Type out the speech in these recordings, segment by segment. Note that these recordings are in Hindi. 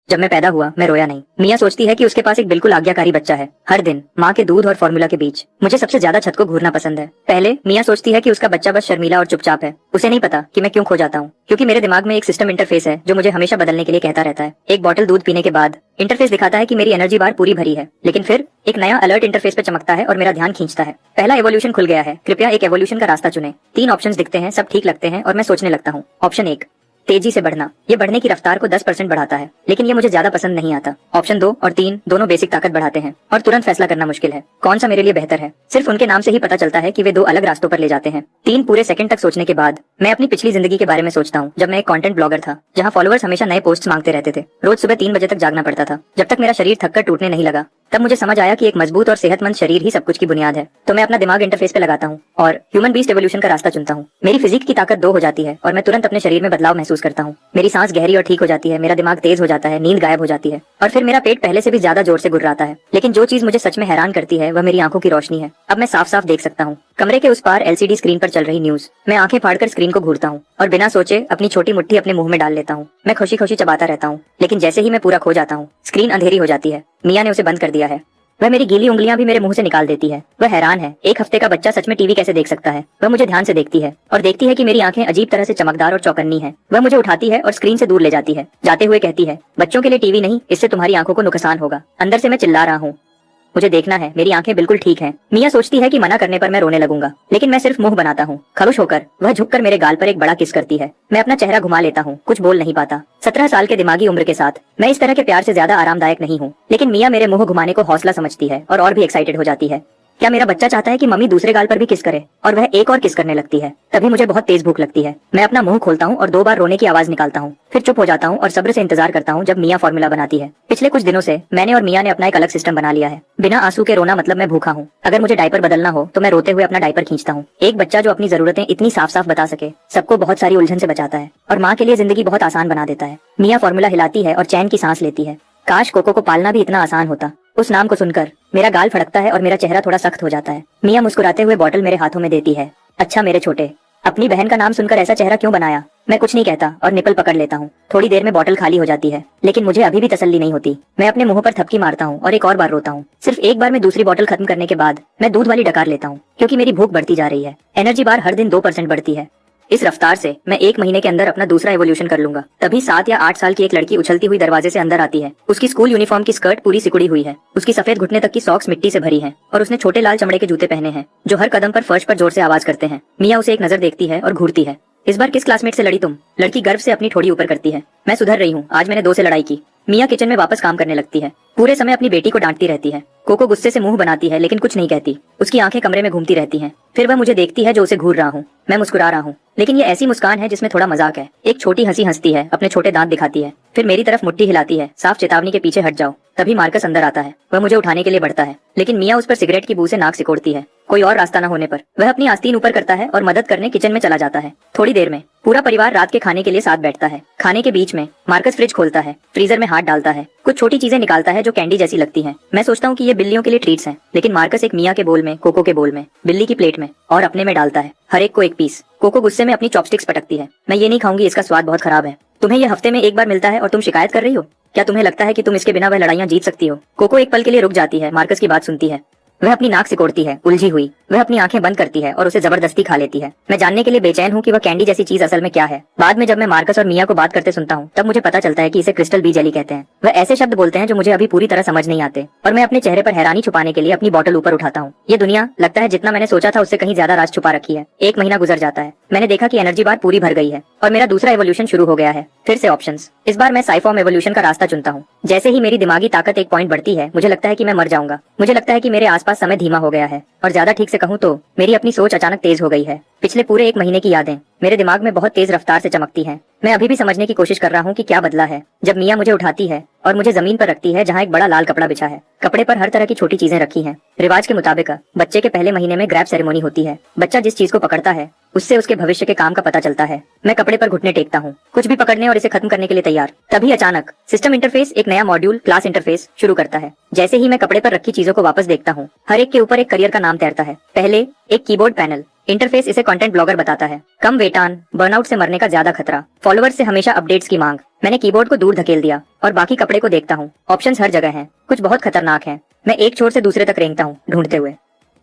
जब मैं पैदा हुआ मैं रोया नहीं। मिया सोचती है कि उसके पास एक बिल्कुल आज्ञाकारी बच्चा है। हर दिन माँ के दूध और फॉर्मूला के बीच मुझे सबसे ज्यादा छत को घूरना पसंद है। पहले मिया सोचती है कि उसका बच्चा बस शर्मीला और चुपचाप है। उसे नहीं पता कि मैं क्यों खो जाता हूँ, क्योंकि मेरे दिमाग में एक सिस्टम इंटरफेस है जो मुझे हमेशा बदलने के लिए कहता रहता है। एक बोतल दूध पीने के बाद इंटरफेस दिखाता है कि मेरी एनर्जी बार पूरी भरी है, लेकिन फिर एक नया अलर्ट इंटरफेस पे चमकता है और मेरा ध्यान खींचता है। पहला एवोल्यूशन खुल गया है, कृपया एक एवोल्यूशन का रास्ता चुने। 3 ऑप्शंस दिखते हैं, सब ठीक लगते हैं और मैं सोचने लगता हूँ। ऑप्शन 1, तेजी से बढ़ना। ये बढ़ने की रफ्तार को 10% बढ़ाता है, लेकिन ये मुझे ज्यादा पसंद नहीं आता। ऑप्शन 2 और 3 दोनों बेसिक ताकत बढ़ाते हैं और तुरंत फैसला करना मुश्किल है कौन सा मेरे लिए बेहतर है। सिर्फ उनके नाम से ही पता चलता है कि वे 2 अलग रास्तों पर ले जाते हैं। 3 पूरे सेकंड तक सोचने के बाद मैं अपनी पिछली जिंदगी के बारे में सोचता हूँ, जब मैं एक कंटेंट ब्लॉगर था, जहाँ फॉलोअर्स हमेशा नए पोस्ट मांगते रहते थे। रोज सुबह 3 बजे तक जागना पड़ता था। जब तक मेरा शरीर थककर टूटने नहीं लगा, तब मुझे समझ आया कि एक मजबूत और सेहतमंद शरीर ही सब कुछ की बुनियाद है। तो मैं अपना दिमाग इंटरफेस पे लगाता हूँ और ह्यूमन बीस्ट एवोल्यूशन का रास्ता चुनता हूँ। मेरी फिजिक की ताकत 2 हो जाती है और मैं तुरंत अपने शरीर में बदलाव महसूस करता हूँ। मेरी सांस गहरी और ठीक हो जाती है, मेरा दिमाग तेज हो जाता है, नींद गायब हो जाती है और फिर मेरा पेट पहले से भी ज्यादा जोर से गुर्राता है। लेकिन जो चीज मुझे सच में हैरान करती है वह मेरी आंखों की रोशनी है। अब मैं साफ साफ देख सकता हूँ। कमरे के उस पार एलसीडी स्क्रीन पर चल रही न्यूज। मैं आंखें फाड़कर स्क्रीन को घूरता हूँ और बिना सोचे अपनी छोटी मुट्ठी अपने मुंह में डाल लेता हूँ। मैं खुशी खुशी चबाता रहता हूँ, लेकिन जैसे ही मैं पूरा खो जाता हूँ, स्क्रीन अंधेरी हो जाती है। मिया ने उसे बंद कर दिया है। वह मेरी गीली उंगलियां भी मेरे मुंह से निकाल देती है। वह हैरान है, 1 हफ्ते का बच्चा सच में टीवी कैसे देख सकता है। वह मुझे ध्यान से देखती है और देखती है कि मेरी आंखें अजीब तरह से चमकदार और चौकन्नी है। वह मुझे उठाती है और स्क्रीन से दूर ले जाती है, जाते हुए कहती है, बच्चों के लिए टीवी नहीं, इससे तुम्हारी आंखों को नुकसान होगा। अंदर से मैं चिल्ला रहा हूँ, मुझे देखना है, मेरी आंखें बिल्कुल ठीक हैं। मिया सोचती है कि मना करने पर मैं रोने लगूंगा, लेकिन मैं सिर्फ मुंह बनाता हूँ। खरुश होकर वह झुककर मेरे गाल पर एक बड़ा किस करती है। मैं अपना चेहरा घुमा लेता हूँ, कुछ बोल नहीं पाता। 17 साल के दिमागी उम्र के साथ मैं इस तरह के प्यार से ज्यादा आरामदायक नहीं हूँ, लेकिन मिया मेरे मुंह घुमाने को हौसला समझती है और भी एक्साइटेड हो जाती है। क्या मेरा बच्चा चाहता है कि मम्मी दूसरे गाल पर भी किस करे, और वह एक और किस करने लगती है। तभी मुझे बहुत तेज भूख लगती है। मैं अपना मुंह खोलता हूँ और 2 बार रोने की आवाज निकालता हूँ, फिर चुप हो जाता हूँ और सब्र से इंतजार करता हूँ जब मिया फॉर्मूला बनाती है। पिछले कुछ दिनों से मैंने और मिया ने अपना एक अलग सिस्टम बना लिया है। बिना आंसू के रोना मतलब मैं भूखा हूँ। अगर मुझे डायपर बदलना हो तो मैं रोते हुए अपना डायपर खींचता हूँ। एक बच्चा जो अपनी जरूरतें इतनी साफ साफ बता सके, सबको बहुत सारी उलझन से बचाता है और माँ के लिए जिंदगी बहुत आसान बना देता है। मिया फॉर्मूला हिलाती है और चैन की सांस लेती है। काश कोको को पालना भी इतना आसान होता। उस नाम को सुनकर मेरा गाल फड़कता है और मेरा चेहरा थोड़ा सख्त हो जाता है। मिया मुस्कुराते हुए बॉटल मेरे हाथों में देती है। अच्छा मेरे छोटे, अपनी बहन का नाम सुनकर ऐसा चेहरा क्यों बनाया? मैं कुछ नहीं कहता और निपल पकड़ लेता हूँ। थोड़ी देर में बॉटल खाली हो जाती है, लेकिन मुझे अभी भी तसल्ली नहीं होती। मैं अपने मुंह पर थपकी मारता हूँ और एक और बार रोता हूँ। सिर्फ एक बार में दूसरी बॉटल खत्म करने के बाद मैं दूध वाली डकार लेता हूँ, क्योंकि मेरी भूख बढ़ती जा रही है। एनर्जी बार हर दिन 2% बढ़ती है। इस रफ्तार से मैं 1 महीने के अंदर अपना दूसरा एवोल्यूशन कर लूंगा। तभी 7 या 8 साल की एक लड़की उछलती हुई दरवाजे से अंदर आती है। उसकी स्कूल यूनिफॉर्म की स्कर्ट पूरी सिकुड़ी हुई है, उसकी सफेद घुटने तक की सॉक्स मिट्टी से भरी हैं और उसने छोटे लाल चमड़े के जूते पहने हैं जो हर कदम पर फर्श पर जोर से आवाज करते हैं। मिया उसे एक नजर देखती है और घूरती है। इस बार किस क्लासमेट से लड़ी तुम? लड़की गर्व से अपनी ठोड़ी ऊपर करती है। मैं सुधर रही हूँ, आज मैंने 2 से लड़ाई की। मिया किचन में वापस काम करने लगती है। पूरे समय अपनी बेटी को डांटती रहती है। कोको गुस्से से मुंह बनाती है लेकिन कुछ नहीं कहती। उसकी आंखें कमरे में घूमती रहती हैं। फिर वह मुझे देखती है जो उसे घूर रहा हूँ। मैं मुस्कुरा रहा हूँ, लेकिन ये ऐसी मुस्कान है जिसमें थोड़ा मजाक है। एक छोटी हंसी हंसती है, अपने छोटे दांत दिखाती है, फिर मेरी तरफ मुट्ठी हिलाती है, साफ चेतावनी के पीछे हट जाओ। तभी मार्कस अंदर आता है। वह मुझे उठाने के लिए बढ़ता है, लेकिन मिया उस पर सिगरेट की बू से नाक सिकोड़ती है। कोई और रास्ता न होने पर वह अपनी आस्तीन ऊपर करता है और मदद करने किचन में चला जाता है। थोड़ी देर में पूरा परिवार रात के खाने के लिए साथ बैठता है। खाने के बीच में मार्कस फ्रिज खोलता है, फ्रीजर में हाथ डालता है, कुछ छोटी चीजें निकालता है जो कैंडी जैसी लगती हैं। मैं सोचता हूँ कि ये बिल्लियों के लिए ट्रीट्स हैं, लेकिन मार्कस एक मिया के बोल में, कोको के बोल में, बिल्ली की प्लेट में और अपने में डालता है, हर एक को 1 पीस। कोको गुस्से में अपनी चॉपस्टिक्स पटकती है। मैं ये नहीं खाऊंगी, इसका स्वाद बहुत खराब है। तुम्हें ये हफ्ते में 1 बार मिलता है और तुम शिकायत कर रही हो? क्या तुम्हें लगता है कि तुम इसके बिना वह लड़ाइयाँ जीत सकती हो? कोको एक पल के लिए रुक जाती है, मार्कस की बात सुनती है। वह अपनी नाक सिकोड़ती है, उलझी हुई। वह अपनी आंखें बंद करती है और उसे जबरदस्ती खा लेती है। मैं जानने के लिए बेचैन हूँ कि वह कैंडी जैसी चीज असल में क्या है। बाद में जब मैं मार्कस और मिया को बात करते सुनता हूँ, तब मुझे पता चलता है कि इसे क्रिस्टल बी जेली कहते हैं। वह ऐसे शब्द बोलते हैं जो मुझे अभी पूरी तरह समझ नहीं आते, और मैं अपने चेहरे पर हैरानी छुपाने के लिए अपनी बॉटल ऊपर उठाता हूँ। ये दुनिया लगता है जितना मैंने सोचा था उससे कहीं ज्यादा राज छुपा रखी है। 1 महीना गुजर जाता है। मैंने देखा कि एनर्जी बार पूरी भर गई है और मेरा दूसरा एवोल्यूशन शुरू हो गया है। फिर से ऑप्शंस। इस बार मैं साइफॉर्म एवोल्यूशन का रास्ता चुनता हूँ। जैसे ही मेरी दिमागी ताकत 1 पॉइंट बढ़ती है, मुझे लगता है कि मैं मर जाऊंगा। मुझे लगता है कि मेरे आसपास समय धीमा हो गया है, और ज्यादा ठीक से कहूँ तो मेरी अपनी सोच अचानक तेज हो गई है। पिछले पूरे 1 महीने की यादें मेरे दिमाग में बहुत तेज रफ्तार से चमकती हैं। मैं अभी भी समझने की कोशिश कर रहा हूँ कि क्या बदला है। जब मिया मुझे उठाती है और मुझे जमीन पर रखती है जहाँ एक बड़ा लाल कपड़ा बिछा है। कपड़े पर हर तरह की छोटी चीजें रखी हैं। रिवाज के मुताबिक बच्चे के पहले महीने में ग्रैब सेरेमनी होती है। बच्चा जिस चीज को पकड़ता है उससे उसके भविष्य के काम का पता चलता है। मैं कपड़े पर घुटने टेकता हूँ, कुछ भी पकड़ने और इसे खत्म करने के लिए तैयार। तभी अचानक सिस्टम इंटरफेस एक नया मॉड्यूल क्लास इंटरफेस शुरू करता है। जैसे ही मैं कपड़े पर रखी चीजों को वापस देखता हूँ, हर एक के ऊपर एक करियर का नाम तैरता है। पहले एक कीबोर्ड पैनल, इंटरफेस इसे कंटेंट ब्लॉगर बताता है। कम वेतन, बर्नआउट से मरने का ज्यादा खतरा, फॉलोअर्स से हमेशा अपडेट्स की मांग। मैंने कीबोर्ड को दूर धकेल दिया और बाकी कपड़े को देखता हूँ। ऑप्शंस हर जगह हैं, कुछ बहुत खतरनाक हैं। मैं एक छोर से दूसरे तक रेंगता हूँ ढूंढते हुए,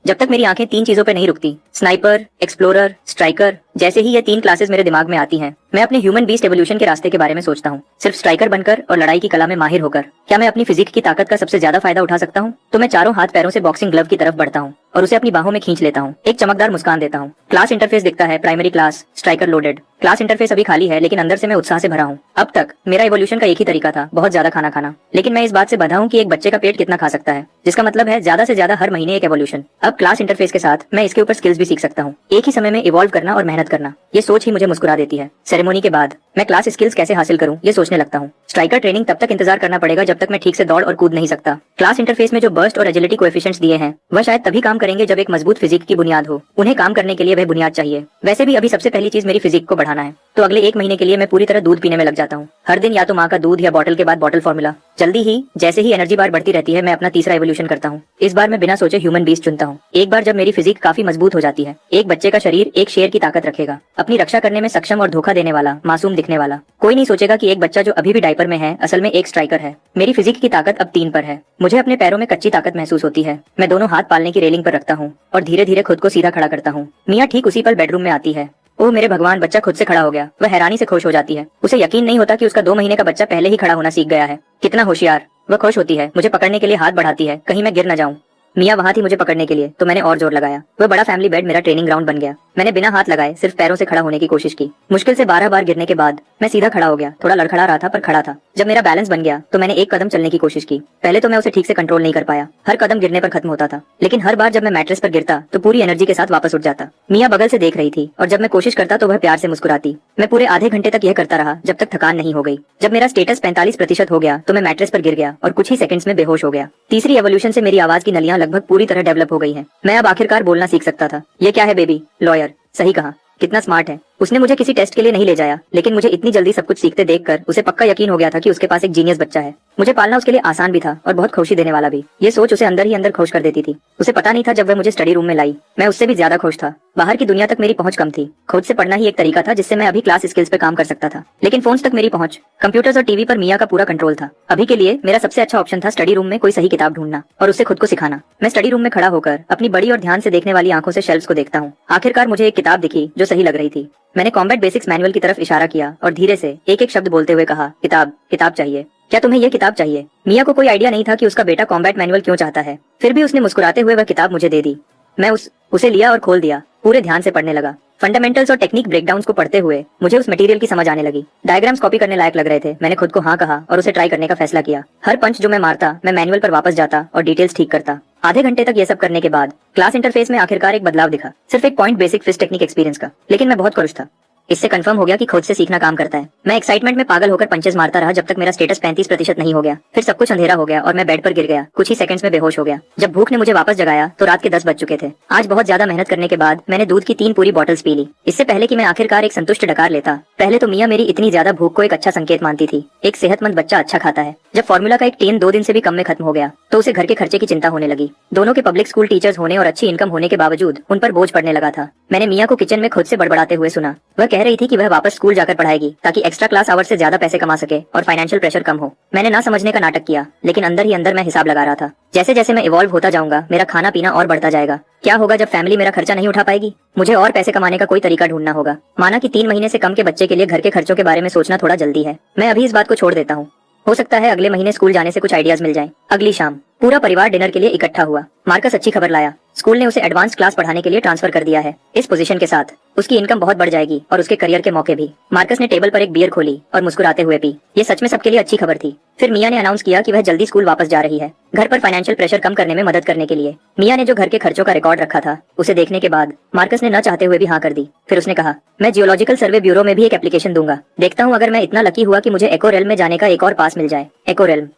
जब तक मेरी आंखें 3 चीजों पे नहीं रुकती। Sniper, explorer, striker. जैसे ही ये 3 क्लासेस मेरे दिमाग में आती हैं, मैं अपने ह्यूमन बीस्ट एवोल्यूशन के रास्ते के बारे में सोचता हूँ। सिर्फ स्ट्राइकर बनकर और लड़ाई की कला में माहिर होकर क्या मैं अपनी फिजिक की ताकत का सबसे ज्यादा फायदा उठा सकता हूँ? तो मैं चारों हाथ पैरों से बॉक्सिंग ग्लव की तरफ बढ़ता हूँ और उसे अपनी बाहों में खींच लेता हूँ। एक चमकदार मुस्कान देता हूँ। क्लास इंटरफेस दिखता है, primary class, striker loaded. Class interface अभी खाली है, लेकिन अंदर से मैं उत्साह से भरा हूँ। अब तक मेरा इवोल्यूशन का एक ही तरीका था, बहुत ज्यादा खाना खाना। लेकिन मैं इस बात से बंधा हूँ कि एक बच्चे का पेट कितना खा सकता है, जिसका मतलब है ज्यादा से ज्यादा हर महीने एक एवोल्यूशन। अब क्लास इंटरफेस के साथ मैं इसके ऊपर स्किल्स भी सीख सकता हूँ, एक ही समय में इवॉल्व करना और मेहनत करना। ये सोच ही मुझे मुस्कुरा देती है। सेरेमोनी के बाद मैं क्लास स्किल्स कैसे हासिल करूँ ये सोचने लगता हूँ। स्ट्राइकर ट्रेनिंग तब तक इंतजार करना पड़ेगा जब तक मैं ठीक से दौड़ और कूद नहीं सकता। क्लास इंटरफेस में जो बर्स्ट और एजिलिटी कोएफिशिएंट्स दिए हैं वह शायद तभी काम करेंगे जब एक मजबूत फिजिक की बुनियाद हो। उन्हें काम करने के लिए वह बुनियाद चाहिए। वैसे भी अभी सबसे पहली चीज मेरी फिजिक को बढ़ाना है, तो अगले 1 महीने के लिए मैं पूरी तरह दूध पीने में लग जाता हूँ। हर दिन या तो माँ का दूध या बॉटल के बाद बॉटल फॉर्मूला। जल्दी ही जैसे ही एनर्जी बार बढ़ती रहती है, मैं अपना तीसरा एवोल्यूशन करता हूँ। इस बार मैं बिना सोचे ह्यूमन बीस्ट चुनता हूँ। एक बार जब मेरी फिजिक काफी मजबूत हो जाती है, एक बच्चे का शरीर एक शेर की ताकत रखेगा, अपनी रक्षा करने में सक्षम और धोखा देने वाला, मासूम दिखने वाला। कोई नहीं सोचेगा कि एक बच्चा जो अभी भी डायपर में है असल में एक स्ट्राइकर है। मेरी फिजिक की ताकत अब 3 पर है। मुझे अपने पैरों में कच्ची ताकत महसूस होती है। मैं दोनों हाथ पालने की रेलिंग पर रखता हूँ और धीरे धीरे खुद को सीधा खड़ा करता हूँ। मियाँ ठीक उसी पल बेडरूम में आती है। ओह मेरे भगवान, बच्चा खुद से खड़ा हो गया। वह हैरानी से खुश हो जाती है। उसे यकीन नहीं होता कि उसका 2 महीने का बच्चा पहले ही खड़ा होना सीख गया है। कितना होशियार। वह खुश होती है, मुझे पकड़ने के लिए हाथ बढ़ाती है, कहीं मैं गिर न जाऊं। मियाँ वहाँ थी मुझे पकड़ने के लिए, तो मैंने और जोर लगाया। वह बड़ा फैमिली बेड मेरा ट्रेनिंग ग्राउंड बन गया। मैंने बिना हाथ लगाए सिर्फ पैरों से खड़ा होने की कोशिश की। मुश्किल से 12 बार गिरने के बाद मैं सीधा खड़ा हो गया। थोड़ा लड़खड़ा रहा था पर खड़ा था। जब मेरा बैलेंस बन गया तो मैंने एक कदम चलने की कोशिश की। पहले तो मैं उसे ठीक से कंट्रोल नहीं कर पाया। हर कदम गिरने पर खत्म होता था, लेकिन हर बार जब मैं मैट्रेस पर गिरता तो पूरी एनर्जी के साथ वापस उठ जाता। मियाँ बगल से देख रही थी और जब मैं कोशिश करता तो वह प्यार से मुस्कुराती। मैं पूरे आधे घंटे तक यह करता रहा जब तक थकान नहीं हो गई। जब मेरा स्टेटस 45% हो गया तो मैं मैट्रेस पर गिर गया और कुछ ही सेकंड्स में बेहोश हो गया। तीसरी एवोल्यूशन से मेरी आवाज की नलियां लगभग पूरी तरह डेवलप हो गई हैं। मैं अब आखिरकार बोलना सीख सकता था। ये क्या है बेबी? लॉयर। सही कहा। कितना स्मार्ट है। उसने मुझे किसी टेस्ट के लिए नहीं ले जाया, लेकिन मुझे इतनी जल्दी सब कुछ सीखते देखकर उसे पक्का यकीन हो गया था कि उसके पास एक जीनियस बच्चा है। मुझे पालना उसके लिए आसान भी था और बहुत खुशी देने वाला भी। ये सोच उसे अंदर ही अंदर खुश कर देती थी। उसे पता नहीं था जब वह मुझे स्टडी रूम में लाई, मैं उससे भी ज्यादा खुश था। बाहर की दुनिया तक मेरी पहुंच कम थी। खुद से पढ़ना ही एक तरीका था जिससे मैं अभी क्लास स्किल्स पे काम कर सकता था, लेकिन फोन्स तक मेरी पहुंच, कंप्यूटर्स और टीवी पर मियाँ का पूरा कंट्रोल था। अभी के लिए मेरा सबसे अच्छा ऑप्शन था स्टडी रूम में कोई सही किताब ढूंढना और उससे खुद को सिखाना। मैं स्टडी रूम में खड़ा होकर अपनी बड़ी और ध्यान से देखने वाली आंखों से शेल्फ्स को देखता हूँ। आखिरकार मुझे एक किताब दिखी जो सही लग रही थी। मैंने कॉम्बैट बेसिक्स मैनुअल की तरफ इशारा किया और धीरे से एक एक शब्द बोलते हुए कहा, किताब, किताब चाहिए। क्या तुम्हें यह किताब चाहिए? मियाँ को कोई आइडिया नहीं था कि उसका बेटा कॉम्बैट मैनुअल क्यों चाहता है। फिर भी उसने मुस्कुराते हुए वह किताब मुझे दे दी। मैं उसे लिया और खोल दिया। पूरे ध्यान से पढ़ने लगा। फंडामेंटल्स और टेक्निक ब्रेकडाउन्स को पढ़ते हुए मुझे उस मटेरियल की समझ आने लगी। डायग्राम्स कॉपी करने लायक लग रहे थे। मैंने खुद को हाँ कहा और उसे ट्राई करने का फैसला किया। हर पंच जो मैं मारता, मैं मैनुअल पर वापस जाता और डिटेल्स ठीक करता। आधे घंटे तक ये सब करने के बाद क्लास इंटरफेस में आखिरकार एक बदलाव दिखा। सिर्फ एक point basic fist technique experience का, लेकिन मैं बहुत खुश था। इससे कंफर्म हो गया कि खुद से सीखना काम करता है। मैं एक्साइटमेंट में पागल होकर पंचेस मारता रहा जब तक मेरा स्टेटस 35% नहीं हो गया। फिर सब कुछ अंधेरा हो गया और मैं बेड पर गिर गया। कुछ ही सेकंड्स में बेहोश हो गया। जब भूख ने मुझे वापस जगाया तो रात के 10 बज चुके थे। आज बहुत ज्यादा मेहनत करने के बाद मैंने दूध की 3 पूरी बॉटल्स पी ली। इससे पहले कि मैं आखिरकार एक संतुष्ट डकार लेता, पहले तो मियाँ मेरी इतनी ज्यादा भूख को एक अच्छा संकेत मानती थी। एक सेहतमंद बच्चा अच्छा खाता है। जब फॉर्मूला का एक टीन 2 दिन से भी कम में खत्म हो गया तो उसे घर के खर्चे की चिंता होने लगी। दोनों के पब्लिक स्कूल टीचर्स होने और अच्छी इनकम होने के बावजूद उन पर बोझ पड़ने लगा था। मैंने मियाँ को किचन में खुद से बड़बड़ाते हुए सुना। वह कह रही थी कि वह वापस स्कूल जाकर पढ़ाएगी ताकि एक्स्ट्रा क्लास आवर्स से ज्यादा पैसे कमा सके और फाइनेंशियल प्रेशर कम हो। मैंने ना समझने का नाटक किया, लेकिन अंदर ही अंदर मैं हिसाब लगा रहा था। जैसे जैसे मैं इवॉल्व होता जाऊंगा, मेरा खाना पीना और बढ़ता जाएगा। क्या होगा जब फैमिली मेरा खर्चा नहीं उठा पाएगी? मुझे और पैसे कमाने का कोई तरीका ढूंढना होगा। माना कि 3 महीने से कम के बच्चे के लिए घर के खर्चों के बारे में सोचना थोड़ा जल्दी है। मैं अभी इस बात को छोड़ देता हूँ। हो सकता है अगले महीने स्कूल जाने से कुछ आइडियाज मिल जाएं। अगली शाम पूरा परिवार डिनर के लिए इकट्ठा हुआ। मार्कस अच्छी खबर लाया। स्कूल ने उसे एडवांस क्लास पढ़ाने के लिए ट्रांसफर कर दिया है। इस पोजीशन के साथ उसकी इनकम बहुत बढ़ जाएगी और उसके करियर के मौके भी। मार्कस ने टेबल पर एक बियर खोली और मुस्कुराते हुए पी। ये सच में सबके लिए अच्छी खबर थी। फिर मियाँ ने अनाउंस किया कि वह जल्दी स्कूल वापस जा रही है, घर पर फाइनेंशियल प्रेशर कम करने में मदद करने के लिए। मियाँ ने जो घर के खर्चों का रिकॉर्ड रखा था, उसे देखने के बाद मार्कस ने न चाहते हुए भी हाँ कर दी। फिर उसने कहा, मैं जियोलॉजिकल सर्वे ब्यूरो में भी एक एप्लीकेशन दूंगा। देखता हूँ अगर मैं इतना लकी हुआ कि मुझे एको रेल्म में जाने का एक और पास मिल जाए। एको रेल्म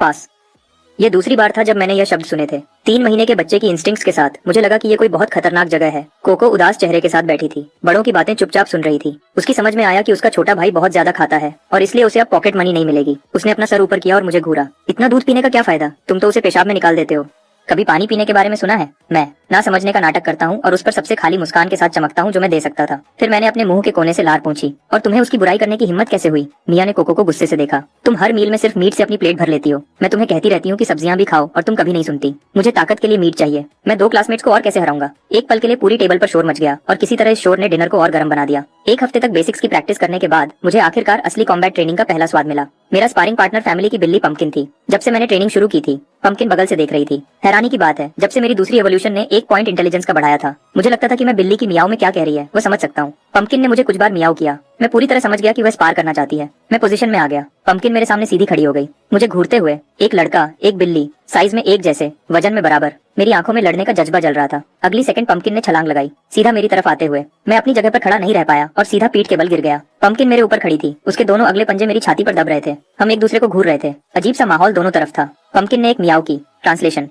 पास। ये दूसरी बार था जब मैंने यह शब्द सुने थे। 3 महीने के बच्चे की इंस्टिंक्ट्स के साथ मुझे लगा कि ये कोई बहुत खतरनाक जगह है। कोको उदास चेहरे के साथ बैठी थी, बड़ों की बातें चुपचाप सुन रही थी। उसकी समझ में आया कि उसका छोटा भाई बहुत ज्यादा खाता है और इसलिए उसे अब पॉकेट मनी नहीं मिलेगी। उसने अपना सर ऊपर किया और मुझे घूरा। इतना दूध पीने का क्या फायदा? तुम तो उसे पेशाब में निकाल देते हो। कभी पानी पीने के बारे में सुना है? मैं ना समझने का नाटक करता हूँ और उस पर सबसे खाली मुस्कान के साथ चमकता हूँ जो मैं दे सकता था। फिर मैंने अपने मुंह के कोने से लार पूछी, और तुम्हें उसकी बुराई करने की हिम्मत कैसे हुई? मिया ने कोको को गुस्से से देखा। तुम हर मील में सिर्फ मीट से अपनी प्लेट भर लेती हो। मैं तुम्हें कहती रहती हूँ कि सब्जियां भी खाओ और तुम कभी नहीं सुनती। मुझे ताकत के लिए मीट चाहिए। मैं 2 क्लासमेट्स को और कैसे हराऊंगा? एक पल के लिए पूरी टेबल पर शोर मच गया और किसी तरह इस शोर ने डिनर को और गर्म बना दिया। 1 हफ्ते तक बेसिक्स की प्रैक्टिस करने के बाद मुझे आखिरकार असली कॉम्बैट ट्रेनिंग का पहला स्वाद मिला। मेरा स्पारिंग पार्टनर फैमिली की बिल्ली पंपकिन थी। जब से मैंने ट्रेनिंग शुरू की थी, पंपकिन बगल से देख रही थी। हैरानी की बात है, जब से मेरी दूसरी एवोल्यूशन ने 1 पॉइंट इंटेलिजेंस का बढ़ाया था, मुझे लगता था कि मैं बिल्ली की मियाओ में क्या कह रही है वो समझ सकता हूँ। पंपकिन ने मुझे कुछ बार मियाओ किया। मैं पूरी तरह समझ गया कि वह स्पार करना चाहती है। मैं पोजीशन में आ गया। पंपकिन मेरे सामने सीधी खड़ी हो गई। मुझे घूरते हुए, एक लड़का, एक बिल्ली, साइज में एक जैसे, वजन में बराबर। मेरी आंखों में लड़ने का जज्बा जल रहा था। अगली सेकंड पंपकिन ने छलांग लगाई, सीधा मेरी तरफ आते हुए। मैं अपनी जगह पर खड़ा नहीं रह पाया और सीधा पीठ के बल गिर गया। पंपकिन मेरे ऊपर खड़ी थी। उसके दोनों अगले पंजे मेरी छाती पर दब रहे थे। हम एक दूसरे को घूर रहे थे। अजीब सा माहौल दोनों तरफ था। पंपकिन ने एक मियाओ की। ट्रांसलेशन: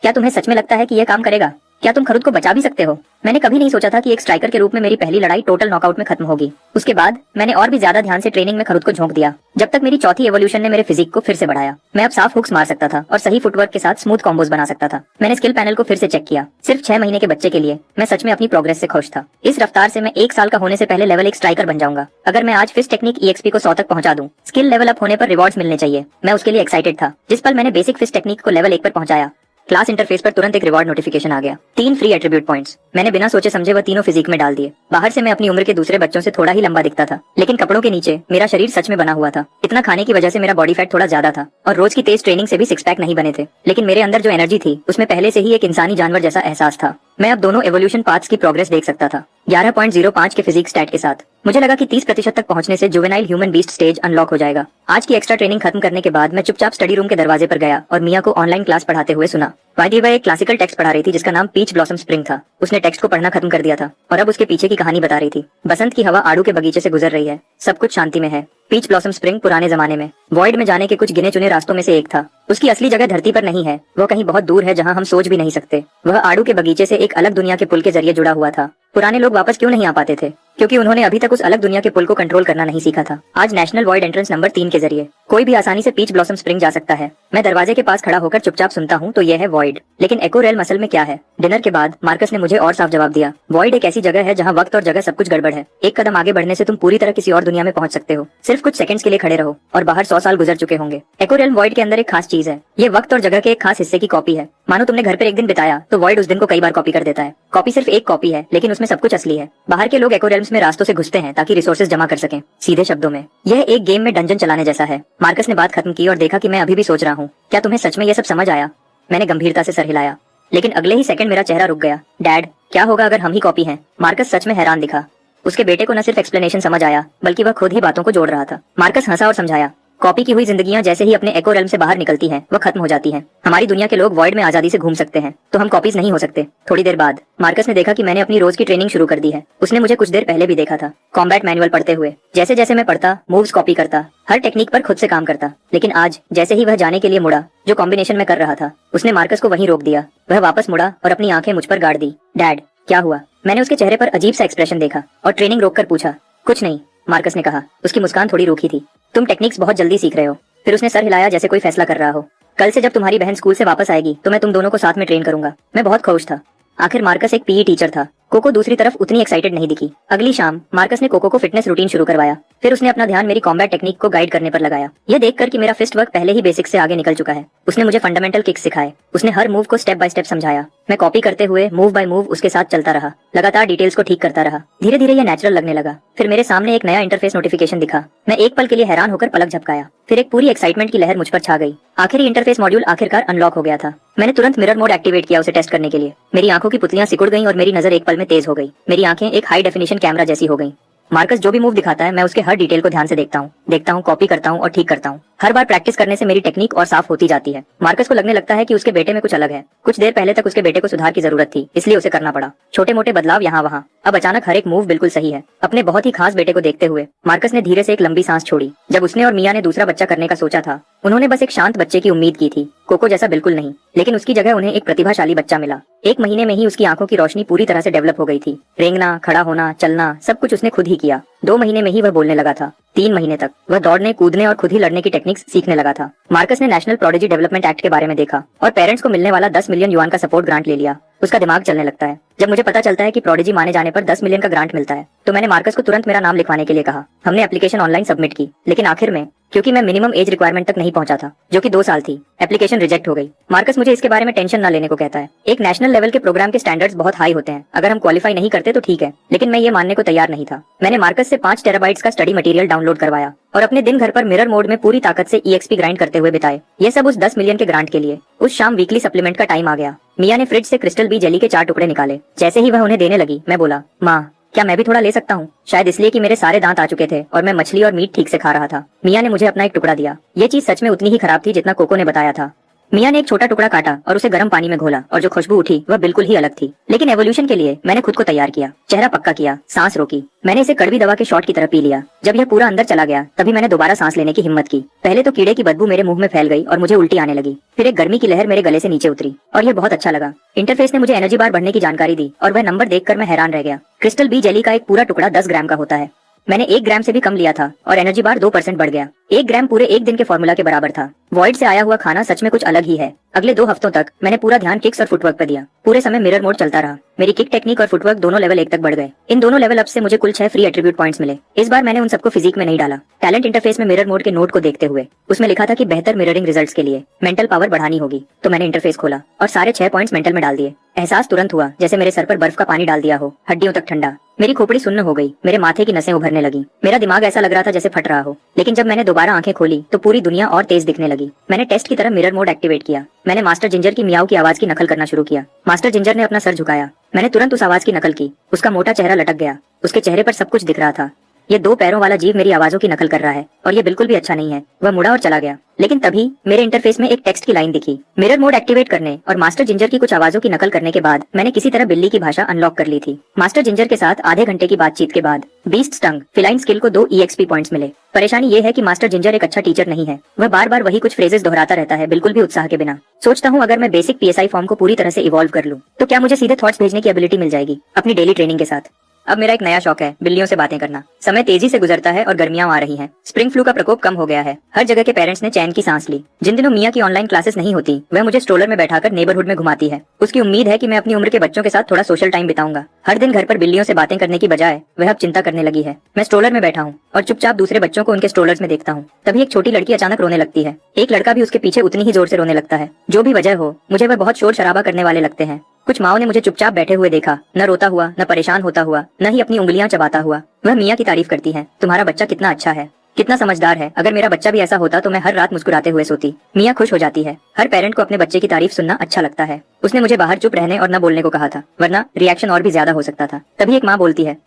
क्या तुम्हें सच में लगता है कि यह काम करेगा? क्या तुम खरुद को बचा भी सकते हो? मैंने कभी नहीं सोचा था कि एक स्ट्राइकर के रूप में मेरी पहली लड़ाई टोटल नॉकआउट में खत्म होगी। उसके बाद मैंने और भी ज्यादा ध्यान से ट्रेनिंग में खरुद को झोंक दिया, जब तक मेरी चौथी एवोल्यूशन ने मेरे फिजिक को फिर से बढ़ाया। मैं अब साफ हुक्स मार सकता था और सही फुटवर्क के साथ स्मूथ कॉम्बोज बना सकता था। मैंने स्किल पैनल को फिर से चेक किया। सिर्फ 6 महीने के बच्चे के लिए मैं सच में अपनी प्रोग्रेस से खुश था। इस रफ्तार से मैं 1 साल का होने से पहले लेवल 1 स्ट्राइकर बन जाऊंगा। अगर मैं आज फिस्ट टेक्निक EXP को 100 तक पहुंचा दूं, स्किल लेवल अप होने पर रिवॉर्ड्स मिलने चाहिए। मैं उसके लिए एक्साइटेड था। जिस पल मैंने बेसिक फिस्ट टेक्निक को लेवल 1 पर पहुंचाया, क्लास इंटरफेस पर तुरंत एक रिवॉर्ड नोटिफिकेशन आ गया। 3 फ्री एट्रीब्यूट पॉइंट्स। मैंने बिना सोचे समझे वह तीनों फिजिक में डाल दिए। बाहर से मैं अपनी उम्र के दूसरे बच्चों से थोड़ा ही लंबा दिखता था, लेकिन कपड़ों के नीचे मेरा शरीर सच में बना हुआ था। इतना खाने की वजह से मेरा बॉडी फैट थोड़ा ज्यादा था और रोज की तेज ट्रेनिंग से भी 6 पैक नहीं बने थे, लेकिन मेरे अंदर जो एनर्जी थी उसमें पहले से ही एक इंसानी जानवर जैसा एहसास था। मैं अब दोनों एवोल्यूशन पाथ्स की प्रोग्रेस देख सकता था। 11.05 के फिजिक स्टैट के साथ मुझे लगा कि 30% तक पहुंचने से juvenile human beast stage unlock हो जाएगा। आज की एक्स्ट्रा ट्रेनिंग खत्म करने के बाद मैं चुपचाप स्टडी रूम के दरवाजे पर गया और मिया को ऑनलाइन क्लास पढ़ाते हुए सुना। वादी वह एक क्लासिकल टेक्स्ट पढ़ा रही थी जिसका नाम पीच ब्लॉसम स्प्रिंग था। उसने टेक्स्ट को पढ़ना खत्म कर दिया था और अब उसके पीछे की कहानी बता रही थी। बसंत की हवा आड़ू के बगीचे से गुजर रही है। सब कुछ शांति में है। पीच ब्लॉसम स्प्रिंग पुराने जमाने में वॉइड में जाने के कुछ गिने चुने रास्तों में से एक था। उसकी असली जगह धरती पर नहीं है, वो कहीं बहुत दूर है जहाँ हम सोच भी नहीं सकते। वह आड़ू के बगीचे से एक अलग दुनिया के पुल के जरिए जुड़ा हुआ था। पुराने लोग वापस क्यों नहीं आ पाते थे? क्योंकि उन्होंने अभी तक उस अलग दुनिया के पुल को कंट्रोल करना नहीं सीखा था। आज नेशनल वॉइड एंट्रेंस नंबर 3 के जरिए कोई भी आसानी से पीच ब्लॉसम स्प्रिंग जा सकता है। मैं दरवाजे के पास खड़ा होकर चुपचाप सुनता हूँ तो यह है वॉइड, लेकिन एको रेल असल में क्या है? डिनर के बाद मार्कस ने मुझे और साफ जवाब दिया। वॉइड एक ऐसी जगह है जहाँ वक्त और जगह सब कुछ गड़बड़ है। एक कदम आगे बढ़ने से तुम पूरी तरह किसी और दुनिया में पहुंच सकते हो। सिर्फ कुछ सेकंड्स के लिए खड़े रहो और बाहर 100 साल गुजर चुके होंगे। एको रेल वॉइड के अंदर एक खास चीज है। ये वक्त और जगह के एक खास हिस्से की कॉपी है। मानो तुमने घर पर एक दिन बिताया तो वॉइड उस दिन को कई बार कॉपी कर देता है। कॉपी सिर्फ एक कॉपी है, लेकिन उसमें सब कुछ असली है। बाहर के लोग एको रेल्म्स में रास्तों से घुसते हैं ताकि रिसोर्सेज जमा कर सकें। सीधे शब्दों में यह एक गेम में डंजन चलाने जैसा है। मार्कस ने बात खत्म की और देखा कि मैं अभी भी सोच रहा हूँ। क्या तुम्हें सच में यह सब समझ आया? मैंने गंभीरता से सर हिलाया, लेकिन अगले ही सेकंड मेरा चेहरा रुक गया। डैड, क्या होगा अगर हम ही कॉपी हैं? मार्कस सच में हैरान दिखा। उसके बेटे को न सिर्फ एक्सप्लेनेशन समझ आया, बल्कि वह खुद ही बातों को जोड़ रहा था। मार्कस हंसा और समझाया, कॉपी की हुई जिंदगियां जैसे ही अपने एको रेल्म से बाहर निकलती हैं, वह खत्म हो जाती हैं। हमारी दुनिया के लोग वॉइड में आजादी से घूम सकते हैं, तो हम कॉपीज नहीं हो सकते। थोड़ी देर बाद मार्कस ने देखा कि मैंने अपनी रोज की ट्रेनिंग शुरू कर दी है। उसने मुझे कुछ देर पहले भी देखा था, कॉम्बैट मैनुअल पढ़ते हुए। जैसे जैसे मैं पढ़ता, मूव्स कॉपी करता, हर टेक्निक पर खुद से काम करता। लेकिन आज जैसे ही वह जाने के लिए मुड़ा, जो कॉम्बिनेशन में कर रहा था, उसने मार्कस को वहीं रोक दिया। वह वापस मुड़ा और अपनी आंखें मुझ पर गाड़ दी। डैड, क्या हुआ? मैंने उसके चेहरे पर अजीब सा एक्सप्रेशन देखा और ट्रेनिंग रोक कर पूछा। कुछ नहीं, मार्कस ने कहा। उसकी मुस्कान थोड़ी रूखी थी। तुम टेक्निक्स बहुत जल्दी सीख रहे हो। फिर उसने सर हिलाया जैसे कोई फैसला कर रहा हो। कल से जब तुम्हारी बहन स्कूल से वापस आएगी तो मैं तुम दोनों को साथ में ट्रेन करूंगा। मैं बहुत खुश था। आखिर मार्कस एक PE टीचर था। कोको दूसरी तरफ उतनी एक्साइटेड नहीं दिखी। अगली शाम मार्कस ने कोको को फिटनेस रूटीन शुरू करवाया। फिर उसने अपना ध्यान मेरी कॉम्बैट टेक्निक को गाइड करने पर लगाया। यह देखकर कि मेरा फिस्ट वर्क पहले ही बेसिक से आगे निकल चुका है। उसने मुझे फंडामेंटल किक्स सिखाए। उसने हर मूव को स्टेप बाय स्टेप समझाया। मैं कॉपी करते हुए मूव बाय मूव उसके साथ चलता रहा, लगातार डिटेल्स को ठीक करता रहा। धीरे धीरे यह नेचुरल लगने लगा। फिर मेरे सामने एक नया इंटरफेस नोटिफिकेशन दिखा। मैं एक पल के लिए हैरान होकर पलक झपकाया। फिर एक पूरी एक्साइटमेंट की लहर मुझ पर छा गई। आखिरी इंटरफेस मॉड्यूल आखिरकार अनलॉक हो गया था। मैंने तुरंत मिरर मोड एक्टिवेट किया उसे टेस्ट करने के लिए। मेरी आंखों की पुतलियां सिकुड़ गईं और मेरी नजर एक पल में तेज हो गई। मेरी आंखें एक हाई डेफिनेशन कैमरा जैसी हो गईं। मार्कस जो भी मूव दिखाता है, मैं उसके हर डिटेल को ध्यान से देखता हूँ, कॉपी करता हूँ और ठीक करता हूँ। हर बार प्रैक्टिस करने से मेरी टेक्निक और साफ होती जाती है। मार्कस को लगने लगता है कि उसके बेटे में कुछ अलग है। कुछ देर पहले तक उसके बेटे को सुधार की जरूरत थी, इसलिए उसे करना पड़ा। छोटे मोटे बदलाव यहाँ वहाँ। अब अचानक हर एक मूव बिल्कुल सही है। अपने बहुत ही खास बेटे को देखते हुए मार्कस ने धीरे से एक लंबी सांस छोड़ी। जब उसने और मिया ने दूसरा बच्चा करने का सोचा था, उन्होंने बस एक शांत बच्चे की उम्मीद की थी, कोको जैसा बिल्कुल नहीं। लेकिन उसकी जगह उन्हें एक प्रतिभाशाली बच्चा मिला। 1 महीने में ही उसकी आंखों की रोशनी पूरी तरह से डेवलप हो गई थी। रेंगना, खड़ा होना, चलना, सब कुछ उसने खुद ही किया। 2 महीने में ही वह बोलने लगा था। 3 महीने तक वह दौड़ने, कूदने और खुद ही लड़ने की टेक्निक्स सीखने लगा था। मार्कस ने नेशनल प्रोडिजी डेवलपमेंट एक्ट के बारे में देखा और पेरेंट्स को मिलने वाला 10 मिलियन युआन का सपोर्ट ग्रांट ले लिया। उसका दिमाग चलने लगता है। जब मुझे पता चलता है कि प्रोडिजी माने जाने पर 10 मिलियन का ग्रांट मिलता है तो मैंने मार्कस को तुरंत मेरा नाम लिखवाने के लिए कहा। हमने एप्लीकेशन ऑनलाइन सबमिट की, लेकिन आखिर में क्योंकि मैं मिनिमम एज रिक्वायरमेंट तक नहीं पहुंचा था, जो कि 2 साल थी, एप्लीकेशन रिजेक्ट हो गई। मार्कस मुझे इसके बारे में टेंशन न लेने को कहता है। एक नेशनल लेवल के प्रोग्राम के स्टैंडर्ड्स बहुत हाई होते हैं, अगर हम क्वालिफाई नहीं करते तो ठीक है, लेकिन मैं ये मानने को तैयार नहीं था। मैंने मार्कस से 5 टेराबाइट्स का स्टडी मटेरियल डाउनलोड करवाया और अपने दिन घर पर मिरर मोड में पूरी ताकत से EXP ग्राइंड करते हुए बिताए। ये सब उस 10 मिलियन के ग्रांट के लिए। उस शाम वीकली सप्लीमेंट का टाइम आ गया। मिया ने फ्रिज से क्रिस्टल बी जेली के 4 टुकड़े निकाले। जैसे ही वह उन्हें देने लगी, मैं बोला, माँ क्या मैं भी थोड़ा ले सकता हूँ? शायद इसलिए कि मेरे सारे दांत आ चुके थे और मैं मछली और मीट ठीक से खा रहा था। मिया ने मुझे अपना एक टुकड़ा दिया। ये चीज सच में उतनी ही खराब थी जितना कोको ने बताया था। मिया ने एक छोटा टुकड़ा काटा और उसे गर्म पानी में घोला और जो खुशबू उठी वह बिल्कुल ही अलग थी। लेकिन एवोल्यूशन के लिए मैंने खुद को तैयार किया, चेहरा पक्का किया, सांस रोकी। मैंने इसे कड़वी दवा के शॉट की तरह पी लिया। जब यह पूरा अंदर चला गया तभी मैंने दोबारा सांस लेने की हिम्मत की। पहले तो कीड़े की बदबू मेरे मुंह में फैल गई और मुझे उल्टी आने लगी। फिर एक गर्मी की लहर मेरे गले से नीचे उतरी और यह बहुत अच्छा लगा। इंटरफेस ने मुझे एनर्जी बार बढ़ने की जानकारी दी और वह नंबर देखकर मैं हैरान रह गया। क्रिस्टल बी जेली का एक पूरा टुकड़ा 10 ग्राम का होता है। मैंने 1 ग्राम से भी कम लिया था और एनर्जी बार 2% बढ़ गया। 1 ग्राम पूरे 1 दिन के फॉर्मूला के बराबर था। वॉइड से आया हुआ खाना सच में कुछ अलग ही है। अगले 2 हफ्तों तक मैंने पूरा ध्यान किक्स और फुटवर्क पर दिया। पूरे समय मिरर मोड चलता रहा। मेरी किक टेक्निक और फुटवर्क दोनों लेवल 1 तक बढ़ गए। इन दोनों लेवल अप से मुझे कुल 6 फ्री एट्रीब्यूट पॉइंट्स मिले। इस बार मैंने उन सबको फिजिक में नहीं डाला। टैलेंट इंटरफेस में मिरर मोड के नोट को देखते हुए उसमें लिखा था कि बेहतर मिररिंग रिजल्ट्स के लिए मेंटल पावर बढ़ानी होगी। तो मैंने इंटरफेस खोला और सारे 6 पॉइंट्स मेंटल में डाल दिए। एहसास तुरंत हुआ जैसे मेरे सर पर बर्फ का पानी डाल दिया हो, हड्डियों तक ठंडा। मेरी खोपड़ी सुन्न हो गई, मेरे माथे की नसें उभरने लगी। मेरा दिमाग ऐसा लग रहा था जैसे फट रहा हो। लेकिन जब मैंने दोबारा आंखें खोली तो पूरी दुनिया और तेज दिखने लगी। मैंने टेस्ट की तरह मिरर मोड एक्टिवेट किया। मैंने मास्टर जिंजर की मियाओ की आवाज की नकल करना शुरू किया। मास्टर जिंजर ने अपना सर झुकाया। मैंने तुरंत उस आवाज की नकल की। उसका मोटा चेहरा लटक गया। उसके चेहरे पर सब कुछ दिख रहा था। ये 2 पैरों वाला जीव मेरी आवाजों की नकल कर रहा है और ये बिल्कुल भी अच्छा नहीं है। वह मुड़ा और चला गया। लेकिन तभी मेरे इंटरफेस में एक टेक्स्ट की लाइन दिखी। मिरर मोड एक्टिवेट करने और मास्टर जिंजर की कुछ आवाजों की नकल करने के बाद मैंने किसी तरह बिल्ली की भाषा अनलॉक कर ली थी। मास्टर जिंजर के साथ आधे घंटे की बातचीत के बाद बीस्ट स्टंग फिलाइन स्किल को 2 EXP पॉइंट्स मिले। परेशानी ये है कि मास्टर जिंजर एक अच्छा टीचर नहीं है। वह बार बार वही कुछ फ्रेजेस दोहराता रहता है, बिल्कुल भी उत्साह के बिना। सोचता हूँ अगर मैं बेसिक PSI फॉर्म को पूरी तरह से इवॉल्व कर लूँ तो क्या मुझे सीधे थॉट्स भेजने की एबिलिटी मिल जाएगी अपनी डेली ट्रेनिंग के साथ। अब मेरा एक नया शौक है बिल्लियों से बातें करना। समय तेजी से गुजरता है और गर्मियां आ रही हैं। स्प्रिंग फ्लू का प्रकोप कम हो गया है। हर जगह के पेरेंट्स ने चैन की सांस ली। जिन दिनों मिया की ऑनलाइन क्लासेस नहीं होती वह मुझे स्ट्रोलर में बैठाकर नेबरहुड में घुमाती है। उसकी उम्मीद है कि मैं अपनी उम्र के बच्चों के साथ थोड़ा सोशल टाइम बिताऊंगा। हर दिन घर पर बिल्लियों से बातें करने की बजाय वह अब चिंता करने लगी है। मैं स्ट्रोलर में बैठा हूँ और चुपचाप दूसरे बच्चों को उनके स्ट्रोलर्स में देखता हूँ। तभी एक छोटी लड़की अचानक रोने लगती है। एक लड़का भी उसके पीछे उतनी ही जोर से रोने लगता है। जो भी वजह हो, मुझे वह बहुत शोर शराबा करने वाले लगते हैं। कुछ माओ ने मुझे चुपचाप बैठे हुए देखा, न रोता हुआ, न परेशान होता हुआ, न ही अपनी उंगलियां चबाता हुआ। वह मिया की तारीफ करती है। तुम्हारा बच्चा कितना अच्छा है, कितना समझदार है। अगर मेरा बच्चा भी ऐसा होता तो मैं हर रात मुस्कुराते हुए सोती। मिया खुश हो जाती है। हर पेरेंट को अपने बच्चे की तारीफ सुनना अच्छा लगता है। उसने मुझे बाहर चुप रहने और न बोलने को कहा था, वरना रिएक्शन और भी ज्यादा हो सकता था। तभी एक माँ बोलती है,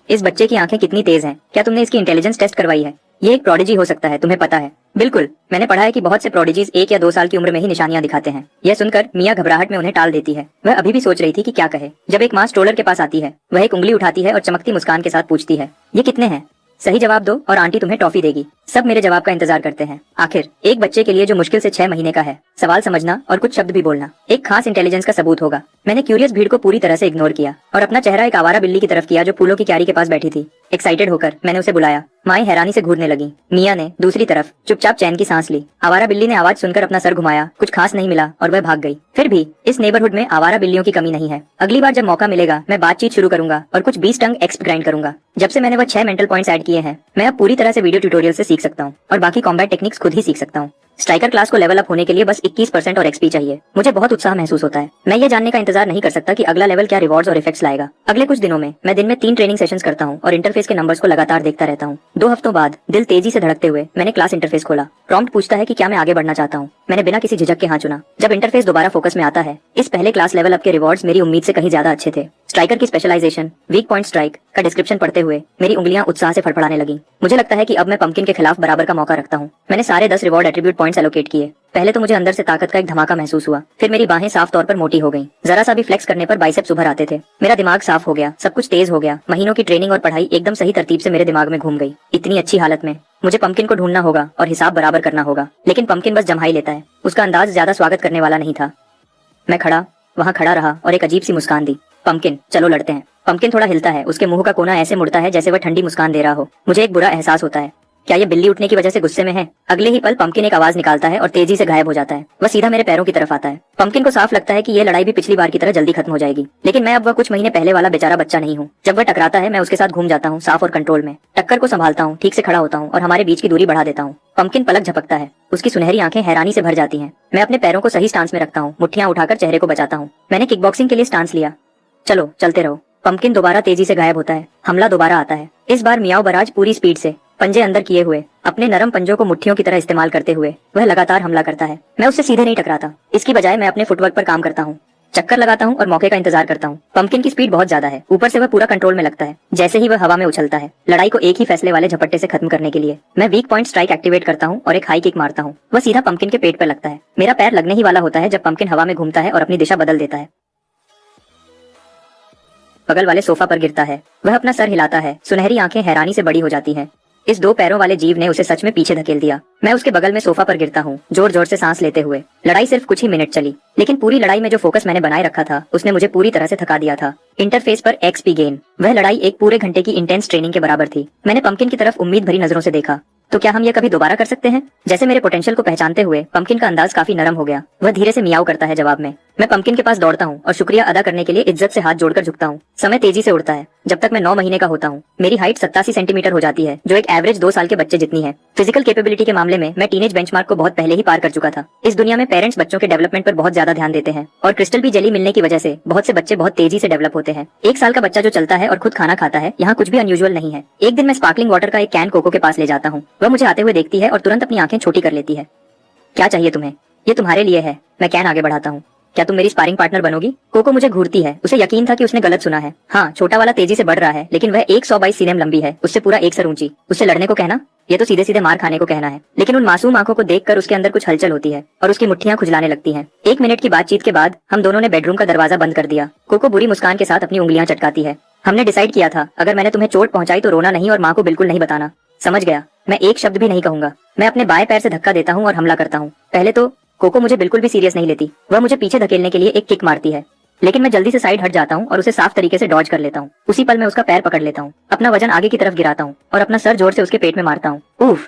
इस बच्चे की आंखें कितनी तेज हैं। क्या तुमने इसकी इंटेलिजेंस टेस्ट करवाई है? ये एक प्रोडिजी हो सकता है, तुम्हें पता है। बिल्कुल, मैंने पढ़ा है कि बहुत से प्रोडिजीज 1 या 2 साल की उम्र में ही निशानियां दिखाते हैं। यह सुनकर मिया घबराहट में उन्हें टाल देती है। वह अभी भी सोच रही थी कि क्या कहे जब एक माँ स्ट्रोलर के पास आती है। वह एक उंगली उठाती है और चमकती मुस्कान के साथ पूछती है, ये कितने हैं? सही जवाब दो और आंटी तुम्हें टॉफी देगी। सब मेरे जवाब का इंतजार करते हैं। आखिर एक बच्चे के लिए जो मुश्किल से 6 महीने का है, सवाल समझना और कुछ शब्द भी बोलना एक खास इंटेलिजेंस का सबूत होगा। मैंने क्यूरियस भीड़ को पूरी तरह से इग्नोर किया और अपना चेहरा एक आवारा बिल्ली की तरफ किया जो फूलों की क्यारी के पास बैठी थी। एक्साइटेड होकर मैंने उसे बुलाया। माएं हैरानी से घूरने लगी। मिया ने दूसरी तरफ चुपचाप चैन की सांस ली। आवारा बिल्ली ने आवाज सुनकर अपना सर घुमाया। कुछ खास नहीं मिला और वह भाग गई। फिर भी इस नेबरहुड में आवारा बिल्लियों की कमी नहीं है। अगली बार जब मौका मिलेगा मैं बातचीत शुरू करूंगा और कुछ 20 टंग एक्सप ग्राइंड करूंगा। जब से मैंने वह 6 मेंटल पॉइंट्स ऐड किए हैं, मैं अब पूरी तरह से वीडियो ट्यूटोरियल से सीख सकता हूँ और बाकी कॉम्बैट टेक्निक्स खुद ही सीख सकता हूँ। स्ट्राइकर क्लास को लेवल अप होने के लिए बस 21% और XP चाहिए। मुझे बहुत उत्साह महसूस होता है। मैं ये जानने का इंतजार नहीं कर सकता कि अगला लेवल क्या रिवॉर्ड्स और इफेक्ट्स लाएगा। अगले कुछ दिनों में मैं दिन में 3 ट्रेनिंग सेशंस करता हूँ और इंटरफेस के नंबर्स को लगातार देखता रहता हूँ। 2 हफ्तों बाद दिल तेजी से धड़कते हुए मैंने क्लास इंटरफेस खोला। प्रॉम्प्ट पूछता है कि क्या मैं आगे बढ़ना चाहता हूँ। मैंने बिना किसी झिझक के हाँ चुना। जब इंटरफेस दोबारा फोकस में आता है, इस पहले क्लास लेवल अप के रिवॉर्ड्स मेरी उम्मीद से कहीं ज्यादा अच्छे थे। स्ट्राइकर की स्पेशलाइजेशन, वीक पॉइंट स्ट्राइक का डिस्क्रिप्शन पढ़ते हुए मेरी उंगलियां उत्साह से फड़फड़ाने लगी। मुझे लगता है कि अब मैं पंपकिन के खिलाफ बराबर का मौका रखता हूँ। मैंने सारे 10 रिवॉर्ड एट्रीब्यूट पॉइंट्स एलोकेट किए। पहले तो मुझे अंदर से ताकत का एक धमाका महसूस हुआ। फिर मेरी बाहें साफ तौर पर मोटी हो गईं। जरा सा भी फ्लेक्स करने पर बाइसेप्स उभर आते थे। मेरा दिमाग साफ हो गया, सब कुछ तेज हो गया। महीनों की ट्रेनिंग और पढ़ाई एकदम सही तरतीब से मेरे दिमाग में घूम गई। इतनी अच्छी हालत में मुझे पंपकिन को ढूंढना होगा और हिसाब बराबर करना होगा। लेकिन पंपकिन बस जम्हा ही लेता है। उसका अंदाज ज्यादा स्वागत करने वाला नहीं था। मैं वहाँ खड़ा रहा और एक अजीब सी मुस्कान दी। पंपकिन, चलो लड़ते हैं। पंपकिन थोड़ा हिलता है, उसके मुंह का कोना ऐसे मुड़ता है जैसे वह ठंडी मुस्कान दे रहा हो। मुझे एक बुरा एहसास होता है। क्या ये बिल्ली उठने की वजह से गुस्से में है? अगले ही पल पंपकिन एक आवाज निकालता है और तेजी से गायब हो जाता है। वह सीधा मेरे पैरों की तरफ आता है। पंपकिन को साफ लगता है कि यह लड़ाई भी पिछली बार की तरह जल्दी खत्म हो जाएगी, लेकिन मैं अब वह कुछ महीने पहले वाला बेचारा बच्चा नहीं हूँ। जब वह टकराता है मैं उसके साथ घूम जाता हूँ, साफ और कंट्रोल में। टक्कर को संभालता हूँ, ठीक से खड़ा होता हूँ और हमारे बीच की दूरी बढ़ा देता हूँ। पंपकिन पलक झपकता है, उसकी सुनहरी आंखें हैरानी से भर जाती हैं। मैं अपने पैरों को सही स्टांस में रखता हूँ, मुट्ठियां उठाकर चेहरे को बचाता हूँ। मैंने किकबॉक्सिंग के लिए स्टांस लिया। चलो चलते रहो। पंपकिन दोबारा तेजी से गायब होता है। हमला दोबारा आता है। इस बार मियाओ बराज पूरी स्पीड से, पंजे अंदर किए हुए, अपने नरम पंजों को मुट्ठियों की तरह इस्तेमाल करते हुए वह लगातार हमला करता है। मैं उससे सीधे नहीं टकराता, इसकी बजाय मैं अपने फुटवर्क पर काम करता हूँ, चक्कर लगाता हूँ और मौके का इंतजार करता हूँ। पंपकिन की स्पीड बहुत ज्यादा है, ऊपर से वह पूरा कंट्रोल में लगता है। जैसे ही वह हवा में उछलता है, लड़ाई को एक ही फैसले वाले झपट्टे से खत्म करने के लिए मैं वीक पॉइंट स्ट्राइक एक्टिवेट करता हूँ और एक हाई किक मारता हूँ। वह सीधा पंपकिन के पेट पर लगता है। मेरा पैर लगने ही वाला होता है जब पंपकिन हवा में घूमता है और अपनी दिशा बदल देता है। बगल वाले सोफा पर गिरता है। वह अपना सर हिलाता है, सुनहरी आंखें हैरानी से बड़ी हो जाती हैं। इस 2 पैरों वाले जीव ने उसे सच में पीछे धकेल दिया। मैं उसके बगल में सोफा पर गिरता हूँ, जोर जोर से सांस लेते हुए। लड़ाई सिर्फ कुछ ही मिनट चली, लेकिन पूरी लड़ाई में जो फोकस मैंने बनाए रखा था उसने मुझे पूरी तरह से थका दिया था। इंटरफेस पर XP गेन। वह लड़ाई एक पूरे घंटे की इंटेंस ट्रेनिंग के बराबर थी। मैंने पंपकिन की तरफ उम्मीद भरी नजरों से देखा। तो क्या हम ये कभी दोबारा कर सकते हैं? जैसे मेरे पोटेंशियल को पहचानते हुए पंपकिन का अंदाज काफी नरम हो गया। वह धीरे से मियाओ करता है जवाब में। मैं पंपकिन के पास दौड़ता हूँ और शुक्रिया अदा करने के लिए इज्जत से हाथ जोड़कर झुकता हूँ। समय तेजी से उड़ता है। जब तक मैं 9 महीने का होता हूँ मेरी हाइट 87 सेंटीमीटर हो जाती है, जो एक एवरेज 2 साल के बच्चे जितनी है। फिजिकल कैपेबिलिटी के मामले में मैं टीनेज बेंचमार्क को बहुत पहले ही पार कर चुका था। इस दुनिया में पेरेंट्स बच्चों के डेवलपमेंट पर बहुत ज्यादा ध्यान देते हैं और क्रिस्टल भी जेली मिलने की वजह से बहुत से बच्चे बहुत तेजी से डेवलप होते हैं। 1 साल का बच्चा जो चलता है और खुद खाना खाता है, यहाँ कुछ भी अनयूजुअल नहीं है। एक दिन मैं स्पार्कलिंग वाटर का एक कैन कोको के पास ले जाता हूँ। वह मुझे आते हुए देखती है और तुरंत अपनी आंखें छोटी कर लेती है। क्या चाहिए तुम्हें? ये तुम्हारे लिए है। मैं कैन आगे बढ़ाता हूँ। क्या तुम मेरी स्पारिंग पार्टनर बनोगी? कोको मुझे घूरती है। उसे यकीन था कि उसने गलत सुना है। हाँ, छोटा वाला तेजी से बढ़ रहा है, लेकिन वह 122 सीएम लंबी है, उससे पूरा 1 सर ऊंची। उससे लड़ने को कहना, ये तो सीधे सीधे मार खाने को कहना है। लेकिन उन मासूम आंखों को देखकर उसके अंदर कुछ हलचल होती है और उसकी मुट्ठियां खुजलाने लगती हैं। 1 मिनट की बातचीत के बाद हम दोनों ने बेडरूम का दरवाजा बंद कर दिया। कोको बुरी मुस्कान के साथ अपनी उंगलियां चटकाती है। हमने डिसाइड किया था, अगर मैंने तुम्हें चोट पहुंचाई तो रोना नहीं और माँ को बिल्कुल नहीं बताना। समझ गया? मैं एक शब्द भी नहीं कहूंगा। मैं अपने बाएं पैर से धक्का देता हूँ और हमला करता हूँ। पहले तो कोको मुझे बिल्कुल भी सीरियस नहीं लेती। वह मुझे पीछे धकेलने के लिए एक किक मारती है, लेकिन मैं जल्दी से साइड हट जाता हूँ और उसे साफ तरीके से डॉज कर लेता हूँ। उसी पल मैं उसका पैर पकड़ लेता हूँ, अपना वजन आगे की तरफ गिराता हूँ और अपना सर जोर से उसके पेट में मारता हूँ। उफ!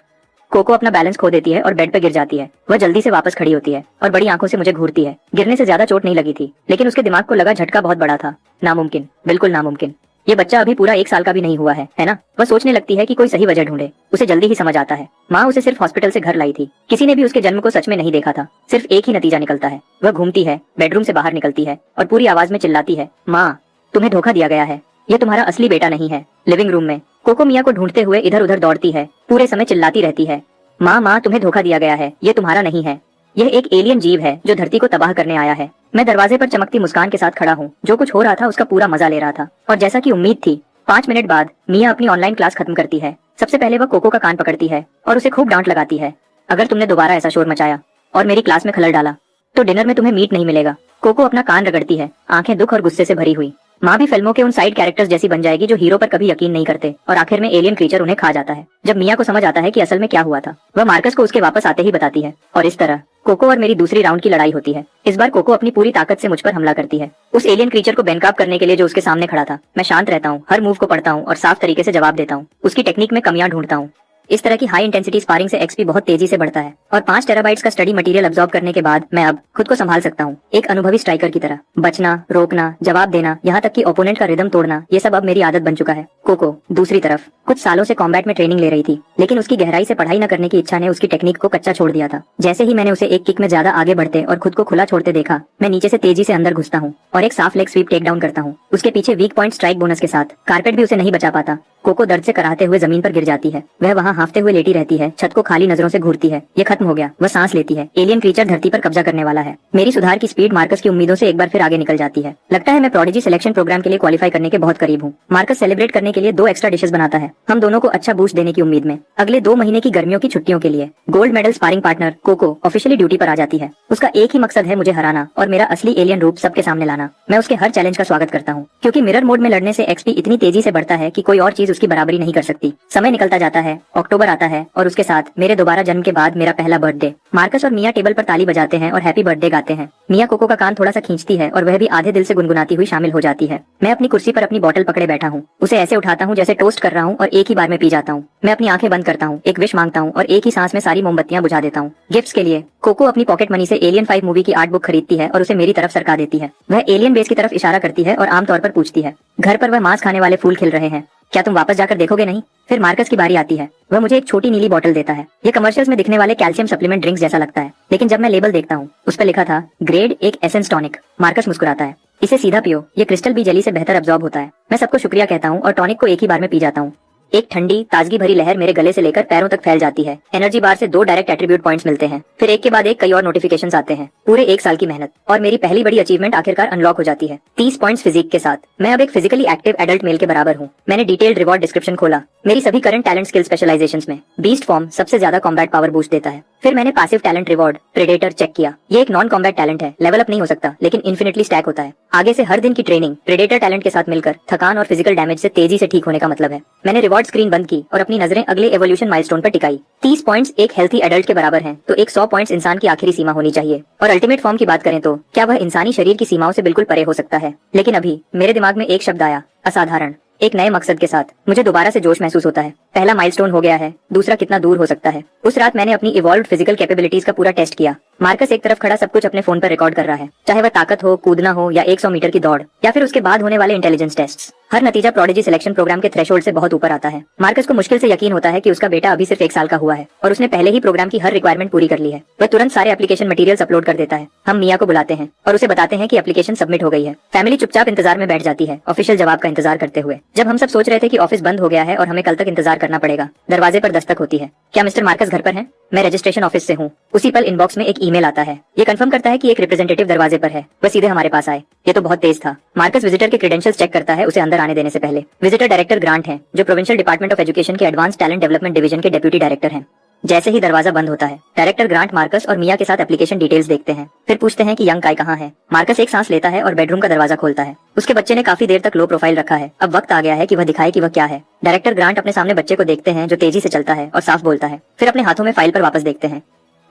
कोको अपना बैलेंस खो देती है और बेड पर गिर जाती है। वह जल्दी से वापस खड़ी होती है और बड़ी आंखों से मुझे घूरती है। गिरने से ज्यादा चोट नहीं लगी थी, लेकिन उसके दिमाग को लगा झटका बहुत बड़ा था। नामुमकिन, बिल्कुल नामुमकिन। ये बच्चा अभी पूरा 1 साल का भी नहीं हुआ है ना? वह सोचने लगती है कि कोई सही वजह ढूंढे। उसे जल्दी ही समझ आता है, माँ उसे सिर्फ हॉस्पिटल से घर लाई थी। किसी ने भी उसके जन्म को सच में नहीं देखा था। सिर्फ एक ही नतीजा निकलता है। वह घूमती है, बेडरूम से बाहर निकलती है और पूरी आवाज में चिल्लाती है, माँ तुम्हें धोखा दिया गया है, यह तुम्हारा असली बेटा नहीं है। लिविंग रूम में कोको मिया को ढूंढते हुए इधर उधर दौड़ती है, पूरे समय चिल्लाती रहती है, माँ तुम्हें धोखा दिया गया है, ये तुम्हारा नहीं है। यह एक एलियन जीव है जो धरती को तबाह करने आया है। मैं दरवाजे पर चमकती मुस्कान के साथ खड़ा हूँ। जो कुछ हो रहा था उसका पूरा मजा ले रहा था और जैसा की उम्मीद थी, 5 मिनट बाद मिया अपनी ऑनलाइन क्लास खत्म करती है। सबसे पहले वह कोको का कान पकड़ती है और उसे खूब डांट लगाती है। अगर तुमने दोबारा ऐसा शोर मचाया और मेरी क्लास में खलल डाला तो डिनर में तुम्हें मीट नहीं मिलेगा। कोको अपना कान रगड़ती है, आंखें दुख और गुस्से से भरी हुई। माँ भी फिल्मों के उन साइड कैरेक्टर्स जैसी बन जाएगी जो हीरो पर कभी यकीन नहीं करते और आखिर में एलियन क्रीचर उन्हें खा जाता है। जब मिया को समझ आता है कि असल में क्या हुआ था, वह मार्कस को उसके वापस आते ही बताती है और इस तरह कोको और मेरी दूसरी राउंड की लड़ाई होती है। इस बार कोको अपनी पूरी ताकत से मुझ पर हमला करती है, उस एलियन क्रीचर को बेनकाब करने के लिए जो उसके सामने खड़ा था। मैं शांत रहता हूँ, हर मूव को पढ़ता हूँ और साफ तरीके से जवाब देता हूँ। उसकी टेक्निक में कमियां ढूंढता हूँ। इस तरह की हाई इंटेंसिटी स्पारिंग से XP बहुत तेजी से बढ़ता है और 5 टेराबाइट्स का स्टडी मटेरियल अब्सॉर्ब करने के बाद मैं अब खुद को संभाल सकता हूँ, एक अनुभवी स्ट्राइकर की तरह। बचना, रोकना, जवाब देना, यहाँ तक कि ओपोनेंट का रिदम तोड़ना, ये सब अब मेरी आदत बन चुका है। कोको दूसरी तरफ कुछ सालों से कॉम्बैट में ट्रेनिंग ले रही थी, लेकिन उसकी गहराई से पढ़ाई न करने की इच्छा ने उसकी टेक्निक को कच्चा छोड़ दिया था। जैसे ही मैंने उसे एक किक में ज्यादा आगे बढ़ते और खुद को खुला छोड़ते देखा, मैं नीचे से तेजी से अंदर घुसता हूँ और एक साफ लेग स्वीप टेक डाउन करता हूँ। उसके पीछे वीक पॉइंट स्ट्राइक बोनस के साथ कारपेट भी उसे नहीं बचा पाता। कोको दर्द से कराहते हुए जमीन पर गिर जाती है। वह वहाँ हाफते हुए लेटी रहती है, छत को खाली नजरों से घूरती है। ये खत्म हो गया। वह सांस लेती है। एलियन क्रीचर धरती पर कब्जा करने वाला है। मेरी सुधार की स्पीड मार्कस की उम्मीदों से एक बार फिर आगे निकल जाती है। लगता है मैं प्रोडिजी सिलेक्शन प्रोग्राम के लिए क्वालिफाई करने के बहुत करीब हूँ। मार्कस सेलिब्रेट करने के लिए 2 एक्स्ट्रा डिशेस बनाता है, हम दोनों को अच्छा बूस्ट देने की उम्मीद में। अगले 2 महीने की गर्मियों की छुट्टियों के लिए gold medal sparring partner Coco officially duty पर आ जाती है। उसका एक ही मकसद है, मुझे हराना और मेरा असली एलियन रूप सबके सामने लाना। मैं उसके हर चैलेंज का स्वागत करता हूँ, क्योंकि मिरर मोड में लड़ने से XP इतनी तेजी से बढ़ता है कि कोई और चीज नॉलेज उसकी बराबरी नहीं कर सकती। समय निकलता जाता है, अक्टूबर आता है और उसके साथ मेरे दोबारा जन्म के बाद मेरा पहला बर्थडे। मार्कस और मिया टेबल पर ताली बजाते हैं और हैप्पी बर्थडे गाते हैं। मिया कोको का कान थोड़ा सा खींचती है और वह भी आधे दिल से गुनगुनाती हुई शामिल हो जाती है। मैं अपनी कुर्सी पर अपनी बोतल पकड़े बैठा हूँ, उसे ऐसे उठाता हूँ जैसे टोस्ट कर रहा हूँ और एक ही बार में पी जाता हूँ। मैं अपनी आंखें बंद करता हूँ, एक विश मांगता हूँ और एक ही सांस में सारी मोमबत्तियां बुझा देता हूँ। गिफ्ट्स के लिए कोको अपनी पॉकेट मनी से एलियन 5 मूवी की आर्ट बुक खरीदती है और उसे मेरी तरफ सरका देती है। वह एलियन बेस की तरफ इशारा करती है और आमतौर पर पूछती है, घर पर वह मांस खाने वाले फूल खिल रहे हैं, क्या तुम वापस जाकर देखोगे नहीं? फिर मार्कस की बारी आती है। वह मुझे एक छोटी नीली बोतल देता है। ये कमर्शियल्स में दिखने वाले कैल्शियम सप्लीमेंट ड्रिंक्स जैसा लगता है, लेकिन जब मैं लेबल देखता हूँ उस पर लिखा था ग्रेड एक एसेंस टॉनिक। मार्कस मुस्कुराता है, इसे सीधा पियो, ये क्रिस्टल बी जेली से बेहतर अब्सॉर्ब होता है। मैं सबको शुक्रिया कहता हूँ और टॉनिक को एक ही बार में पी जाता हूँ। एक ठंडी ताजगी भरी लहर मेरे गले से लेकर पैरों तक फैल जाती है। एनर्जी बार से 2 डायरेक्ट एट्रीब्यूट पॉइंट्स मिलते हैं, फिर एक के बाद एक कई और नोटिफिकेशंस आते हैं। पूरे 1 साल की मेहनत और मेरी पहली बड़ी अचीवमेंट आखिरकार अनलॉक हो जाती है। 30 पॉइंट्स फिजिक के साथ मैं अब एक फिजिकली एक्टिव एडल्ट मेल के बराबर हूँ। मैंने डिटेल्ड रिवॉर्ड डिस्क्रिप्शन खोला, मेरी सभी करंट टैलेंट स्किल स्पेशलाइजेशंस में बीस्ट फॉर्म सबसे ज्यादा कॉम्बैट पावर बूस्ट देता है। फिर मैंने passive talent reward predator check किया। ये एक नॉन कॉम्बैट टैलेंट है, लेवल अप नहीं हो सकता लेकिन इन्फिनिटली स्टैक होता है। आगे से हर दिन की ट्रेनिंग प्रेडेटर टैलेंट के साथ मिलकर थकान और फिजिकल डैमेज से तेजी से ठीक होने का मतलब है। मैंने रिवॉर्ड स्क्रीन बंद की और अपनी नजरें अगले एवोल्यूशन माइलस्टोन पर टिकाई। 30 पॉइंट्स एक हेल्थी एडल्ट के बराबर हैं, तो एक 100 पॉइंट्स इंसान की आखिरी सीमा होनी चाहिए। और अल्टीमेट फॉर्म की बात करें तो क्या वह इंसानी शरीर की सीमाओं से बिल्कुल परे हो सकता है? लेकिन अभी मेरे दिमाग में एक शब्द आया, असाधारण। एक नए मकसद के साथ मुझे दोबारा से जोश महसूस होता है। पहला माइलस्टोन हो गया है, दूसरा कितना दूर हो सकता है। उस रात मैंने अपनी इवॉल्व्ड फिजिकल कैपेबिलिटीज का पूरा टेस्ट किया। मार्कस एक तरफ खड़ा सब कुछ अपने फोन पर रिकॉर्ड कर रहा है, चाहे वह ताकत हो, कूदना हो या 100 मीटर की दौड़ या फिर उसके बाद होने वाले इंटेलिजेंस टेस्ट्स। हर नतीजा प्रोडिजी सिलेक्शन प्रोग्राम के थ्रेशोल्ड से बहुत ऊपर आता है। मार्कस को मुश्किल से यकीन होता है कि उसका बेटा अभी सिर्फ 1 साल का हुआ है और उसने पहले ही प्रोग्राम की हर रिक्वायरमेंट पूरी कर ली है। वह तुरंत सारे एप्लीकेशन मटेरियल्स अपलोड कर देता है। हम मिया को बुलाते हैं और उसे बताते हैं कि एप्लीकेशन सबमिट हो गई है। फैमिली चुपचाप इंतजार में बैठ जाती है, ऑफिशियल जवाब का इंतजार करते हुए। जब हम सब सोच रहे थे कि ऑफिस बंद हो गया है और हमें कल तक इंतजार करना पड़ेगा, दरवाजे पर दस्तक होती है। क्या मिस्टर मार्कस घर पर हैं? मैं रजिस्ट्रेशन ऑफिस से हूँ। उसी पल इनबॉक्स में एक ईमेल आता है। ये कंफर्म करता है कि एक रिप्रेजेंटेटिव दरवाजे पर है। वह सीधे हमारे पास आए। ये तो बहुत तेज था। मार्कस विजिटर के क्रेडेंशियल्स चेक करता है उसे अंदर आने देने से पहले। विजिटर डायरेक्टर ग्रांट हैं, जो प्रोविंशियल डिपार्टमेंट ऑफ एजुकेशन के एडवांस टैलेंट डेवलपमेंट डिवीजन के डेप्यूटी डायरेक्टर हैं। जैसे ही दरवाजा बंद होता है, डायरेक्टर ग्रांट मार्कस और मिया के साथ एप्लीकेशन डिटेल्स देखते हैं, फिर पूछते हैं कि यंग काय कहाँ है। मार्कस एक सांस लेता है और बेडरूम का दरवाजा खोलता है। उसके बच्चे ने काफी देर तक लो प्रोफाइल रखा है, अब वक्त आ गया है कि वह दिखाए कि वह क्या है। डायरेक्टर ग्रांट अपने सामने बच्चे को देखते हैं जो तेजी से चलता है और साफ बोलता है, फिर अपने हाथों में फाइल पर वापस देखते हैं।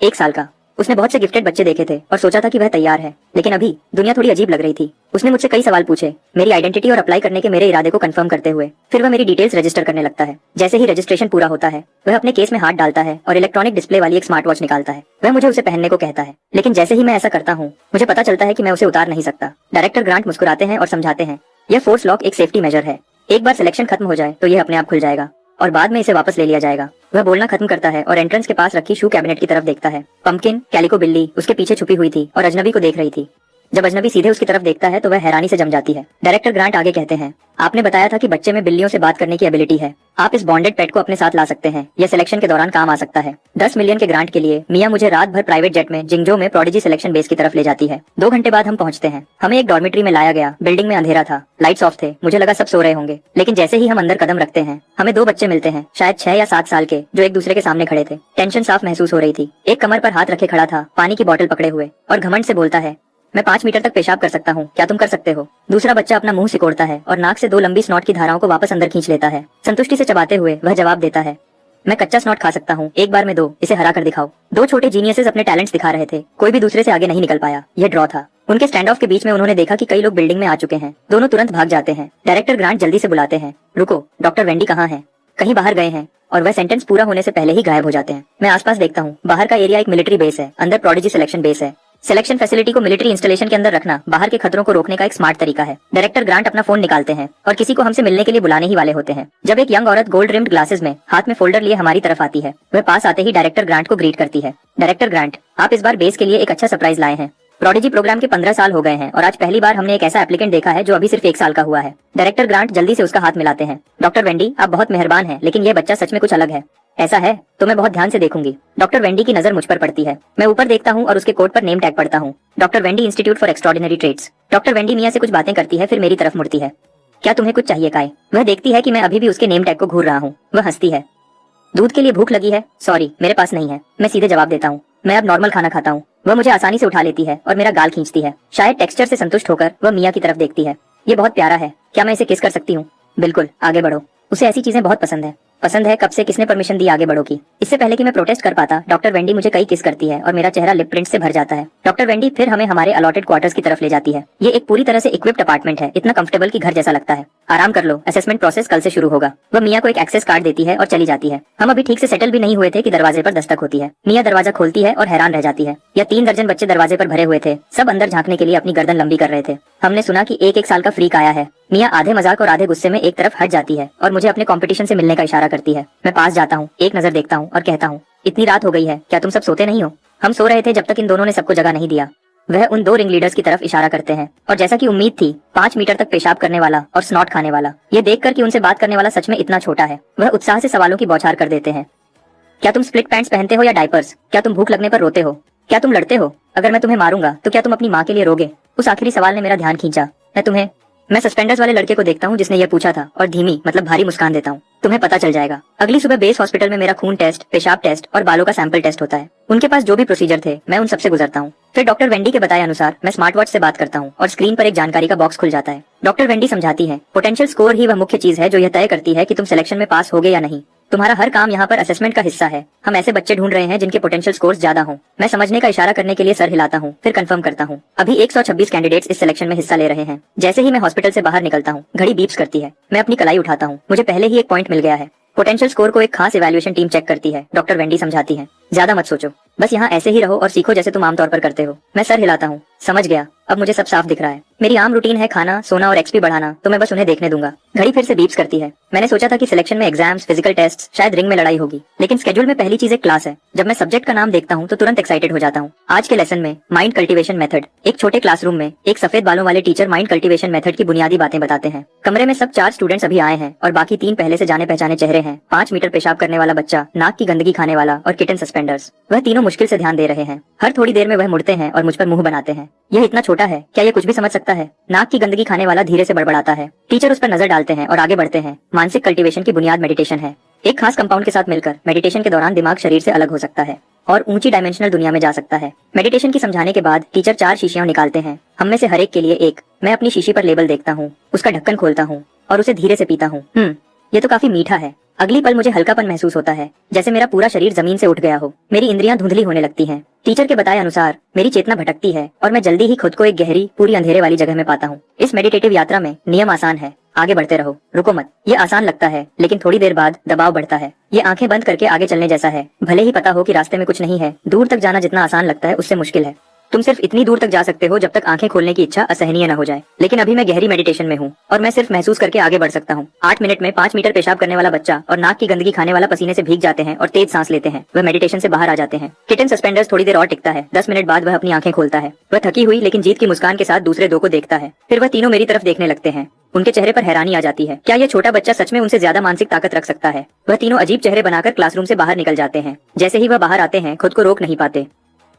1 साल का। उसने बहुत से गिफ्टेड बच्चे देखे थे और सोचा था कि वह तैयार है, लेकिन अभी दुनिया थोड़ी अजीब लग रही थी। उसने मुझसे कई सवाल पूछे, मेरी आइडेंटिटी और अप्लाई करने के मेरे इरादे को कंफर्म करते हुए। फिर वह मेरी डिटेल्स रजिस्टर करने लगता है। जैसे ही रजिस्ट्रेशन पूरा होता है, वह अपने केस में हाथ डालता है और इलेक्ट्रॉनिक डिस्प्ले वाली एक स्मार्ट वॉच निकालता है। वह मुझे उसे पहनने को कहता है, लेकिन जैसे ही मैं ऐसा करता हूँ, मुझे पता चलता है कि मैं उसे उतार नहीं सकता। डायरेक्टर ग्रांट मुस्कुराते हैं और समझाते हैं, यह फोर्स लॉक एक सेफ्टी मेजर है। एक बार सिलेक्शन खत्म हो जाए तो यह अपने आप खुल जाएगा और बाद में इसे वापस ले लिया जाएगा। वह बोलना खत्म करता है और एंट्रेंस के पास रखी शू कैबिनेट की तरफ देखता है। पंपकिन कैलिको बिल्ली उसके पीछे छुपी हुई थी और अजनबी को देख रही थी। जब अजनबी सीधे उसकी तरफ देखता है तो वह हैरानी से जम जाती है। डायरेक्टर ग्रांट आगे कहते हैं, आपने बताया था कि बच्चे में बिल्लियों से बात करने की एबिलिटी है। आप इस बॉन्डेड पेट को अपने साथ ला सकते हैं, यह सिलेक्शन के दौरान काम आ सकता है। 10 मिलियन के ग्रांट के लिए मिया मुझे रात भर प्राइवेट जेट में जिंगजो में प्रोडिजी सिलेक्शन बेस की तरफ ले जाती है। 2 घंटे बाद हम पहुंचते हैं। हमें एक डॉर्मेट्री में लाया गया। बिल्डिंग में अंधेरा था, लाइट्स ऑफ थे। मुझे लगा सब सो रहे होंगे, लेकिन जैसे ही हम अंदर कदम रखते हैं, हमें 2 बच्चे मिलते हैं, शायद 6 या 7 साल के, जो एक दूसरे के सामने खड़े थे। टेंशन साफ महसूस हो रही थी। एक कमर पर हाथ रखे खड़ा था, पानी की बोतल पकड़े हुए, और घमंड से बोलता है, मैं 5 मीटर तक पेशाब कर सकता हूँ, क्या तुम कर सकते हो? दूसरा बच्चा अपना मुंह सिकोड़ता है और नाक से 2 लंबी स्नॉट की धाराओं को वापस अंदर खींच लेता है। संतुष्टि से चबाते हुए वह जवाब देता है, मैं कच्चा स्नॉट खा सकता हूँ, एक बार में 2, इसे हरा कर दिखाओ। 2 छोटे जीनियसेस अपने टैलेंट्स दिखा रहे थे। कोई भी दूसरे से आगे नहीं निकल पाया। यह ड्रॉ था। उनके स्टैंड ऑफ के बीच में उन्होंने देखा कि कई लोग बिल्डिंग में आ चुके हैं। दोनों तुरंत भाग जाते हैं। डायरेक्टर ग्रांट जल्दी से बुलाते हैं, रुको, डॉक्टर वेंडी कहाँ है? कहीं बाहर गए हैं। और वह सेंटेंस पूरा होने से पहले ही गायब हो जाते हैं। मैं आसपास देखता हूँ। बाहर का एरिया एक मिलिट्री बेस है, अंदर प्रोडिजी सिलेक्शन बेस है। सिलेक्शन फैसिलिटी को मिलिट्री इंस्टॉलेशन के अंदर रखना बाहर के खतरों को रोकने का एक स्मार्ट तरीका है। डायरेक्टर ग्रांट अपना फोन निकालते हैं और किसी को हमसे मिलने के लिए बुलाने ही वाले होते हैं, जब एक यंग औरत गोल्ड रिम्ड ग्लासेस में हाथ में फोल्डर लिए हमारी तरफ आती है। वह पास आते ही डायरेक्टर ग्रांट को ग्रीट करती है। डायरेक्टर ग्रांट, आप इस बार बेस के लिए एक अच्छा सरप्राइज लाए हैं। प्रोडिजी प्रोग्राम के 15 साल हो गए हैं और आज पहली बार हमने एक ऐसा एप्लीकेंट देखा है जो अभी सिर्फ 1 साल का हुआ है। डायरेक्टर ग्रांट जल्दी से उसका हाथ मिलाते हैं। डॉक्टर वेंडी, आप बहुत मेहरबान हैं, लेकिन यह बच्चा सच में कुछ अलग है। ऐसा है तो मैं बहुत ध्यान से देखूंगी। डॉक्टर वेंडी की नजर मुझ पर पड़ती है। मैं ऊपर देखता हूँ और उसके कोट पर नेम टैग पढ़ता हूँ, doctor Wendy institute for extraordinary trades. Doctor Wendy Mia से कुछ बातें करती है, फिर मेरी तरफ मुड़ती है। क्या तुम्हें कुछ चाहिए काय? वह देखती है कि मैं अभी भी उसके नेम टैग को घूर रहा हूँ। वह हंसती है, दूध के लिए भूख लगी है? सॉरी, मेरे पास नहीं है। मैं सीधे जवाब देता हूँ, मैं अब नॉर्मल खाना खाता हूँ। वह मुझे आसानी से उठा लेती है और मेरा गाल खींचती है। शायद टेक्सचर से संतुष्ट होकर वह मिया की तरफ देखती है। ये बहुत प्यारा है, क्या मैं इसे किस कर सकती हूँ? बिल्कुल, आगे बढ़ो। उसे ऐसी चीजें बहुत पसंद है। कब से किसने परमिशन दी आगे बढ़ो की। इससे पहले कि मैं प्रोटेस्ट कर पाता, डॉक्टर वेंडी मुझे कई किस करती है और मेरा चेहरा लिप प्रिंट से भर जाता है। डॉक्टर वेंडी फिर हमें हमारे अलॉटेड क्वार्टर्स की तरफ ले जाती है। ये एक पूरी तरह से इक्विप्ड अपार्टमेंट है, इतना कंफर्टेबल कि घर जैसा लगता है। आराम कर लो, असेसमेंट प्रोसेस कल से शुरू होगा। वह मिया को एक एक्सेस कार्ड देती है और चली जाती है। हम अभी ठीक से सेटल भी नहीं हुए थे कि दरवाजे पर दस्तक होती है। मिया दरवाजा खोलती है और हैरान रह जाती है। यह 3 दर्जन बच्चे दरवाजे पर भरे हुए थे, सब अंदर झांकने के लिए अपनी गर्दन लंबी कर रहे थे। हमने सुना कि एक साल का फ्रीक आया है। मिया आधे मजाक और आधे गुस्से में एक तरफ हट जाती है और मुझे अपने कंपटीशन से मिलने का इशारा करती है। मैं पास जाता हूँ, एक नजर देखता हूँ और कहता हूँ, इतनी रात हो गई है, क्या तुम सब सोते नहीं हो? हम सो रहे थे जब तक इन दोनों ने सबको जगह नहीं दिया। वह उन 2 रिंग लीडर्स की तरफ इशारा करते हैं और जैसा कि उम्मीद थी, 5 मीटर तक पेशाब करने वाला और स्नॉट खाने वाला। ये देखकर कि उनसे बात करने वाला सच में इतना छोटा है, वह उत्साह से सवालों की बौछार कर देते हैं। क्या तुम स्प्लिट पैंट्स पहनते हो या डायपर्स? क्या तुम भूख लगने पर रोते हो? क्या तुम लड़ते हो? अगर मैं तुम्हें मारूंगा तो क्या तुम अपनी माँ के लिए रोगे? उस आखिरी सवाल ने मेरा ध्यान खींचा। मैं सस्पेंडर्स वाले लड़के को देखता हूँ जिसने यह पूछा था और धीमी मतलब भारी मुस्कान देता हूँ। तुम्हें पता चल जाएगा। अगली सुबह बेस हॉस्पिटल में मेरा खून टेस्ट, पेशाब टेस्ट और बालों का सैंपल टेस्ट होता है। उनके पास जो भी प्रोसीजर थे, मैं उन सबसे गुजरता हूँ। फिर डॉक्टर वेंडी के बताए अनुसार मैं स्मार्ट वॉच से बात करता हूँ और स्क्रीन पर एक जानकारी का बॉक्स खुल जाता है। डॉक्टर वेंडी समझाती है, पोटेंशियल स्कोर ही वह मुख्य चीज है जो यह तय करती है कि तुम सिलेक्शन में पास होगे या नहीं। तुम्हारा हर काम यहाँ पर असेसमेंट का हिस्सा है। हम ऐसे बच्चे ढूंढ रहे हैं जिनके पोटेंशियल स्कोर्स ज्यादा हों। मैं समझने का इशारा करने के लिए सर हिलाता हूँ, फिर कंफर्म करता हूँ। अभी 126 कैंडिडेट्स इस सिलेक्शन में हिस्सा ले रहे हैं। जैसे ही मैं हॉस्पिटल से बाहर निकलता हूँ, घड़ी बीप्स करती है। मैं अपनी कलाई उठाता हूँ। मुझे पहले ही एक पॉइंट मिल गया है। पोटेंशियल स्कोर को एक खास इवैल्यूएशन टीम चेक करती है। डॉक्टर वेंडी समझाती है, ज्यादा मत सोचो, बस यहाँ ऐसे ही रहो और सीखो जैसे तुम आमतौर पर करते हो। मैं सर हिलाता हूँ, समझ गया, अब मुझे सब साफ दिख रहा है। मेरी आम रूटीन है खाना, सोना और एक्सपी बढ़ाना, तो मैं बस उन्हें देखने दूंगा। घड़ी फिर से बीप्स करती है। मैंने सोचा था कि सिलेक्शन में एग्जाम्स, फिजिकल टेस्ट, शायद रिंग में लड़ाई होगी, लेकिन स्केड्यूल में पहली चीज एक क्लास है। जब मैं सब्जेक्ट का नाम देखता हूँ तो तुरंत एक्साइटेड हो जाता हूँ। आज के लेसन में माइंड कल्टीवेशन मेथड। एक छोटे क्लासरूम में एक सफेद बालों वाले टीचर माइंड कल्टीवेशन मेथड की बुनियादी बातें बताते हैं। कमरे में सब 4 स्टूडेंट्स अभी आए हैं और बाकी 3 पहले से जाने पहचाने चेहरे हैं। 5 मीटर पेशाब करने वाला बच्चा, नाक की गंदगी खाने वाला और किटन सस्पेंडर्स। वह तीनों मुश्किल से ध्यान दे रहे हैं। हर थोड़ी देर में वह मुड़ते हैं और मुझ पर मुंह बनाते हैं। यह इतना छोटा है, क्या ये कुछ भी समझ सकता है? नाक की गंदगी खाने वाला धीरे से बड़बड़ाता है। टीचर उस पर नजर डालते हैं और आगे बढ़ते हैं। मानसिक कल्टीवेशन की बुनियाद मेडिटेशन है। एक खास कंपाउंड के साथ मिलकर मेडिटेशन के दौरान दिमाग शरीर से अलग हो सकता है और ऊंची डायमेंशनल दुनिया में जा सकता है। मेडिटेशन की समझाने के बाद टीचर 4 शीशियां निकालते हैं। हम में से हर एक के लिए एक। मैं अपनी शीशी पर लेबल देखता हूँ, उसका ढक्कन खोलता हूँ और उसे धीरे से पीता हूँ। ये तो काफी मीठा है। अगली पल मुझे हल्कापन महसूस होता है, जैसे मेरा पूरा शरीर जमीन से उठ गया हो। मेरी इंद्रियां धुंधली होने लगती हैं। टीचर के बताए अनुसार मेरी चेतना भटकती है और मैं जल्दी ही खुद को एक गहरी, पूरी अंधेरे वाली जगह में पाता हूँ। इस मेडिटेटिव यात्रा में नियम आसान है, आगे बढ़ते रहो, रुको मत। ये आसान लगता है, लेकिन थोड़ी देर बाद दबाव बढ़ता है। ये आंखें बंद करके आगे चलने जैसा है, भले ही पता हो कि रास्ते में कुछ नहीं है। दूर तक जाना जितना आसान लगता है उससे मुश्किल है। तुम सिर्फ इतनी दूर तक जा सकते हो जब तक आंखें खोलने की इच्छा असहनीय न हो जाए। लेकिन अभी मैं गहरी मेडिटेशन में हूँ और मैं सिर्फ महसूस करके आगे बढ़ सकता हूँ। 8 मिनट में 5 मीटर पेशाब करने वाला बच्चा और नाक की गंदगी खाने वाला पसीने से भीग जाते हैं और तेज सांस लेते हैं। वह मेडिटेशन से बाहर आ जाते हैं। किटन सस्पेंडर्स थोड़ी देर और टिकता है। 10 मिनट बाद वह अपनी आंखें खोलता है। वह थकी हुई लेकिन जीत की मुस्कान के साथ दूसरे 2 को देखता है। फिर वह तीनों मेरी तरफ देखने लगते हैं। उनके चेहरे पर हैरानी आ जाती है। क्या यह छोटा बच्चा सच में उनसे ज्यादा मानसिक ताकत रख सकता है? वह तीनों अजीब चेहरे बनाकर क्लासरूम से बाहर निकल जाते हैं। जैसे ही वह बाहर आते हैं, खुद को रोक नहीं पाते।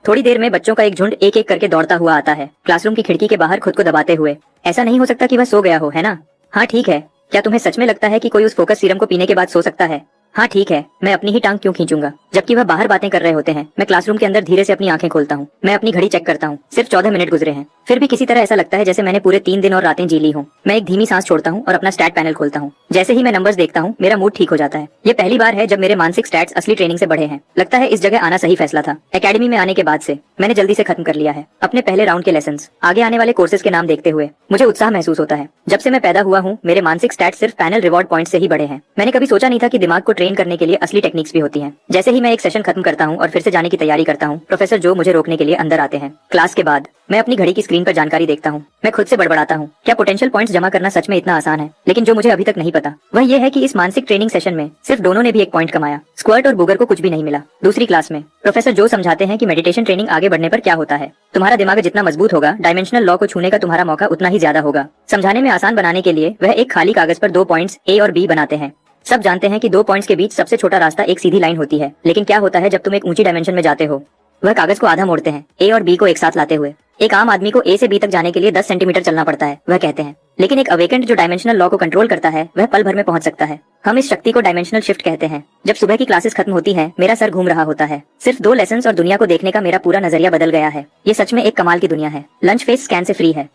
थोड़ी देर में बच्चों का एक झुंड एक एक करके दौड़ता हुआ आता है, क्लासरूम की खिड़की के बाहर खुद को दबाते हुए। ऐसा नहीं हो सकता कि वह सो गया हो, है ना? हाँ ठीक है। क्या तुम्हें सच में लगता है कि कोई उस फोकस सीरम को पीने के बाद सो सकता है? हाँ ठीक है, मैं अपनी ही टांग क्यों खींचूंगा? जबकि वह बाहर बातें कर रहे होते हैं, मैं क्लासरूम के अंदर धीरे से अपनी आंखें खोलता हूँ। मैं अपनी घड़ी चेक करता हूँ, सिर्फ 14 मिनट गुजरे हैं। फिर भी किसी तरह ऐसा लगता है जैसे मैंने पूरे 3 दिन और रातें जी ली हूँ। मैं एक धीमी सांस छोड़ता हूँ और अपना स्टैट पैनल खोलता हूँ। जैसे ही मैं नंबर्स देखता हूँ, मेरा मूड ठीक हो जाता है। ये पहली बार है जब मेरे मानसिक स्टैट्स असली ट्रेनिंग से बढ़े हैं। लगता है इस जगह आना सही फैसला था। एकेडमी में आने के बाद से मैंने जल्दी से खत्म कर लिया है अपने पहले राउंड के लेसन्स। आगे आने वाले कोर्सेज के नाम देखते हुए मुझे उत्साह महसूस होता है। जब से मैं पैदा हुआ हूँ, मेरे मानसिक स्टैट्स सिर्फ पैनल रिवॉर्ड पॉइंट से ही बढ़े हैं। मैंने कभी सोचा नहीं था कि दिमाग को ट्रेन करने के लिए असली टेक्निक्स भी होती हैं। जैसे ही मैं एक सेशन खत्म करता हूँ और फिर से जाने की तैयारी करता हूँ, प्रोफेसर जो मुझे रोकने के लिए अंदर आते हैं। क्लास के बाद मैं अपनी घड़ी की स्क्रीन पर जानकारी देखता हूँ। मैं खुद से बड़बड़ाता हूँ, क्या पोटेंशियल पॉइंट्स जमा करना सच में इतना आसान है? लेकिन जो मुझे अभी तक नहीं पता वह यह है कि इस मानसिक ट्रेनिंग सेशन में सिर्फ दोनों ने भी एक पॉइंट कमाया। स्क्वर्ट और बुगर को कुछ भी नहीं मिला। दूसरी क्लास में प्रोफेसर जो समझाते हैं कि मेडिटेशन ट्रेनिंग आगे बढ़ने पर क्या होता है। तुम्हारा दिमाग जितना मजबूत होगा, डायमेंशनल लॉ को छूने का तुम्हारा मौका उतना ही ज्यादा होगा। समझाने में आसान बनाने के लिए वह एक खाली कागज पर 2 पॉइंट्स ए और बी बनाते हैं। सब जानते हैं कि 2 पॉइंट्स के बीच सबसे छोटा रास्ता एक सीधी लाइन होती है। लेकिन क्या होता है जब तुम एक ऊंची डायमेंशन में जाते हो? वह कागज को आधा मोड़ते हैं, ए और बी को एक साथ लाते हुए। एक आम आदमी को ए से बी तक जाने के लिए 10 सेंटीमीटर चलना पड़ता है, वह कहते हैं। लेकिन एक अवेकेंड जो डायमेंशनल लॉ को कंट्रोल करता है, वह पल भर में पहुंच सकता है। हम इस शक्ति को डायमेंशनल शिफ्ट कहते हैं। जब सुबह की क्लासेस खत्म होती हैं, मेरा सर घूम रहा होता है। सिर्फ 2 लेसन्स और दुनिया को देखने का मेरा पूरा नजरिया बदल गया है। ये सच में एक कमाल की दुनिया है। लंच फेस स्कैन से फ्री है।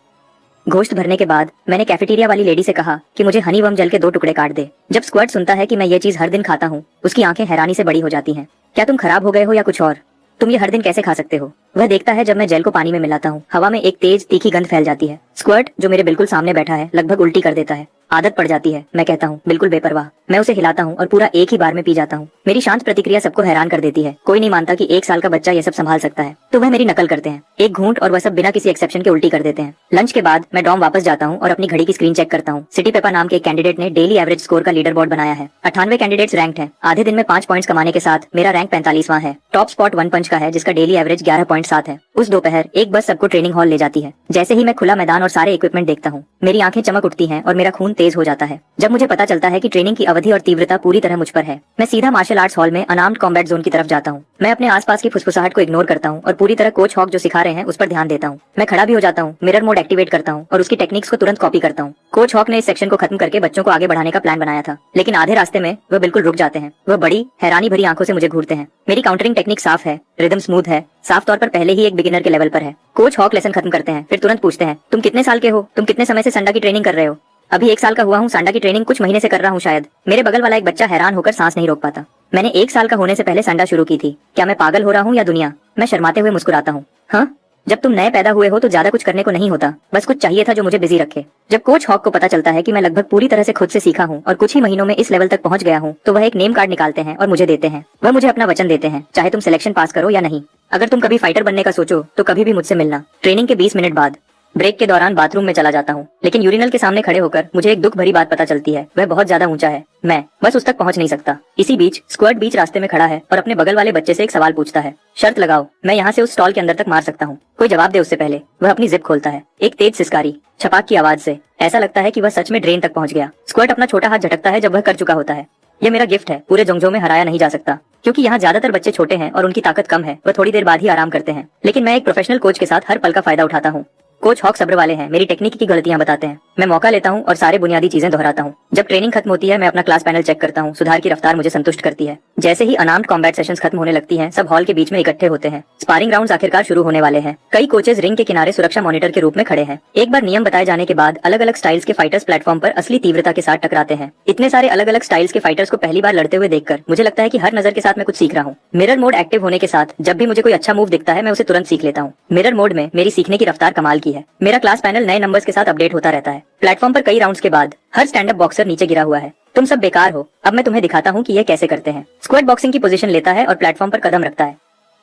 गोश्त भरने के बाद मैंने कैफेटेरिया वाली लेडी से कहा कि मुझे हनी वम जल के 2 टुकड़े काट दे। जब स्क्वाड सुनता है कि मैं ये चीज हर दिन खाता हूँ, उसकी आंखें हैरानी से बड़ी हो जाती हैं। क्या तुम खराब हो गए हो या कुछ और? तुम ये हर दिन कैसे खा सकते हो? वह देखता है जब मैं जेल को पानी में मिलाता हूँ, हवा में एक तेज तीखी गंध फैल जाती है। स्क्वाड जो मेरे बिल्कुल सामने बैठा है लगभग उल्टी कर देता है। आदत पड़ जाती है, मैं कहता हूँ, बिल्कुल बेपरवाह। मैं उसे हिलाता हूँ और पूरा एक ही बार में पी जाता हूँ। मेरी शांत प्रतिक्रिया सबको हैरान कर देती है। कोई नहीं मानता कि 1 साल का बच्चा ये सब संभाल सकता है, तो वह मेरी नकल करते हैं। एक घूंट और वह सब बिना किसी एक्सेप्शन के उल्टी कर देते हैं। लंच के बाद मैं डॉम वापस जाता हूँ और अपनी घड़ी की स्क्रीन चेक करता हूँ। सिटी पेपा नाम के एक कैंडिडेट ने डेली एवरेज स्कोर का लीडर बोर्ड बनाया है। 98 कैंडिडेट्स रैंक्ड हैं। आधे दिन में 5 पॉइंट्स कमाने के साथ मेरा रैंक 45वां है। टॉप स्पॉट वन पंच का है जिसका डेली एवरेज 11.7 है। उस दोपहर एक बस सबको ट्रेनिंग हॉल ले जाती है। जैसे ही मैं खुला मैदान और सारे इक्विपमेंट देखता हूँ, मेरी आंखें चमक उठती हैं और मेरा खून तेज हो जाता है। जब मुझे पता चलता है कि ट्रेनिंग की अवधि और तीव्रता पूरी तरह मुझ पर है, मैं सीधा मार्शल आर्ट्स हॉल में अनार्म्ड कॉम्बैट जोन की तरफ जाता हूँ। मैं अपने आसपास की फुसफुसाहट को इग्नोर करता हूँ और पूरी तरह कोच हॉक जो सिखा रहे हैं उस पर ध्यान देता हूँ। मैं खड़ा भी हो जाता हूँ, मिरर मोड एक्टिवेट करता हूँ और उसकी टेक्निक्स को तुरंत कॉपी करता हूँ। कोच हॉक ने इस सेक्शन को खत्म करके बच्चों को आगे बढ़ाने का प्लान बनाया था, लेकिन आधे रास्ते में वह बिल्कुल रुक जाते हैं। वह बड़ी हैरानी भरी आंखों से मुझे घूरते हैं। मेरी काउंटरिंग टेक्निक साफ है, रिदम स्मूथ है, साफ तौर पर पहले ही एक बिगिनर के लेवल पर है। कोच हॉक लेसन खत्म करते हैं, फिर तुरंत पूछते हैं, तुम कितने साल के हो? तुम कितने समय से संडा की ट्रेनिंग कर रहे हो? अभी 1 साल का हुआ हूँ। सांडा की ट्रेनिंग कुछ महीने से कर रहा हूँ शायद। मेरे बगल वाला एक बच्चा हैरान होकर सांस नहीं रोक पाता। मैंने 1 साल का होने से पहले संडा शुरू की थी। क्या मैं पागल हो रहा हूँ या दुनिया? मैं शर्माते हुए मुस्कुराता हूँ। हाँ, जब तुम नए पैदा हुए हो तो ज्यादा कुछ करने को नहीं होता, बस कुछ चाहिए था जो मुझे बिजी रखे। जब कोच हॉक को पता चलता है कि मैं लगभग पूरी तरह से खुद से सीखा हूँ और कुछ ही महीनों में इस लेवल तक पहुँच गया हूँ, तो वह एक नेम कार्ड निकालते हैं और मुझे देते हैं। वह मुझे अपना वचन देते हैं, चाहे तुम सिलेक्शन पास करो या नहीं। अगर तुम कभी फाइटर बनने का सोचो तो कभी भी मुझसे मिलना। ट्रेनिंग के 20 मिनट बाद ब्रेक के दौरान बाथरूम में चला जाता हूँ, लेकिन यूरिनल के सामने खड़े होकर मुझे एक दुख भरी बात पता चलती है। वह बहुत ज्यादा ऊंचा है, मैं बस उस तक पहुंच नहीं सकता। इसी बीच स्क्वाड बीच रास्ते में खड़ा है और अपने बगल वाले बच्चे से एक सवाल पूछता है। शर्त लगाओ, मैं यहाँ से उस स्टॉल के अंदर तक मार सकता हूँ। कोई जवाब दे उससे पहले वह अपनी जिप खोलता है। एक तेज सिसकारी छपाक की आवाज से ऐसा लगता है कि वह सच में ड्रेन तक पहुंच गया। स्क्वाड अपना छोटा हाथ झटकता है जब वह कर चुका होता है। ये मेरा गिफ्ट है, पूरे जोंगजो में हराया नहीं जा सकता, क्योंकि यहाँ ज्यादातर बच्चे छोटे हैं और उनकी ताकत कम है। वह थोड़ी देर बाद ही आराम करते हैं, लेकिन मैं एक प्रोफेशनल कोच के साथ हर पल का फायदा उठाता हूँ। कोच हॉक सब्र वाले हैं, मेरी टेक्निक की गलतियां बताते हैं। मैं मौका लेता हूं और सारे बुनियादी चीजें दोहराता हूं। जब ट्रेनिंग खत्म होती है मैं अपना क्लास पैनल चेक करता हूं। सुधार की रफ्तार मुझे संतुष्ट करती है। जैसे ही अनार्म्ड कॉम्बैट सेशंस खत्म होने लगती हैं, सब हॉल के बीच में इकट्ठे होते हैं। स्पारिंग राउंड्स आखिरकार शुरू होने वाले हैं। कई कोचेज रिंग के किनारे सुरक्षा मॉनिटर के रूप में खड़े हैं। एक बार नियम बताए जाने के बाद अलग अलग स्टाइल्स के फाइटर्स प्लेटफॉर्म पर असली तीव्रता के साथ टकराते हैं। इतने सारे अलग अलग स्टाइल्स के फाइटर्स को पहली बार लड़ते हुए देखकर मुझे लगता है कि हर नजर के साथ मैं कुछ सीख रहा हूँ। मिरर मोड एक्टिव होने के साथ जब भी मुझे कोई अच्छा मूव दिखता है मैं उसे तुरंत सीख लेता हूँ। मिरर मोड में मेरी सीखने की रफ्तार कमाल की है। मेरा क्लास पैनल नए नंबर्स के साथ अपडेट होता रहता है। प्लेटफॉर्म पर कई राउंड्स के बाद हर स्टैंड अप बॉक्सर नीचे गिरा हुआ है। तुम सब बेकार हो, अब मैं तुम्हें दिखाता हूँ कि यह कैसे करते हैं। स्क्वाड बॉक्सिंग की पोजीशन लेता है और प्लेटफॉर्म पर कदम रखता है।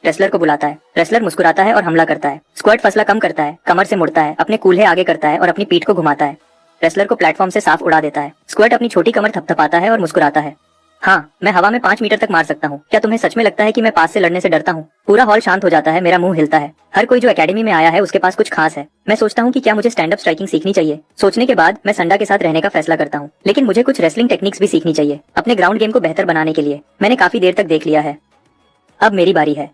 रेसलर को बुलाता है। रेसलर मुस्कुराता है और हमला करता है। स्क्वाड फसला कम करता है, कमर से मुड़ता है, अपने कूल्हे आगे करता है और अपनी पीठ को घुमाता है। रेसलर को प्लेटफॉर्म से साफ उड़ा देता है। स्क्वाड अपनी छोटी कमर थपथपाता है और मुस्कुराता है। हाँ, मैं हवा में 5 मीटर तक मार सकता हूँ। क्या तुम्हें सच में लगता है कि मैं पास से लड़ने से डरता हूँ? पूरा हॉल शांत हो जाता है, मेरा मुंह हिलता है। हर कोई जो एकेडमी में आया है उसके पास कुछ खास है। मैं सोचता हूँ कि क्या मुझे स्टैंड अप स्ट्राइकिंग सीखनी चाहिए। सोचने के बाद मैं संडा के साथ रहने का फैसला करता हूँ, लेकिन मुझे कुछ रेसलिंग टेक्निक्स भी सीखनी चाहिए अपने ग्राउंड गेम को बेहतर बनाने के लिए। मैंने काफी देर तक देख लिया है, अब मेरी बारी है।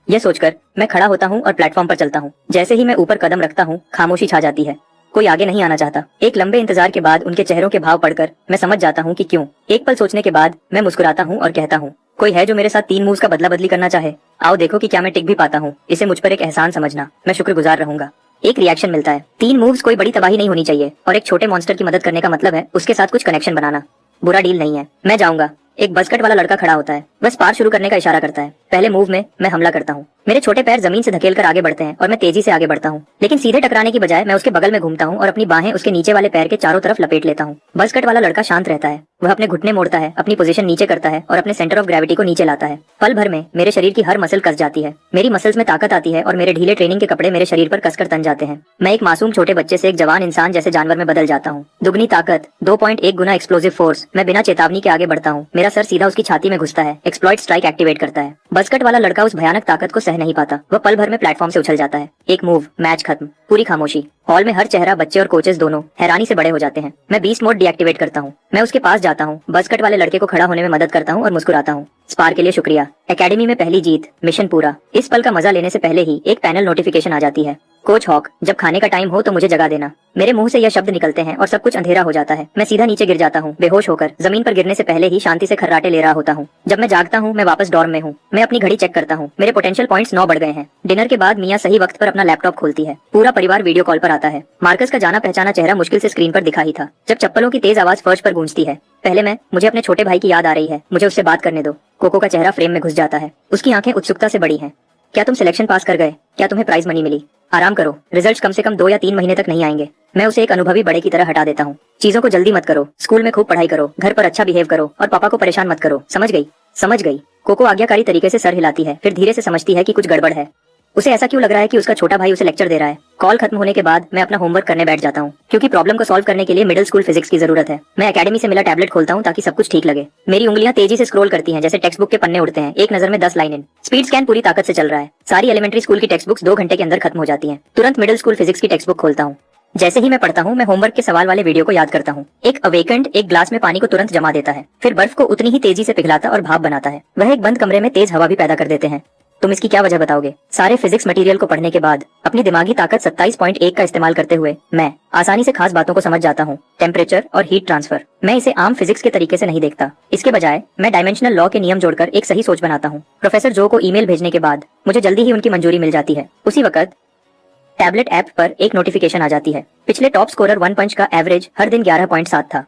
यह सोचकर मैं खड़ा होता हूँ और प्लेटफॉर्म पर चलता हूँ। जैसे ही मैं ऊपर कदम रखता हूँ खामोशी छा जाती है। कोई आगे नहीं आना चाहता। एक लंबे इंतजार के बाद उनके चेहरों के भाव पढ़कर मैं समझ जाता हूँ कि क्यों। एक पल सोचने के बाद मैं मुस्कुराता हूँ और कहता हूँ, कोई है जो मेरे साथ 3 मूव्स का बदला बदली करना चाहे? आओ देखो कि क्या मैं टिक भी पाता हूँ। इसे मुझ पर एक एहसान समझना, मैं शुक्रगुजार रहूंगा। एक रिएक्शन मिलता है। 3 मूव्स कोई बड़ी तबाही नहीं होनी चाहिए, और एक छोटे मॉन्स्टर की मदद करने का मतलब है उसके साथ कुछ कनेक्शन बनाना। बुरा डील नहीं है, मैं जाऊंगा। एक बजकट वाला लड़का खड़ा होता है, बस पार शुरू करने का इशारा करता है। पहले मूव में मैं हमला करता हूँ। मेरे छोटे पैर जमीन से धकेलकर आगे बढ़ते हैं और मैं तेजी से आगे बढ़ता हूँ, लेकिन सीधे टकराने की बजाय मैं उसके बगल में घूमता हूँ और अपनी बाहें उसके नीचे वाले पैर के चारों तरफ लपेट लेता हूँ। बजकट वाला लड़का शांत रहता है। वह अपने घुटने मोड़ता है, अपनी पोजीशन नीचे करता है और अपने सेंटर ऑफ ग्रेविटी को नीचे लाता है। पल भर में मेरे शरीर की हर मसल कस जाती है। मेरी मसल्स में ताकत आती है और मेरे ढीले ट्रेनिंग के कपड़े मेरे शरीर पर कसकर तन जाते हैं। मैं एक मासूम छोटे बच्चे से एक जवान इंसान जैसे जानवर में बदल जाता हूँ। दुगनी ताकत, 2.1 गुना एक्सप्लोसिव फोर्स। मैं बिना चेतावनी के आगे बढ़ता हूँ। मेरा सर सीधा उसकी छाती में घुसता है। एक्सप्लॉइट स्ट्राइक एक्टिवेट करता है। बजकट वाला लड़का उस भयानक ताकत को सह नहीं पाता। वह पल भर में प्लेटफॉर्म से उछल जाता है। एक मूव, मैच खत्म। पूरी खामोशी। हॉल में हर चेहरा, बच्चे और कोचेस दोनों हैरानी से बड़े हो जाते हैं। मैं बीस्ट मोड डीएक्टिवेट करता हूँ। मैं उसके पास जाता हूँ, बजकट वाले लड़के को खड़ा होने में मदद करता हूँ और मुस्कुराता हूँ। स्पार के लिए शुक्रिया। एकेडमी में पहली जीत, मिशन पूरा। इस पल का मजा लेने से पहले ही एक पैनल नोटिफिकेशन आ जाती है। कोच हॉक, जब खाने का टाइम हो तो मुझे जगा देना। मेरे मुंह से यह शब्द निकलते हैं और सब कुछ अंधेरा हो जाता है। मैं सीधा नीचे गिर जाता हूँ, बेहोश होकर। जमीन पर गिरने से पहले ही शांति से खर्राटे ले रहा होता हूँ। जब मैं जागता हूँ, मैं वापस डॉर्म में हूँ। मैं अपनी घड़ी चेक करता हूँ, मेरे पोटेंशियल पॉइंट्स 9 बढ़ गए हैं। डिनर के बाद मियाँ सही वक्त पर अपना लैपटॉप खोलती है। पूरा परिवार वीडियो कॉल पर आता है। मार्कस का जाना पहचाना चेहरा मुश्किल से स्क्रीन पर दिखा ही था, जब चप्पलों की तेज आवाज फर्श पर गूंजती है। पहले मुझे अपने छोटे भाई की याद आ रही है। मुझे उससे बात करने दो। कोको का चेहरा फ्रेम में घुस जाता है। उसकी आंखें उत्सुकता से बड़ी हैं। क्या तुम सिलेक्शन पास कर गए? क्या तुम्हें प्राइज मनी मिली? आराम करो, रिजल्ट्स कम से कम 2 या 3 महीने तक नहीं आएंगे। मैं उसे एक अनुभवी बड़े की तरह हटा देता हूँ। चीजों को जल्दी मत करो, स्कूल में खूब पढ़ाई करो, घर पर अच्छा बिहेव करो और पापा को परेशान मत करो। समझ गई? समझ गई। कोको आज्ञाकारी तरीके से सर हिलाती है, फिर धीरे से समझती है कि कुछ गड़बड़ है। उसे ऐसा क्यों लग रहा है कि उसका छोटा भाई उसे लेक्चर दे रहा है। कॉल खत्म होने के बाद मैं अपना होमवर्क करने बैठ जाता हूँ, क्योंकि प्रॉब्लम को सॉल्व करने के लिए मिडिल स्कूल फिजिक्स की जरूरत है। मैं एकेडमी से मिला टैबलेट खोलता हूँ ताकि सब कुछ ठीक लगे। मेरी उंगलियां तेजी से स्क्रॉल करती हैं, जैसे टेक्स्ट बुक के पन्ने उड़ते हैं। एक नजर में 10 लाइनें। स्पीड स्कैन पूरी ताकत से चल रहा है। सारी एलिमेंट्री स्कूल की टेक्स्ट बुक्स 2 घंटे के अंदर खत्म हो जाती हैं। तुरंत मिडिल स्कूल फिजिक्स की टेक्स्ट बुक खोलता हूँ। जैसे ही मैं पढ़ता हूँ, मैं होमवर्क के सवाल वाले वीडियो को याद करता हूँ। एक अवेकेंड एक ग्लास में पानी को तुरंत जमा देता है, फिर बर्फ को उतनी ही तेजी से पिघलाता और भाप बनाता है। वह एक बंद कमरे में तेज हवा भी पैदा कर देते हैं। तुम इसकी क्या वजह बताओगे? सारे फिजिक्स मटेरियल को पढ़ने के बाद अपनी दिमागी ताकत 27.1 का इस्तेमाल करते हुए मैं आसानी से खास बातों को समझ जाता हूँ। टेम्परेचर और हीट ट्रांसफर। मैं इसे आम फिजिक्स के तरीके से नहीं देखता। इसके बजाय मैं डायमेंशनल लॉ के नियम जोड़कर एक सही सोच बनाता हूँ। प्रोफेसर जो को ईमेल भेजने के बाद मुझे जल्दी ही उनकी मंजूरी मिल जाती है। उसी वक्त टैबलेट ऐप पर एक नोटिफिकेशन आ जाती है। पिछले टॉप स्कोरर वन पंच का एवरेज हर दिन 11.7 था।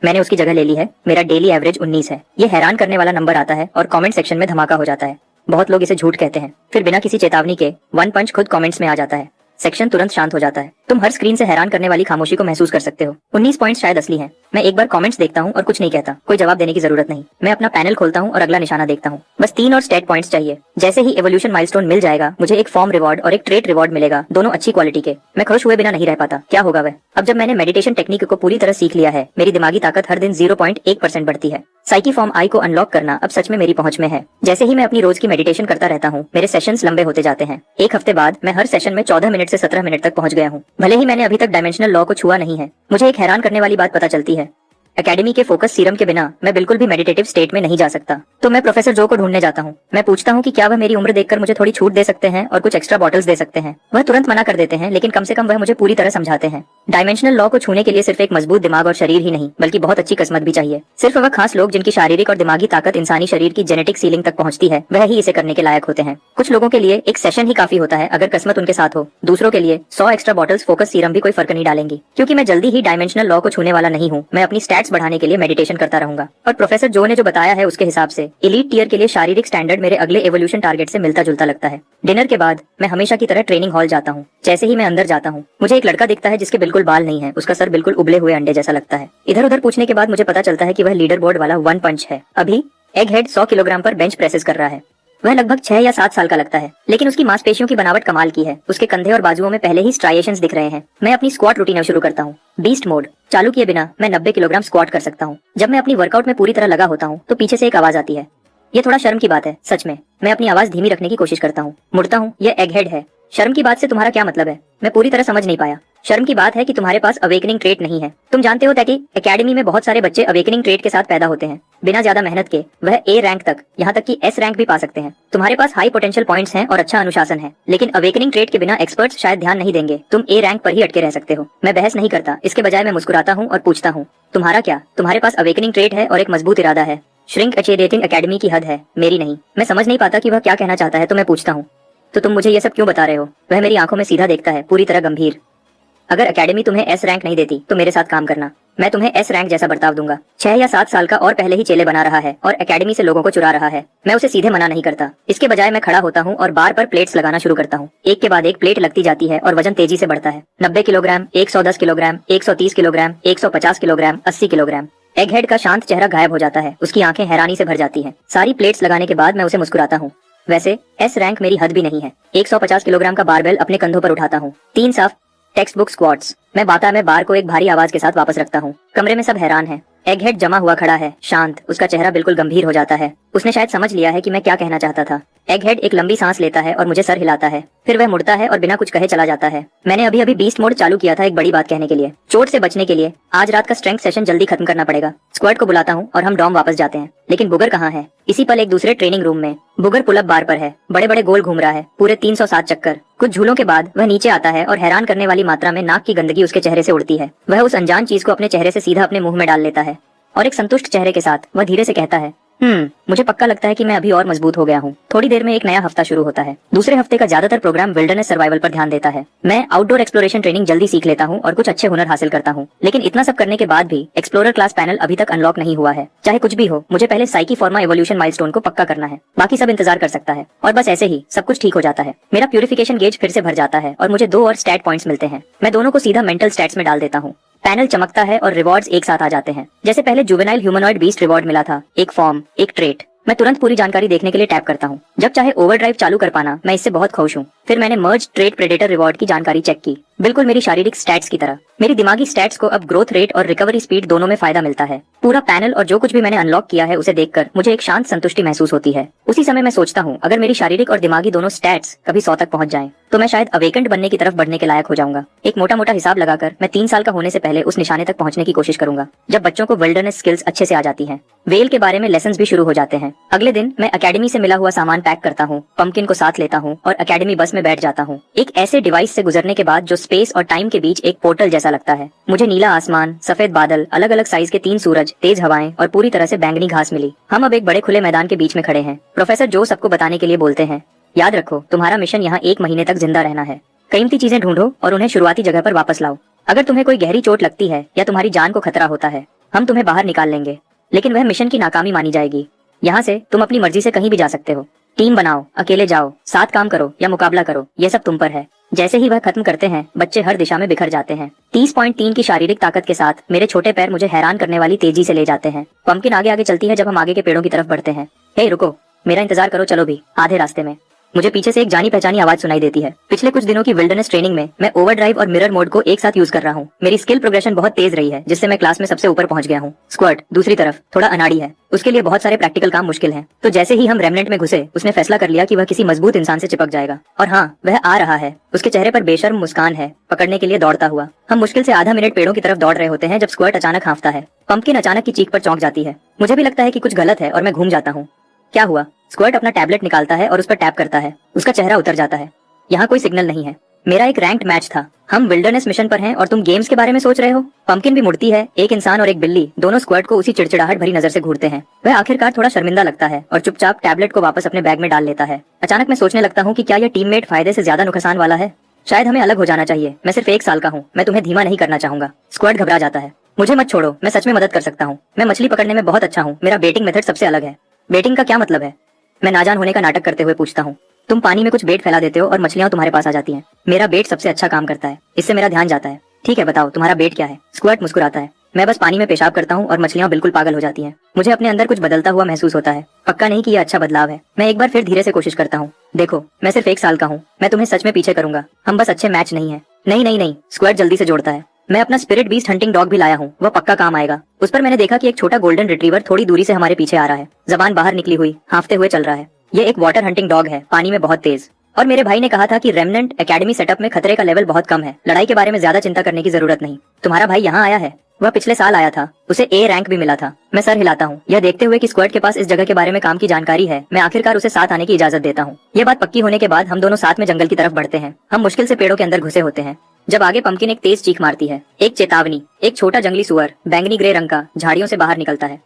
मैंने उसकी जगह ले ली है। मेरा डेली एवरेज 19 है। ये हैरान करने वाला नंबर आता है और कमेंट सेक्शन में धमाका हो जाता है। बहुत लोग इसे झूठ कहते हैं। फिर बिना किसी चेतावनी के वन पंच खुद कमेंट्स में आ जाता है। सेक्शन तुरंत शांत हो जाता है। तुम हर स्क्रीन से हैरान करने वाली खामोशी को महसूस कर सकते हो। 19 पॉइंट्स शायद असली हैं। मैं एक बार कमेंट्स देखता हूँ और कुछ नहीं कहता। कोई जवाब देने की जरूरत नहीं। मैं अपना पैनल खोलता हूँ और अगला निशाना देखता हूँ। बस 3 और स्टेट पॉइंट्स चाहिए। जैसे ही एवोल्यूशन माइलस्टोन मिल जाएगा, मुझे एक फॉर्म रिवॉर्ड और एक ट्रेट रिवॉर्ड मिलेगा, दोनों अच्छी क्वालिटी के। मैं खुश हुए बिना नहीं रह पाता। क्या होगा वह? अब जब मैंने मेडिटेशन टेक्निक को पूरी तरह सीख लिया है, मेरी दिमागी ताकत हर दिन 0.1% बढ़ती है। साइकी फॉर्म आई को अनलॉक करना अब सच में मेरी पहुंच में है। जैसे ही मैं अपनी रोज की मेडिटेशन करता रहता हूँ, मेरे सेशंस लंबे होते जाते हैं। एक हफ्ते बाद मैं हर सेशन में 14 मिनट से 17 मिनट तक पहुंच गया हूँ। भले ही मैंने अभी तक डायमेंशनल लॉ को छुआ नहीं है। मुझे एक हैरान करने वाली बात पता चलती है। एकेडमी के फोकस सीरम के बिना मैं बिल्कुल भी मेडिटेटिव स्टेट में नहीं जा सकता। तो मैं प्रोफेसर जो को ढूंढने जाता हूँ। मैं पूछता हूँ कि क्या वह मेरी उम्र देखकर मुझे थोड़ी छूट दे सकते हैं और कुछ एक्स्ट्रा बॉटल्स दे सकते हैं। वह तुरंत मना कर देते हैं, लेकिन कम से कम वह मुझे पूरी तरह समझाते हैं। डायमेंशनल लॉ को छूने के लिए सिर्फ एक मजबूत दिमाग और शरीर ही नहीं, बल्कि बहुत अच्छी किस्मत भी चाहिए। सिर्फ वह खास लोग जिनकी शारीरिक और दिमागी ताकत इंसानी शरीर की जेनेटिक सीलिंग तक पहुंचती है, वह ही इसे करने के लायक होते हैं। कुछ लोगों के लिए एक सेशन ही काफी होता है, अगर किस्मत उनके साथ हो। दूसरों के लिए 100 एक्स्ट्रा बॉटल्स फोकस सीरम भी कोई फर्क नहीं डालेंगी। क्योंकि मैं जल्दी ही डायमेंशनल लॉ को छूने वाला नहीं हूँ, मैं अपनी स्टैट्स बढ़ाने के लिए मेडिटेशन करता रहूंगा। और प्रोफेसर जो ने जो बताया है, उसके हिसाब से एलीट टियर के लिए शारीरिक स्टैंडर्ड मेरे अगले एवोल्यूशन टारगेट से मिलता जुलता लगता है। डिनर के बाद मैं हमेशा की तरह ट्रेनिंग हॉल जाता हूँ। जैसे ही मैं अंदर जाता हूँ, मुझे एक लड़का दिखता है जिसके बिल्कुल बाल नहीं है। उसका सर बिल्कुल उबले हुए अंडे जैसा लगता है। इधर उधर पूछने के बाद मुझे पता चलता है कि वह लीडर बोर्ड वाला वन पंच है। अभी एग हेड 100 किलोग्राम पर बेंच प्रेसेस कर रहा है। वह लगभग 6 या 7 साल का लगता है, लेकिन उसकी मांसपेशियों की बनावट कमाल की है। उसके कंधे और बाजुओं में पहले ही स्ट्राइएशंस दिख रहे हैं। मैं अपनी स्क्वाट रूटीन अब शुरू करता हूँ। बीस्ट मोड चालू किए बिना मैं 90 किलोग्राम स्क्वाट कर सकता हूँ। जब मैं अपनी वर्कआउट में पूरी तरह लगा होता हूँ, तो पीछे से एक आवाज आती है। ये थोड़ा शर्म की बात है, सच में। मैं अपनी आवाज धीमी रखने की कोशिश करता हूँ। मुड़ता हूँ। यह एग हेड है। शर्म की बात से तुम्हारा क्या मतलब है? मैं पूरी तरह समझ नहीं पाया। शर्म की बात है कि तुम्हारे पास अवेकनिंग ट्रेट नहीं है। तुम जानते हो कि एकेडमी में बहुत सारे बच्चे अवेकनिंग ट्रेट के साथ पैदा होते हैं। बिना ज्यादा मेहनत के वह ए रैंक तक, यहाँ तक कि एस रैंक भी पा सकते हैं। तुम्हारे पास हाई पोटेंशियल पॉइंट्स हैं और अच्छा अनुशासन है, लेकिन अवेकनिंग ट्रेट के बिना एक्सपर्ट्स शायद ध्यान नहीं देंगे। तुम ए रैंक पर ही अटके रह सकते हो। मैं बहस नहीं करता, इसके बजाय मैं मुस्कुराता हूँ और पूछता हूँ, तुम्हारा क्या? तुम्हारे पास अवेकनिंग ट्रेट है और एक मजबूत इरादा है। श्रिंक अचीवेटिंग एकेडमी की हद है, मेरी नहीं। मैं समझ नहीं पाता कि वह क्या कहना चाहता है, तो मैं पूछता हूँ, तो तुम मुझे ये सब क्यों बता रहे हो? वह मेरी आंखों में सीधा देखता है, पूरी तरह गंभीर। अगर एकेडमी तुम्हें एस रैंक नहीं देती, तो मेरे साथ काम करना। मैं तुम्हें एस रैंक जैसा बर्ताव दूंगा। 6 या 7 साल का और पहले ही चेले बना रहा है और एकेडमी से लोगों को चुरा रहा है। मैं उसे सीधे मना नहीं करता। इसके बजाय मैं खड़ा होता हूँ और बार पर प्लेट्स लगाना शुरू करता हूँ। एक के बाद एक प्लेट लगती जाती है और वजन तेजी से बढ़ता है। 90 kilogram, 110 kilogram, 130 kilogram, 150 kilogram, 80 kilogram. Egghead का शांत चेहरा गायब हो जाता है। उसकी आंखें हैरानी से भर जाती हैं। सारी प्लेट्स लगाने के बाद मैं उसे मुस्कुराता हूँ। वैसे एस रैंक मेरी हद भी नहीं है। 150 किलोग्राम का बारबेल अपने कंधों पर उठाता हूँ। 3 साफ टेक्स्ट बुक स्क्वाट्स। मैं बार को एक भारी आवाज के साथ वापस रखता हूँ। कमरे में सब हैरान हैं। एगहेड जमा हुआ खड़ा है, शांत। उसका चेहरा बिल्कुल गंभीर हो जाता है। उसने शायद समझ लिया है कि मैं क्या कहना चाहता था। एगहेड एक लंबी सांस लेता है और मुझे सर हिलाता है। फिर वह मुड़ता है और बिना कुछ कहे चला जाता है। मैंने अभी अभी बीस्ट मोड चालू किया था एक बड़ी बात कहने के लिए, चोट से बचने के लिए। आज रात का स्ट्रेंथ सेशन जल्दी खत्म करना पड़ेगा। स्क्वाड को बुलाता हूँ और हम डॉम वापस जाते हैं। लेकिन बुगर कहाँ है? इसी पल एक दूसरे ट्रेनिंग रूम में बुगर पुल अप बार पर है। बड़े बड़े गोल घूम रहा है, पूरे 307 चक्कर। कुछ झूलों के बाद वह नीचे आता है और हैरान करने वाली मात्रा में नाक की गंदगी उसके चेहरे से उड़ती है। वह उस अनजान चीज को अपने चेहरे से सीधा अपने मुंह में डाल लेता है और एक संतुष्ट चेहरे के साथ वह धीरे से कहता है, मुझे पक्का लगता है कि मैं अभी और मजबूत हो गया हूँ। थोड़ी देर में एक नया हफ्ता शुरू होता है। दूसरे हफ्ते का ज्यादातर प्रोग्राम विल्डरनेस सर्वाइवल पर ध्यान देता है। मैं आउटडोर एक्सप्लोरेशन ट्रेनिंग जल्दी सीख लेता हूँ और कुछ अच्छे हुनर हासिल करता हूँ। लेकिन इतना सब करने के बाद भी एक्सप्लोरर क्लास पैनल अभी तक अनलॉक नहीं हुआ है। चाहे कुछ भी हो, मुझे पहले साइकी फॉर्मा एवोल्यूशन माइलस्टोन को पक्का करना है। बाकी सब इंतजार कर सकता है। और बस ऐसे ही सब कुछ ठीक हो जाता है। मेरा प्यूरिफिकेशन गेज फिर से भर जाता है और मुझे 2 और स्टैट पॉइंट्स मिलते हैं। मैं दोनों को सीधा मेंटल स्टैट्स में डाल देता हूँ। पैनल चमकता है और रिवॉर्ड्स एक साथ आ जाते हैं। जैसे पहले जुवेनाइल ह्यूमनॉइड बीस्ट रिवॉर्ड मिला था, एक फॉर्म, एक ट्रेट। मैं तुरंत पूरी जानकारी देखने के लिए टैप करता हूँ। जब चाहे ओवरड्राइव चालू कर पाना, मैं इससे बहुत खुश हूँ। फिर मैंने मर्ज ट्रेड प्रेडेटर रिवॉर्ड की जानकारी चेक की, बिल्कुल मेरी शारीरिक स्टैट्स की तरह। मेरी दिमागी स्टैट्स को अब ग्रोथ रेट और रिकवरी स्पीड दोनों में फायदा मिलता है। पूरा पैनल और जो कुछ भी मैंने अनलॉक किया है उसे देखकर मुझे एक शांत संतुष्टि महसूस होती है। उसी समय मैं सोचता हूँ, अगर मेरी शारीरिक और दिमागी दोनों स्टैट्स कभी 100 तक पहुंच जाएं, तो मैं शायद अवेकेंड बनने की तरफ बढ़ने के लायक हो जाऊंगा। एक मोटा मोटा हिसाब लगाकर मैं 3 साल का होने से पहले उस निशाने तक पहुंचने की कोशिश करूंगा, जब बच्चों को विल्डरनेस स्किल्स अच्छे से आ जाती हैं। वेल के बारे में लेसन्स भी शुरू हो जाते हैं। अगले दिन मैं अकेडमी से मिला हुआ सामान पैक करता हूँ, पंपकिन को साथ लेता हूँ और अकेडमी बस में बैठ जाता हूँ। एक ऐसे डिवाइस से गुजरने के बाद जो स्पेस और टाइम के बीच एक पोर्टल जैसा लगता है। मुझे नीला आसमान, सफेद बादल, अलग अलग साइज के 3 सूरज, तेज हवाएं और पूरी तरह से बैंगनी घास मिली। हम अब एक बड़े खुले मैदान के बीच में खड़े हैं। प्रोफेसर जो सबको बताने के लिए बोलते हैं, याद रखो तुम्हारा मिशन यहाँ 1 महीने तक जिंदा रहना है। कीमती चीजें ढूंढो और उन्हें शुरुआती जगह पर वापस लाओ। अगर तुम्हें कोई गहरी चोट लगती है या तुम्हारी जान को खतरा होता है, हम तुम्हें बाहर निकाल लेंगे, लेकिन वह मिशन की नाकामी मानी जाएगी। यहाँ से तुम अपनी मर्जी से कहीं भी जा सकते हो। टीम बनाओ, अकेले जाओ, साथ काम करो या मुकाबला करो, यह सब तुम पर है। जैसे ही वह खत्म करते हैं, बच्चे हर दिशा में बिखर जाते हैं। 30.3 की शारीरिक ताकत के साथ मेरे छोटे पैर मुझे हैरान करने वाली तेजी से ले जाते हैं। पंपकिन आगे आगे चलती है जब हम आगे के पेड़ों की तरफ बढ़ते हैं। हे रुको, मेरा इंतजार करो, चलो भी। आधे रास्ते में मुझे पीछे से एक जानी पहचानी आवाज सुनाई देती है। पिछले कुछ दिनों की विल्डरनेस ट्रेनिंग में मैं ओवरड्राइव और मिरर मोड को एक साथ यूज कर रहा हूँ। मेरी स्किल प्रोग्रेशन बहुत तेज रही है, जिससे मैं क्लास में सबसे ऊपर पहुंच गया हूँ। स्क्वाड दूसरी तरफ थोड़ा अनाड़ी है, उसके लिए बहुत सारे प्रैक्टिकल काम मुश्किल हैं। तो जैसे ही हम रेमनेंट में घुसे, उसने फैसला कर लिया कि वह किसी मजबूत इंसान से चिपक जाएगा। और हाँ, वह आ रहा है। उसके चेहरे पर बेशर्म मुस्कान है, पकड़ने के लिए दौड़ता हुआ। हम मुश्किल से आधा मिनट पेड़ों की तरफ दौड़ रहे होते हैं जब स्क्वाड अचानक हाँफता है। पंपकिन अचानक की चीख पर चौंक जाती है। मुझे भी लगता है कि कुछ गलत है और मैं घूम जाता हूँ। क्या हुआ? स्क्वाड अपना टैबलेट निकालता है और उस पर टैप करता है। उसका चेहरा उतर जाता है। यहाँ कोई सिग्नल नहीं है। मेरा एक रैंक्ड मैच था। हम विल्डरनेस मिशन पर हैं और तुम गेम्स के बारे में सोच रहे हो। पंपकिन भी मुड़ती है। एक इंसान और एक बिल्ली दोनों स्क्वाड को उसी चिड़चिड़ाहट भरी नजर से घूरते हैं। वह आखिरकार थोड़ा शर्मिंदा लगता है और चुपचाप टैबलेट को वापस अपने बैग में डाल लेता है। अचानक मैं सोचने लगता हूँ कि क्या यह टीममेट फायदे से ज्यादा नुकसान वाला है। शायद हमें अलग हो जाना चाहिए। मैं सिर्फ 1 साल का हूँ, मैं तुम्हें धीमा नहीं करना चाहूंगा। स्क्वाड घबरा जाता है। मुझे मत छोड़ो, मैं सच में मदद कर सकता हूँ। मैं मछली पकड़ने में बहुत अच्छा हूँ। मेरा बेटिंग मेथड सबसे अलग है। बेटिंग का क्या मतलब है? मैं नाजान होने का नाटक करते हुए पूछता हूँ। तुम पानी में कुछ बेट फैला देते हो और मछलियां तुम्हारे पास आ जाती हैं। मेरा बेट सबसे अच्छा काम करता है। इससे मेरा ध्यान जाता है। ठीक है, बताओ तुम्हारा बेट क्या है? स्क्वाड मुस्कुराता है। मैं बस पानी में पेशाब करता हूँ और मछलियां बिल्कुल पागल हो जाती हैं। मुझे अपने अंदर कुछ बदलता हुआ महसूस होता है। पक्का नहीं कि यह अच्छा बदलाव है। मैं एक बार फिर धीरे से कोशिश करता हूँ। देखो, मैं सिर्फ 1 साल का हूँ। मैं तुम्हें सच में पीछे करूंगा। हम बस अच्छे मैच नहीं है। नहीं नहीं नहीं, स्क्वाड जल्दी से जोड़ता है। मैं अपना स्पिरिट बीस्ट हंटिंग डॉग भी लाया हूँ, वह पक्का काम आएगा। उस पर मैंने देखा कि एक छोटा गोल्डन रिट्रीवर थोड़ी दूरी से हमारे पीछे आ रहा है। जबान बाहर निकली हुई, हाँफते हुए चल रहा है। ये एक वाटर हंटिंग डॉग है, पानी में बहुत तेज। और मेरे भाई ने कहा था कि रेमनेंट एकेडमी सेटअप में खतरे का लेवल बहुत कम है। लड़ाई के बारे में ज्यादा चिंता करने की जरूरत नहीं। तुम्हारा भाई यहाँ आया है। वह पिछले साल आया था। उसे A रैंक भी मिला था। मैं सर हिलाता हूँ, यह देखते हुए कि स्क्वाड के पास इस जगह के बारे में काम की जानकारी है। मैं आखिरकार उसे साथ आने की इजाजत देता हूँ। यह बात पक्की होने के बाद हम दोनों साथ में जंगल की तरफ बढ़ते हैं। हम मुश्किल से पेड़ों के अंदर घुसे होते हैं जब आगे पंपकिन एक तेज चीख मारती है। एक चेतावनी। एक छोटा जंगली सुअर बैंगनी ग्रे रंग का झाड़ियों से बाहर निकलता है,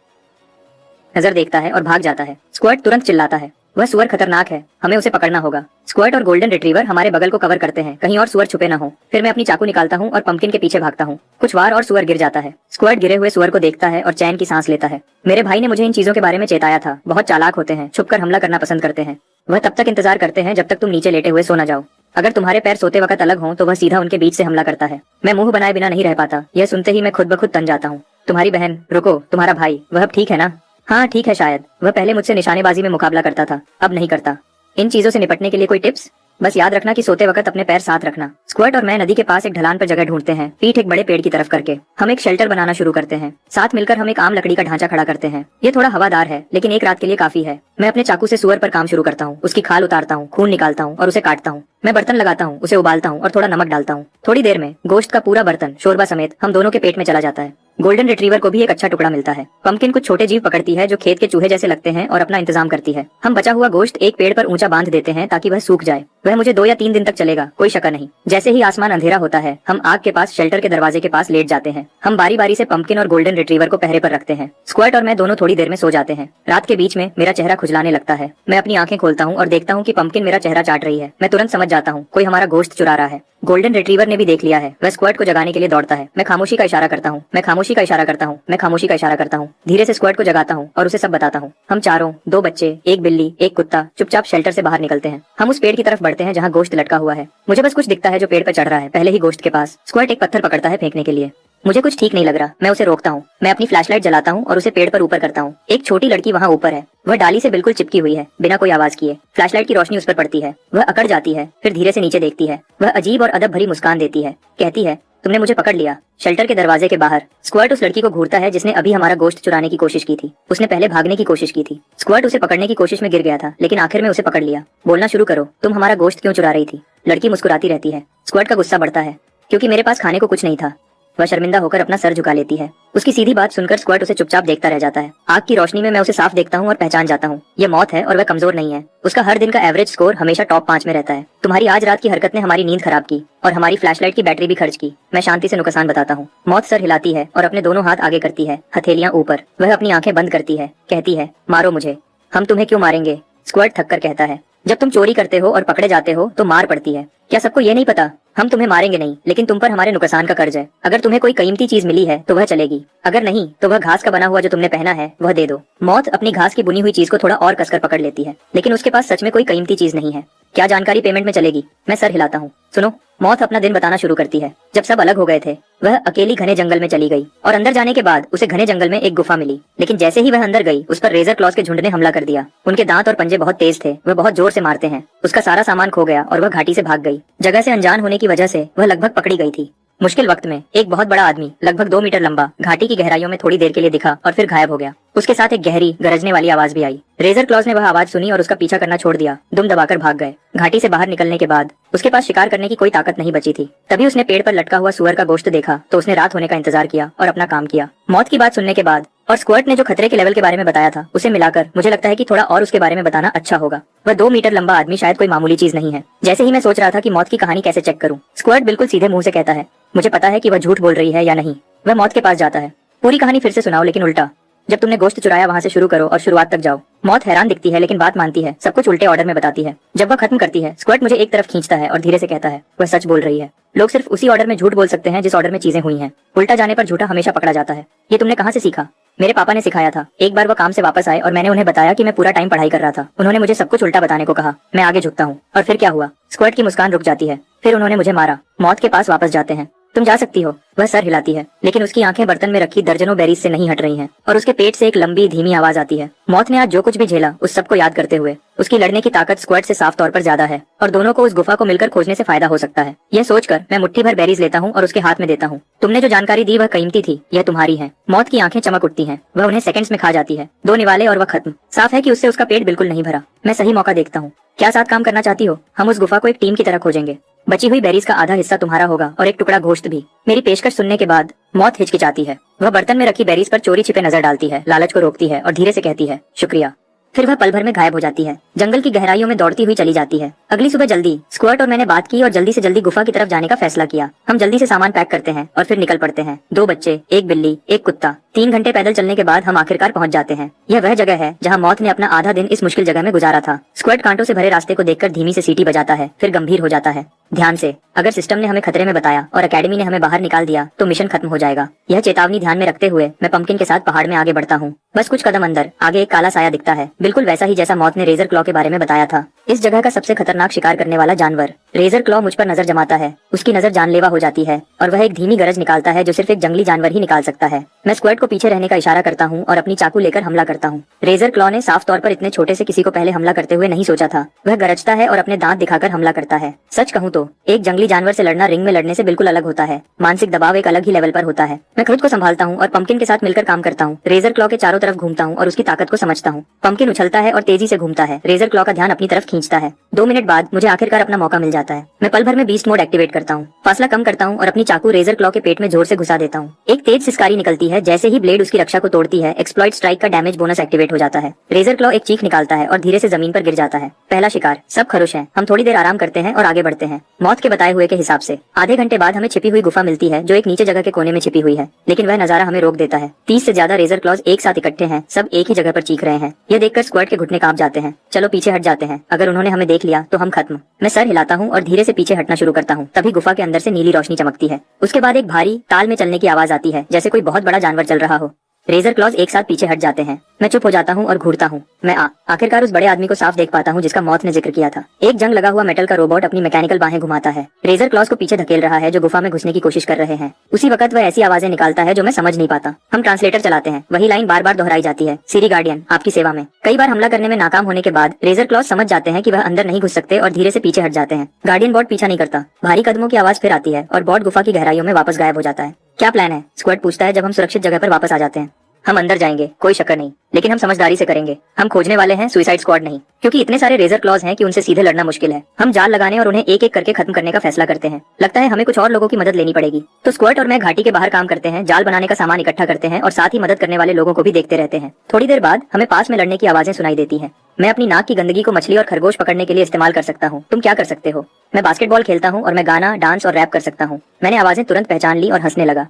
नजर देखता है और भाग जाता है। स्क्वाड तुरंत चिल्लाता है, वह सुअर खतरनाक है, हमें उसे पकड़ना होगा। स्क्वाड और गोल्डन रिट्रीवर हमारे बगल को कवर करते हैं, कहीं और सुअर छुपे न हो। फिर मैं अपनी चाकू निकालता हूँ और पंपकिन के पीछे भागता हूँ। कुछ वार और सुअर गिर जाता है। स्क्वाड गिरे हुए सुअर को देखता है और चैन की सांस लेता है। मेरे भाई ने मुझे इन चीजों के बारे में चेताया था। बहुत चालाक होते हैं, छुपकर हमला करना पसंद करते हैं। वह तब तक इंतजार करते हैं जब तक तुम नीचे लेटे हुए सो न जाओ। अगर तुम्हारे पैर सोते वक्त अलग हों तो वह सीधा उनके बीच से हमला करता है। मैं मुंह बनाए बिना नहीं रह पाता। यह सुनते ही मैं खुद ब खुद तन जाता हूँ। तुम्हारी बहन, रुको, तुम्हारा भाई, वह अब ठीक है ना? हाँ ठीक है शायद। वह पहले मुझसे निशानेबाजी में मुकाबला करता था, अब नहीं करता। इन चीजों से निपटने के लिए कोई टिप्स? बस याद रखना कि सोते वक्त अपने पैर साथ रखना। स्क्वर्ट और मैं नदी के पास एक ढलान पर जगह ढूंढते हैं, पीठ एक बड़े पेड़ की तरफ करके। हम एक शेल्टर बनाना शुरू करते हैं। साथ मिलकर हम एक आम लकड़ी का ढांचा खड़ा करते हैं। ये थोड़ा हवादार है, लेकिन एक रात के लिए काफी है। मैं अपने चाकू से सुअर पर काम शुरू करता हूँ, उसकी खाल उतारता हूँ, खून निकालता हूँ और उसे काटता हूँ। मैं बर्तन लगाता हूँ, उसे उबालता हूँ और थोड़ा नमक डालता हूँ। थोड़ी देर में गोश्त का पूरा बर्तन शोरबा समेत हम दोनों के पेट में चला जाता है। गोल्डन रिट्रीवर को भी एक अच्छा टुकड़ा मिलता है। पंपकिन कुछ छोटे जीव पकड़ती है जो खेत के चूहे जैसे लगते हैं और अपना इंतजाम करती है। हम बचा हुआ गोश्त एक पेड़ पर ऊंचा बांध देते हैं ताकि वह सूख जाए। वह मुझे 2 या 3 दिन तक चलेगा, कोई शक नहीं। जैसे ही आसमान अंधेरा होता है, हम आग के पास शेल्टर के दरवाजे के पास लेट जाते हैं। हम बारी बारी से पंपकिन और गोल्डन रिट्रीवर को पहरे पर रखते हैं। स्क्वर्ट और मैं दोनों थोड़ी देर में सो जाते हैं। रात के बीच में मेरा चेहरा खुजलाने लगता है। मैं अपनी आंखें खोलता हूँ और देखता हूँ कि पंपकिन मेरा चेहरा चाट रही है। मैं तुरंत समझ जाता हूँ कोई हमारा गोश्त चुरा रहा है। गोल्डन रिट्रीवर ने भी देख लिया है। वह स्क्वर्ट को जगाने के लिए दौड़ता है। मैं खामोशी का इशारा करता हूँ, मैं खामोशी का इशारा करता हूँ, मैं खामोशी का इशारा करता हूँ। धीरे से स्क्वर्ट को जगाता हूँ और उसे सब बताता हूँ। हम चारों, 2 बच्चे, एक बिल्ली, एक कुत्ता, चुपचाप शेल्टर से बाहर निकलते हैं। हम उस पेड़ की तरफ बढ़ते हैं जहाँ गोश्त लटका हुआ है। मुझे बस कुछ दिखता है जो पेड़ पर चढ़ रहा है, पहले ही गोश्त के पास। स्क्वर्ट एक पत्थर पकड़ता है फेंकने के लिए। मुझे कुछ ठीक नहीं लग रहा। मैं उसे रोकता हूँ। मैं अपनी फ्लैशलाइट जलाता हूँ और उसे पेड़ पर ऊपर करता हूँ। एक छोटी लड़की वहाँ ऊपर है। वह डाली से बिल्कुल चिपकी हुई है, बिना कोई आवाज किए। फ्लैशलाइट की रोशनी उस पर पड़ती है। वह अकड़ जाती है, फिर धीरे से नीचे देखती है। वह अजीब और अदब भरी मुस्कान देती है, कहती है, तुमने मुझे पकड़ लिया। शेल्टर के दरवाजे के बाहर स्क्वर्ट उस लड़की को घूरता है जिसने अभी हमारा गोश्त चुराने की कोशिश की थी। उसने पहले भागने की कोशिश की थी। स्क्वर्ट उसे पकड़ने की कोशिश में गिर गया था, लेकिन आखिर में उसे पकड़ लिया। बोलना शुरू करो, तुम हमारा गोश्त क्यों चुरा रही थी? लड़की मुस्कुराती रहती है। स्क्वर्ट का गुस्सा बढ़ता है, क्योंकि मेरे पास खाने को कुछ नहीं था। वह शर्मिंदा होकर अपना सर झुका लेती है। उसकी सीधी बात सुनकर स्क्वर्ट उसे चुपचाप देखता रह जाता है। आग की रोशनी में मैं उसे साफ देखता हूँ और पहचान जाता हूँ। ये मौत है और वह कमजोर नहीं है। उसका हर दिन का एवरेज स्कोर हमेशा टॉप 5 में रहता है। तुम्हारी आज रात की हरकत ने हमारी नींद खराब की और हमारी फ्लैशलाइट की बैटरी भी खर्च की। मैं शांति से नुकसान बताता हूँ। मौत सर हिलाती है और अपने दोनों हाथ आगे करती है, हथेलियां ऊपर। वह अपनी आंखें बंद करती है, कहती है, मारो मुझे। हम तुम्हें क्यों मारेंगे? स्क्वर्ट थक कर कहता है, जब तुम चोरी करते हो और पकड़े जाते हो तो मार पड़ती है। क्या सबको ये नहीं पता? हम तुम्हें मारेंगे नहीं, लेकिन तुम पर हमारे नुकसान का कर्ज है। अगर तुम्हें कोई कीमती चीज मिली है तो वह चलेगी, अगर नहीं तो वह घास का बना हुआ जो तुमने पहना है वह दे दो। मौत अपनी घास की बुनी हुई चीज को थोड़ा और कसकर पकड़ लेती है, लेकिन उसके पास सच में कोई कीमती चीज नहीं है। क्या जानकारी पेमेंट में चलेगी? मैं सर हिलाता हूँ। सुनो, मौत अपना दिन बताना शुरू करती है। जब सब अलग हो गए थे, वह अकेली घने जंगल में चली गई और अंदर जाने के बाद उसे घने जंगल में एक गुफा मिली। लेकिन जैसे ही वह अंदर गई, उस पर रेजर क्लॉज के झुंड ने हमला कर दिया। उनके दांत और पंजे बहुत तेज थे, वह बहुत जोर से मारते हैं। उसका सारा सामान खो गया और वह घाटी से भाग गई। जगह से अनजान होने की वजह से वह लगभग पकड़ी गई थी। मुश्किल वक्त में एक बहुत बड़ा आदमी, लगभग 2 मीटर लंबा, घाटी की गहराइयों में थोड़ी देर के लिए दिखा और फिर गायब हो गया। उसके साथ एक गहरी गरजने वाली आवाज भी आई। रेजर क्लॉज ने वह आवाज सुनी और उसका पीछा करना छोड़ दिया। दुम दबाकर भाग गए। घाटी से बाहर निकलने के बाद उसके पास शिकार करने की कोई ताकत नहीं बची थी। तभी उसने पेड़ पर लटका हुआ सुअर का गोश्त देखा तो उसने रात होने का इंतजार किया और अपना काम किया। मौत की बात सुनने के बाद और स्क्वर्ट ने जो खतरे के लेवल के बारे में बताया था, उसे मिलाकर मुझे लगता है कि थोड़ा और उसके बारे में बताना अच्छा होगा। वह 2 मीटर लंबा आदमी शायद कोई मामूली चीज नहीं है। जैसे ही मैं सोच रहा था कि मौत की कहानी कैसे चेक करूं, स्क्वर्ट बिल्कुल सीधे मुंह से कहता है, मुझे पता है कि वह झूठ बोल रही है या नहीं। वह मौत के पास जाता है। पूरी कहानी फिर से सुनाओ, लेकिन उल्टा। जब तुमने गोश्त चुराया वहाँ से शुरू करो और शुरुआत तक जाओ। मौत हैरान दिखती है, लेकिन बात मानती है। सब कुछ उल्टे ऑर्डर में बताती है। जब वह खत्म करती है, स्क्वर्ट मुझे एक तरफ खींचता है और धीरे से कहता है, वह सच बोल रही है। लोग सिर्फ उसी ऑर्डर में झूठ बोल सकते हैं जिस ऑर्डर में चीजें हुई हैं। उल्टा जाने पर झूठा हमेशा पकड़ा जाता है। ये तुमने कहाँ से सीखा? मेरे पापा ने सिखाया था। एक बार वो काम से वापस आए और मैंने उन्हें बताया कि मैं पूरा टाइम पढ़ाई कर रहा था। उन्होंने मुझे सब कुछ उल्टा बताने को कहा। मैं आगे झुकता हूँ और फिर क्या हुआ? स्क्वर्ट की मुस्कान रुक जाती है। फिर उन्होंने मुझे मारा। मौत के पास वापस जाते हैं। तुम जा सकती हो। वह सर हिलाती है, लेकिन उसकी आंखें बर्तन में रखी दर्जनों बेरीज से नहीं हट रही हैं और उसके पेट से एक लंबी धीमी आवाज आती है। मौत ने आज जो कुछ भी झेला, उस सबको याद करते हुए उसकी लड़ने की ताकत स्क्वर्ट से साफ तौर पर ज्यादा है और दोनों को उस गुफा को मिलकर खोजने से फायदा हो सकता है। यह सोचकर मैं मुट्ठी भर बेरीज लेता हूँ और उसके हाथ में देता हूँ। तुमने जो जानकारी दी वह कीमती थी, यह तुम्हारी है। मौत की आंखें चमक उठती हैं। वह उन्हें सेकंड्स में खा जाती है। 2 निवाले और वह खत्म। साफ है कि उससे उसका पेट बिल्कुल नहीं भरा। मैं सही मौका देखता हूँ। क्या साथ काम करना चाहती हो? हम उस गुफा को एक टीम की तरह खोजेंगे। बची हुई बेरीज का आधा हिस्सा तुम्हारा होगा और एक टुकड़ा गोश्त भी। मेरी पेशकश सुनने के बाद मौत हिचकिचाती है। वह बर्तन में रखी बेरीज पर चोरी छिपे नजर डालती है, लालच को रोकती है और धीरे से कहती है, शुक्रिया। फिर वह पल भर में गायब हो जाती है। जंगल की गहराइयों में दौड़ती हुई चली जाती है। अगली सुबह जल्दी स्क्वर्ट और मैंने बात की और जल्दी से जल्दी गुफा की तरफ जाने का फैसला किया। हम जल्दी से सामान पैक करते हैं और फिर निकल पड़ते हैं। 2 बच्चे, एक बिल्ली, एक कुत्ता। 3 घंटे पैदल चलने के बाद हम आखिरकार पहुंच जाते हैं। यह वह जगह है जहां मौत ने अपना आधा दिन इस मुश्किल जगह में गुजारा था। स्क्वर्ट कांटों से भरे रास्ते को देखकर धीमी से सीटी बजाता है, फिर गंभीर हो जाता है। ध्यान से, अगर सिस्टम ने हमें खतरे में बताया और एकेडमी ने हमें बाहर निकाल दिया तो मिशन खत्म हो जाएगा। यह चेतावनी ध्यान में रखते हुए मैं पंपकिन के साथ पहाड़ में आगे बढ़ता हूँ। बस कुछ कदम अंदर आगे एक काला साया दिखता है, बिल्कुल वैसा ही जैसा मौत ने रेजर क्लॉ के बारे में बताया था। इस जगह का सबसे खतरनाक शिकार करने वाला जानवर रेजर क्लॉ मुझ पर नजर जमाता है। उसकी नजर जानलेवा हो जाती है और वह एक धीमी गरज निकालता है जो सिर्फ एक जंगली जानवर ही निकाल सकता है। मैं स्क्वाड को पीछे रहने का इशारा करता हूँ और अपनी चाकू लेकर हमला करता हूँ। रेजर क्लॉ ने साफ तौर पर इतने छोटे से किसी को पहले हमला करते हुए नहीं सोचा था। वह गरजता है और अपने दांत दिखाकर हमला करता है। सच कहूँ तो एक जंगली जानवर से लड़ना रिंग में लड़ने से बिल्कुल अलग होता है। मानसिक दबाव एक अलग ही लेवल पर होता है। मैं खुद को संभालता हूँ और पंपकिन के साथ मिलकर काम करता हूँ। रेजर क्लॉ के चारों तरफ घूमता हूँ और उसकी ताकत को समझता हूँ। पंपकिन उछलता है और तेजी से घूमता है। रेजर क्लॉ का ध्यान अपनी तरफ खींचता है। 2 मिनट बाद मुझे आखिरकार अपना मौका मिल जाता है। मैं पल भर में बीस्ट मोड एक्टिवेट करता हूँ। फासला कम करता हूँ और अपनी चाकू रेजर क्लॉ के पेट में जोर से घुसा देता हूँ। एक तेज सिसकारी निकलती है। जैसे ही ब्लेड उसकी रक्षा को तोड़ती है, एक्सप्लॉइट स्ट्राइक का डैमेज बोनस एक्टिवेट हो जाता है। रेजर क्लॉ एक चीख निकालता है और धीरे से जमीन पर गिर जाता है। पहला शिकार। सब खरुश हैं। हम थोड़ी देर आराम करते हैं और आगे बढ़ते हैं। मौत के बताए हुए के हिसाब से आधे घंटे बाद हमें छिपी हुई गुफा मिलती है जो एक नीचे जगह के कोने में छिपी हुई है, लेकिन वह नजारा हमें रोक देता है। 30 से ज्यादा रेजर क्लॉज एक साथ इकट्ठे हैं। सब एक ही जगह पर चीख रहे हैं। यह देखकर स्क्वाड के घुटने कांप जाते हैं। चलो पीछे हट जाते हैं। अगर उन्होंने हमें देख लिया तो हम खत्म। मैं सर हिलाता हूँ और धीरे से पीछे हटना शुरू करता हूँ। तभी गुफा के अंदर से नीली रोशनी चमकती है। उसके बाद एक भारी ताल में चलने की आवाज आती है, जैसे कोई बहुत बड़ा जानवर चल रहा हो। रेजर क्लॉज एक साथ पीछे हट जाते हैं। मैं चुप हो जाता हूँ और घूरता हूँ। मैं आखिरकार उस बड़े आदमी को साफ देख पाता हूँ जिसका मौत ने जिक्र किया था। एक जंग लगा हुआ मेटल का रोबोट अपनी मैकेनिकल बाहें घुमाता है। रेजर क्लॉज को पीछे धकेल रहा है जो गुफा में घुसने की कोशिश कर रहे हैं। उसी वक्त वह ऐसी आवाजें निकालता है जो मैं समझ नहीं पाता। हम ट्रांसलेटर चलाते हैं। वही लाइन बार बार दोहराई जाती है, सीरी गार्डियन आपकी सेवा में। कई बार हमला करने में नाकाम होने के बाद रेजर क्लॉज समझ जाते हैं कि वह अंदर नहीं घुस सकते और धीरे से पीछे हट जाते हैं। गार्डियन बॉट पीछा नहीं करता। भारी कदमों की आवाज फिर आती है और बॉट गुफा की गहराइयों में वापस गायब हो जाता है। क्या प्लान है? स्क्वाड पूछता है जब हम सुरक्षित जगह पर वापस आ जाते हैं। हम अंदर जाएंगे, कोई शक नहीं, लेकिन हम समझदारी से करेंगे। हम खोजने वाले हैं सुसाइड स्क्वाड नहीं, क्योंकि इतने सारे रेजर क्लॉज हैं कि उनसे सीधे लड़ना मुश्किल है। हम जाल लगाने और उन्हें एक एक करके खत्म करने का फैसला करते हैं। लगता है हमें कुछ और लोगों की मदद लेनी पड़ेगी। तो स्क्वाड और मैं घाटी के बाहर काम करते हैं, जाल बनाने का सामान इकट्ठा करते हैं और साथ ही मदद करने वाले लोगों को भी देखते रहते हैं। थोड़ी देर बाद हमें पास में लड़ने की आवाजें सुनाई देती है। मैं अपनी नाक की गंदगी को मछली और खरगोश पकड़ने के लिए इस्तेमाल कर सकता हूँ। तुम क्या कर सकते हो? मैं बास्केटबॉल खेलता हूँ और मैं गाना, डांस और रैप कर सकता हूँ। मैंने आवाजें तुरंत पहचान ली और हंसने लगा।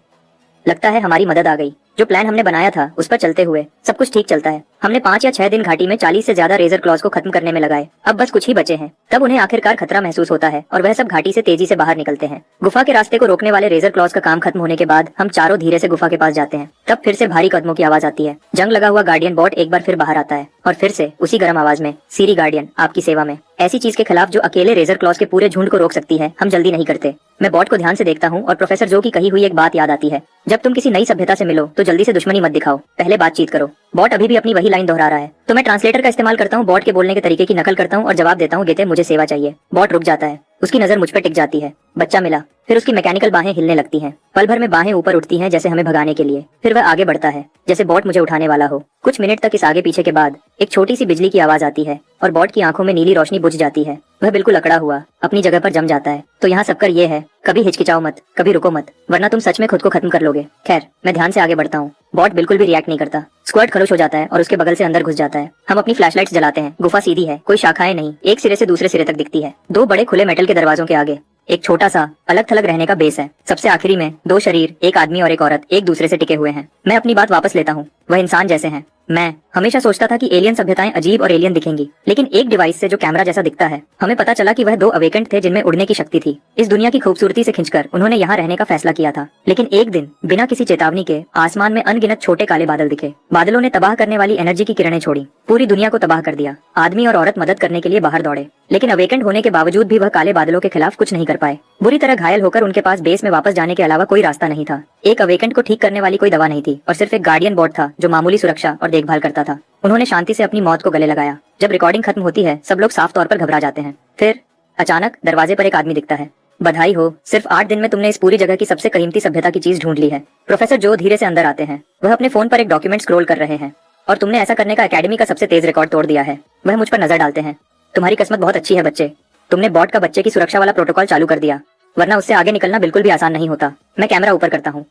लगता है हमारी मदद आ गई। जो प्लान हमने बनाया था उस पर चलते हुए सब कुछ ठीक चलता है। हमने 5 या 6 दिन घाटी में 40 से ज्यादा रेजर क्लॉज को खत्म करने में लगाए। अब बस कुछ ही बचे हैं। तब उन्हें आखिरकार खतरा महसूस होता है और वह सब घाटी से तेजी से बाहर निकलते हैं। गुफा के रास्ते को रोकने वाले रेजर क्लॉज का काम खत्म होने के बाद हम चारों धीरे से गुफा के पास जाते हैं। तब फिर से भारी कदमों की आवाज आती है। जंग लगा हुआ गार्डियन बॉट एक बार फिर बाहर आता है और फिर से उसी गर्म आवाज में, सीरी गार्डियन आपकी सेवा में। ऐसी चीज के खिलाफ जो अकेले रेजर क्लॉज के पूरे झुंड को रोक सकती है, हम जल्दी नहीं करते। मैं बॉट को ध्यान से देखता हूँ और प्रोफेसर जो की कही हुई एक बात याद आती है, जब तुम किसी नई सभ्यता से मिलो तो जल्दी से दुश्मनी मत दिखाओ, पहले बातचीत करो। बॉट अभी भी अपनी वही लाइन दोहरा रहा है, तो मैं ट्रांसलेटर का इस्तेमाल करता हूँ। बॉट के बोलने के तरीके की नकल करता हूँ और जवाब देता हूँ, गेते मुझे सेवा चाहिए। बॉट रुक जाता है। उसकी नजर मुझ पर टिक जाती है। बच्चा मिला। फिर उसकी मैकेनिकल बाहें हिलने लगती हैं। पल भर में बाहें ऊपर उठती हैं जैसे हमें भगाने के लिए। फिर वह आगे बढ़ता है जैसे बॉट मुझे उठाने वाला हो। कुछ मिनट तक इस आगे पीछे के बाद एक छोटी सी बिजली की आवाज आती है और बॉट की आंखों में नीली रोशनी बुझ जाती है। वह बिल्कुल अकड़ा हुआ अपनी जगह पर जम जाता है। तो यहाँ सबकर ये है, कभी हिचकिचाओ मत, कभी रुको मत, वरना तुम सच में खुद को खत्म कर लोगे। खैर, मैं ध्यान से आगे बढ़ता हूँ। बॉट बिल्कुल भी रिएक्ट नहीं करता। स्क्वाड खड़ोश हो जाता है और उसके बगल से अंदर घुस जाता है। हम अपनी फ्लैशलाइट्स जलाते हैं। गुफा सीधी है, कोई शाखाएं नहीं, एक सिरे से दूसरे सिरे तक दिखती है। 2 बड़े खुले मेटल के दरवाजों के आगे एक छोटा सा अलग थलग रहने का बेस है। सबसे आखिरी में 2 शरीर, एक आदमी और एक औरत, एक दूसरे से टिके हुए हैं। मैं अपनी बात वापस लेता हूँ। वह इंसान जैसे हैं। मैं हमेशा सोचता था कि एलियन सभ्यताएं अजीब और एलियन दिखेंगी, लेकिन एक डिवाइस से जो कैमरा जैसा दिखता है, हमें पता चला कि वह 2 अवेकेंट थे जिनमें उड़ने की शक्ति थी। इस दुनिया की खूबसूरती से खिंचकर उन्होंने यहाँ रहने का फैसला किया था। लेकिन एक दिन बिना किसी चेतावनी के आसमान में अनगिनत छोटे काले बादल दिखे। बादलों ने तबाह करने वाली एनर्जी की किरणें छोड़ी, पूरी दुनिया को तबाह कर दिया। आदमी और औरत मदद करने के लिए बाहर दौड़े, लेकिन अवेकेंट होने के बावजूद भी वह काले बादलों के खिलाफ कुछ नहीं कर पाए। बुरी तरह घायल होकर उनके पास बेस में वापस जाने के अलावा कोई रास्ता नहीं था। एक अवेकेंट को ठीक करने वाली कोई दवा नहीं थी और सिर्फ एक गार्डियन बॉट था जो मामूली सुरक्षा और देखभाल करता था। उन्होंने शांति से अपनी मौत को गले लगाया। जब रिकॉर्डिंग खत्म होती है, सब लोग साफ तौर पर घबरा जाते हैं। फिर अचानक दरवाजे पर एक आदमी दिखता है। बधाई हो, सिर्फ 8 दिन में तुमने इस पूरी जगह की सबसे कीमती सभ्यता की चीज ढूंढ ली है। प्रोफेसर जो धीरे से अंदर आते हैं। वह अपने फोन पर एक डॉक्यूमेंट स्क्रॉल कर रहे हैं। और तुमने ऐसा करने का एकेडमी का सबसे तेज रिकॉर्ड तोड़ दिया है। वह मुझ पर नजर डालते हैं। तुम्हारी किस्मत बहुत अच्छी है बच्चे। तुमने बॉट का बच्चे की सुरक्षा वाला प्रोटोकॉल चालू कर दिया, वरना उससे आगे निकलना बिल्कुल भी आसान नहीं होता। मैं कैमरा ऊपर करता हूँ।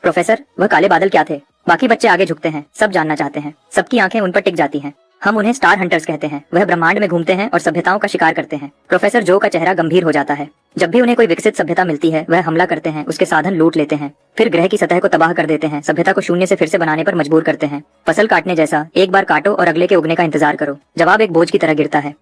प्रोफेसर, वह काले बादल क्या थे? बाकी बच्चे आगे झुकते हैं, सब जानना चाहते हैं। सबकी आंखें उन पर टिक जाती हैं। हम उन्हें स्टार हंटर्स कहते हैं। वह ब्रह्मांड में घूमते हैं और सभ्यताओं का शिकार करते हैं। प्रोफेसर जो का चेहरा गंभीर हो जाता है। जब भी उन्हें कोई विकसित सभ्यता मिलती है, वह हमला करते हैं, उसके साधन लूट लेते हैं, फिर ग्रह की सतह को तबाह कर देते हैं, सभ्यता को शून्य से फिर से बनाने पर मजबूर करते हैं। फसल काटने जैसा, एक बार काटो और अगले के उगने का इंतजार करो। जवाब एक बोझ की तरह गिरता है।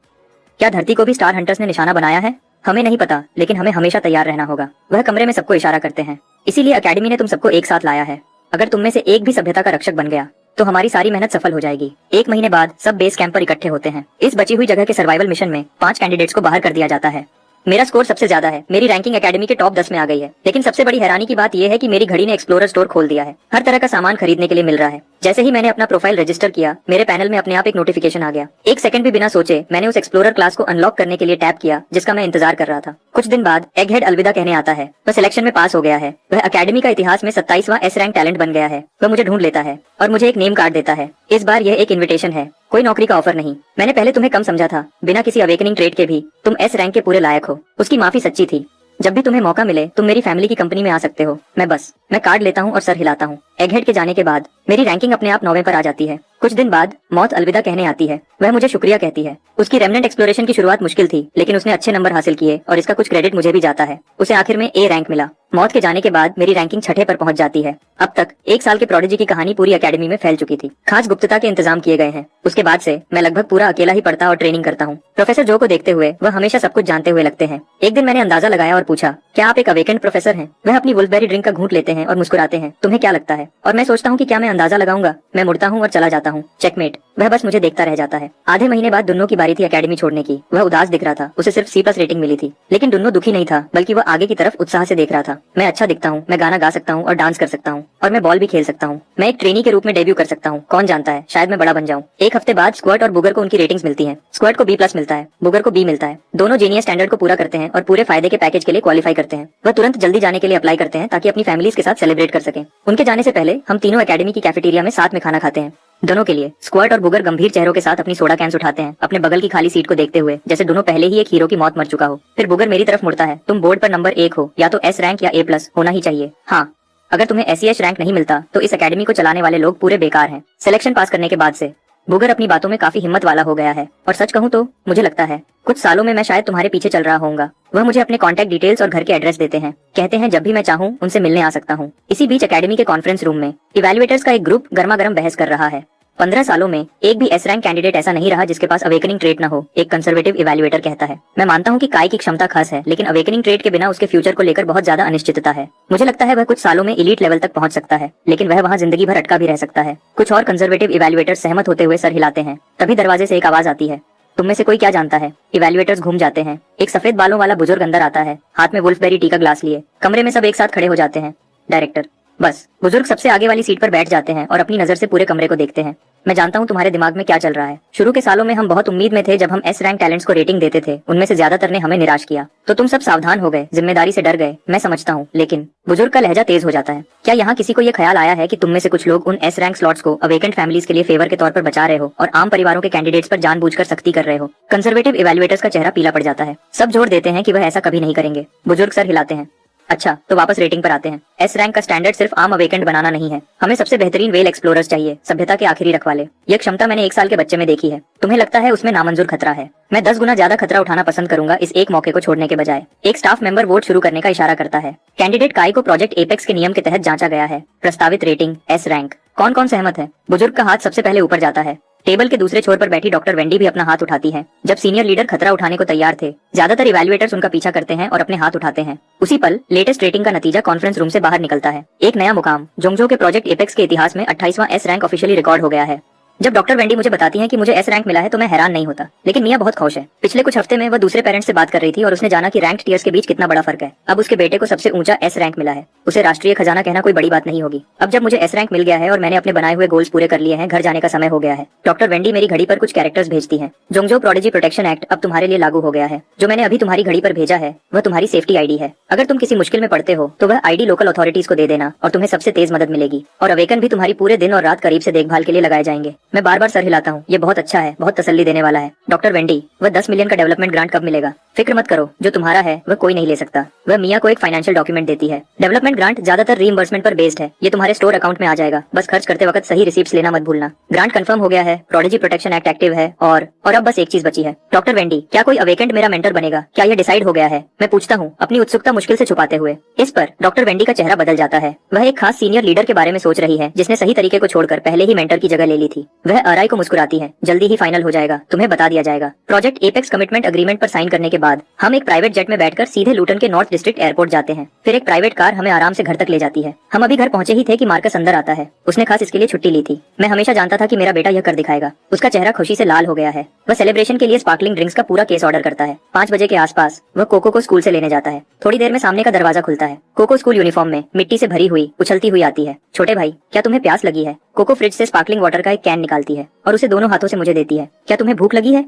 क्या धरती को भी स्टार हंटर्स ने निशाना बनाया है? हमें नहीं पता, लेकिन हमें हमेशा तैयार रहना होगा। वह कमरे में सबको इशारा करते हैं। इसीलिए अकेडमी ने तुम सबको एक साथ लाया है। अगर तुम में से एक भी सभ्यता का रक्षक बन गया तो हमारी सारी मेहनत सफल हो जाएगी। 1 महीने बाद सब बेस कैंप पर इकट्ठे होते हैं। इस बची हुई जगह के सर्वाइवल मिशन में 5 कैंडिडेट्स को बाहर कर दिया जाता है। मेरा स्कोर सबसे ज्यादा है, मेरी रैंकिंग एकेडमी के टॉप 10 में आ गई है। लेकिन सबसे बड़ी हैरानी की बात यह है कि मेरी घड़ी ने एक्सप्लोरर स्टोर खोल दिया है। हर तरह का सामान खरीदने के लिए मिल रहा है। जैसे ही मैंने अपना प्रोफाइल रजिस्टर किया, मेरे पैनल में अपने आप एक नोटिफिकेशन आ गया। 1 सेकंड भी बिना सोचे मैंने उस एक्सप्लोरर क्लास को अनलॉक करने के लिए टैप किया जिसका मैं इंतजार कर रहा था। कुछ दिन बाद एगहेड अलविदा कहने आता है। वह सिलेक्शन में पास हो गया है। वह अकेडमी का इतिहास में 27वां एस रैंक टैलेंट बन गया है। वह मुझे ढूंढ लेता है और मुझे एक नेम कार्ड देता है। इस बार यह एक इन्विटेशन है, कोई नौकरी का ऑफर नहीं। मैंने पहले तुम्हें कम समझा था, बिना किसी अवेकनिंग ट्रेड के भी तुम एस रैंक के पूरे लायक हो। उसकी माफी सच्ची थी। जब भी तुम्हें मौका मिले तुम मेरी फैमिली की कंपनी में आ सकते हो। मैं कार्ड लेता हूँ और सर हिलाता हूँ। एगहेड के जाने के बाद मेरी रैंकिंग अपने आप 9वें पर आ जाती है। कुछ दिन बाद मौत अलविदा कहने आती है। वह मुझे शुक्रिया कहती है। उसकी रेमनेंट एक्सप्लोरेशन की शुरुआत मुश्किल थी, लेकिन उसने अच्छे नंबर हासिल किए और इसका कुछ क्रेडिट मुझे भी जाता है। उसे आखिर में ए रैंक मिला। मौत के जाने के बाद मेरी रैंकिंग 6ठे पर पहुंच जाती है। अब तक 1 साल के प्रोडिजी की कहानी पूरी एकेडमी में फैल चुकी थी। खास गुप्तता के इंतजाम किए गए हैं। उसके बाद से मैं लगभग पूरा अकेला ही पढ़ता और ट्रेनिंग करता हूँ। प्रोफेसर जो को देखते हुए वह हमेशा सब कुछ जानते हुए लगते हैं। एक दिन मैंने अंदाजा लगाया और पूछा, क्या आप एक अवेकेंड प्रोफेसर हैं? वह अपनी वुल्फबेरी ड्रिंक का घूंट लेते हैं और मुस्कुराते हैं। तुम्हें क्या लगता है? और मैं सोचता हूँ कि क्या मैं अंदाजा लगाऊंगा। मैं मुड़ता हूँ और चला जाता हूँ। चेकमेट। वह बस मुझे देखता रह जाता है। आधे महीने बाद दुन्नो की बारी थी एकेडमी छोड़ने की। वह उदास दिख रहा था। उसे सिर्फ C+ रेटिंग मिली थी, लेकिन दुन्नो दुखी नहीं था, बल्कि वह आगे की तरफ उत्साह से देख रहा था। मैं अच्छा दिखता हूँ, मैं गाना गा सकता हूँ और डांस कर सकता हूँ, और मैं बॉल भी खेल सकता हूँ। मैं एक ट्रेनी के रूप में डेब्यू कर सकता हूँ। कौन जानता है, शायद मैं बड़ा बन जाऊँ। 1 हफ्ते बाद स्क्वाट और बुगर को उनकी रेटिंग्स मिलती हैं। स्क्वाट को B+ मिलता है, बुगर को B मिलता है। दोनों जीनियस स्टैंडर्ड को पूरा करते हैं और पूरे फायदे के पैकेज के लिए क्वालिफाई करते हैं। वह तुरंत जल्दी जाने के लिए अप्लाई करते हैं ताकि अपनी फैमिलीज के साथ सेलिब्रेट कर सकें। उनके जाने से पहले हम तीनों एकेडमी की कैफेटेरिया में साथ में खाना खाते हैं। दोनों के लिए स्क्वाट और बुगर गंभीर चेहरों के साथ अपनी सोडा कैंस उठाते हैं, अपने बगल की खाली सीट को देखते हुए, जैसे दोनों पहले ही एक हीरो की मौत मर चुका हो। फिर बुगर मेरी तरफ मुड़ता है। तुम बोर्ड पर नंबर 1 हो, या तो S रैंक या A+ होना ही चाहिए। हाँ, अगर तुम्हें SEH रैंक नहीं मिलता तो इस एकेडमी को चलाने वाले लोग पूरे बेकार हैं। सिलेक्शन पास करने के बाद से बुगर अपनी बातों में काफी हिम्मत वाला हो गया है, और सच कहूँ तो मुझे लगता है कुछ सालों में मैं शायद तुम्हारे पीछे चल रहा होऊंगा। वह मुझे अपने कॉन्टैक्ट डिटेल्स और घर के एड्रेस देते हैं। कहते हैं जब भी मैं चाहूँ उनसे मिलने आ सकता हूँ। इसी बीच एकेडमी के कॉन्फ्रेंस रूम में इवैल्यूएटर्स का एक ग्रुप गर्मा गर्म बहस कर रहा है। 15 सालों में एक भी S रैंक कैंडिडेट ऐसा नहीं रहा जिसके पास अवेकनिंग ट्रेट न हो, एक कंजर्वेटिव इवैल्यूएटर कहता है। मैं मानता हूँ कि काय की क्षमता खास है, लेकिन अवेकनिंग ट्रेट के बिना उसके फ्यूचर को लेकर बहुत ज्यादा अनिश्चितता है। मुझे लगता है वह कुछ सालों में एलीट लेवल तक पहुंच सकता है, लेकिन वह वहाँ जिंदगी भर अटका भी रह सकता है। कुछ और कंजर्वेटिव इवैल्यूएटर सहमत होते हुए सर हिलाते हैं। तभी दरवाजे से एक आवाज आती है, तुम में से कोई क्या जानता है? इवैल्यूएटर्स घूम जाते हैं। एक सफेद बालों वाला बुजुर्ग अंदर आता है, हाथ में वुल्फबेरी टी का ग्लास लिए। कमरे में सब एक साथ खड़े हो जाते हैं। डायरेक्टर। बस बुजुर्ग सबसे आगे वाली सीट पर बैठ जाते हैं और अपनी नजर से पूरे कमरे को देखते हैं। मैं जानता हूँ तुम्हारे दिमाग में क्या चल रहा है। शुरू के सालों में हम बहुत उम्मीद में थे जब हम S रैंक टैलेंट्स को रेटिंग देते थे। उनमें से ज्यादातर ने हमें निराश किया, तो तुम सब सावधान हो गए, जिम्मेदारी से डर गए। मैं समझता हूँ, लेकिन बुजुर्ग का लहजा तेज हो जाता है। क्या यहाँ किसी को ये ख्याल आया है कि तुम में से कुछ लोग उन S रैंक स्लॉट्स को अवेकेंट फैमिलीज के लिए फेवर के तौर पर बचा रहे हो और आम परिवारों के कैंडिडेट्स पर जानबूझकर सख्ती कर रहे हो? कंजर्वेटिव इवैल्यूएटर्स का चेहरा पीला पड़ जाता है। सब जोर देते हैं कि वह ऐसा कभी नहीं करेंगे। बुजुर्ग सर हिलाते हैं। अच्छा, तो वापस रेटिंग पर आते हैं। S रैंक का स्टैंडर्ड सिर्फ आम अवेकेंट बनाना नहीं है। हमें सबसे बेहतरीन वेल एक्सप्लोरर्स चाहिए, सभ्यता के आखिरी रखवाले। यह क्षमता मैंने 1 साल के बच्चे में देखी है। तुम्हें लगता है उसमें नामंजूर खतरा है? मैं 10 गुना ज्यादा खतरा उठाना पसंद करूंगा इस एक मौके को छोड़ने के बजाय। एक स्टाफ मेंबर वोट शुरू करने का इशारा करता है। कैंडिडेट काय को प्रोजेक्ट एपेक्स के नियम के तहत जांचा गया है। प्रस्तावित रेटिंग S रैंक। कौन कौन सहमत है? बुजुर्ग का हाथ सबसे पहले ऊपर जाता है। टेबल के दूसरे छोर पर बैठी डॉक्टर वेंडी भी अपना हाथ उठाती है। जब सीनियर लीडर खतरा उठाने को तैयार थे, ज्यादातर इवैल्यूएटर्स उनका पीछा करते हैं और अपने हाथ उठाते हैं। उसी पल लेटेस्ट रेटिंग का नतीजा कॉन्फ्रेंस रूम से बाहर निकलता है। एक नया मुकाम जोंगजो के प्रोजेक्ट एपेक्स के इतिहास में 28वां S रैंक ऑफिशियली रिकॉर्ड हो गया है। जब डॉक्टर वेंडी मुझे बताती हैं कि मुझे S रैंक मिला है तो मैं हैरान नहीं होता, लेकिन मिया बहुत खुश है। पिछले कुछ हफ्ते में वह दूसरे पेरेंट्स से बात कर रही थी और उसने जाना कि रैंक्ड टियर्स के बीच कितना बड़ा फर्क है। अब उसके बेटे को सबसे ऊंचा S रैंक मिला है। उसे राष्ट्रीय खजाना कहना कोई बड़ी बात नहीं होगी। अब जब मुझे S रैंक मिल गया है और मैंने अपने बनाए हुए गोल्स पूरे कर लिए हैं, घर जाने का समय हो गया है। डॉक्टर वेंडी मेरी घड़ी पर कुछ कैरेक्टर्स भेजती है। जोंगजो प्रोडिजी प्रोटेक्शन एक्ट अब तुम्हारे लिए लागू हो गया है। जो मैंने अभी तुम्हारी घड़ी पर भेजा है वह तुम्हारी सेफ्टी ID है। अगर तुम किसी मुश्किल में पड़ते हो तो वह ID लोकल अथॉरिटीज को दे देना और तुम्हें सबसे तेज मदद मिलेगी। और अवेकन भी तुम्हारी पूरे दिन और रात करीब से देखभाल के लिए लगाए जाएंगे। मैं बार बार सर हिलाता हूँ। ये बहुत अच्छा है, बहुत तसल्ली देने वाला है। डॉक्टर वेंडी, वह 10 मिलियन का डेवलपमेंट ग्रांट कब मिलेगा? फिक्र मत करो, जो तुम्हारा है वह कोई नहीं ले सकता। वह मिया को एक फाइनेंशियल डॉक्यूमेंट देती है। डेवलपमेंट ग्रांट ज्यादातर रीइंबर्समेंट पर बेस्ड है। ये तुम्हारे स्टोर अकाउंट में आ जाएगा, बस खर्च करते वक्त सही रिसीप्ट्स लेना मत भूलना। ग्रांट कंफर्म हो गया है, प्रोडिजी प्रोटेक्शन एक्ट एक्टिव है और अब बस एक चीज बची है। डॉक्टर वेंडी, क्या कोई अवेकेंट मेरा मेंटर बनेगा? क्या यह डिसाइड हो गया है? मैं पूछता हूँ, अपनी उत्सुकता मुश्किल से छुपाते हुए। इस पर डॉक्टर वेंडी का चेहरा बदल जाता है। वह एक खास सीनियर लीडर के बारे में सोच रही है जिसने सही तरीके को छोड़कर पहले ही मेंटर की जगह ले ली थी। वह अराई को मुस्कुराती है। जल्दी ही फाइनल हो जाएगा, तुम्हें बता दिया जाएगा। प्रोजेक्ट एपेक्स कमिटमेंट अग्रीमेंट पर साइन करने के बाद हम एक प्राइवेट जेट में बैठकर सीधे लूटन के नॉर्थ डिस्ट्रिक्ट एयरपोर्ट जाते हैं। फिर एक प्राइवेट कार हमें आराम से घर तक ले जाती है। हम अभी घर पहुंचे ही थे कि मार्कस अंदर आता है। उसने खास इसके लिए छुट्टी ली थी। मैं हमेशा जानता था कि मेरा बेटा यह कर दिखाएगा। उसका चेहरा खुशी से लाल हो गया है। वह सेलिब्रेशन के लिए स्पार्कलिंग ड्रिंक्स का पूरा केस ऑर्डर करता है। 5 बजे के आसपास वह कोको को स्कूल से लेने जाता है। थोड़ी देर में सामने का दरवाजा खुलता है। कोको स्कूल यूनिफॉर्म में मिट्टी से भरी हुई उछलती हुई आती है। छोटे भाई, क्या तुम्हें प्यास लगी है? कोको फ्रिज से स्पार्कलिंग वाटर का एक कैन निकालती है और उसे दोनों हाथों से मुझे देती है। क्या तुम्हें भूख लगी है?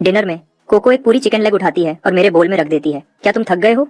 डिनर में कोको एक पूरी चिकन लेग उठाती है और मेरे बोल में रख देती है। क्या तुम थक गए हो?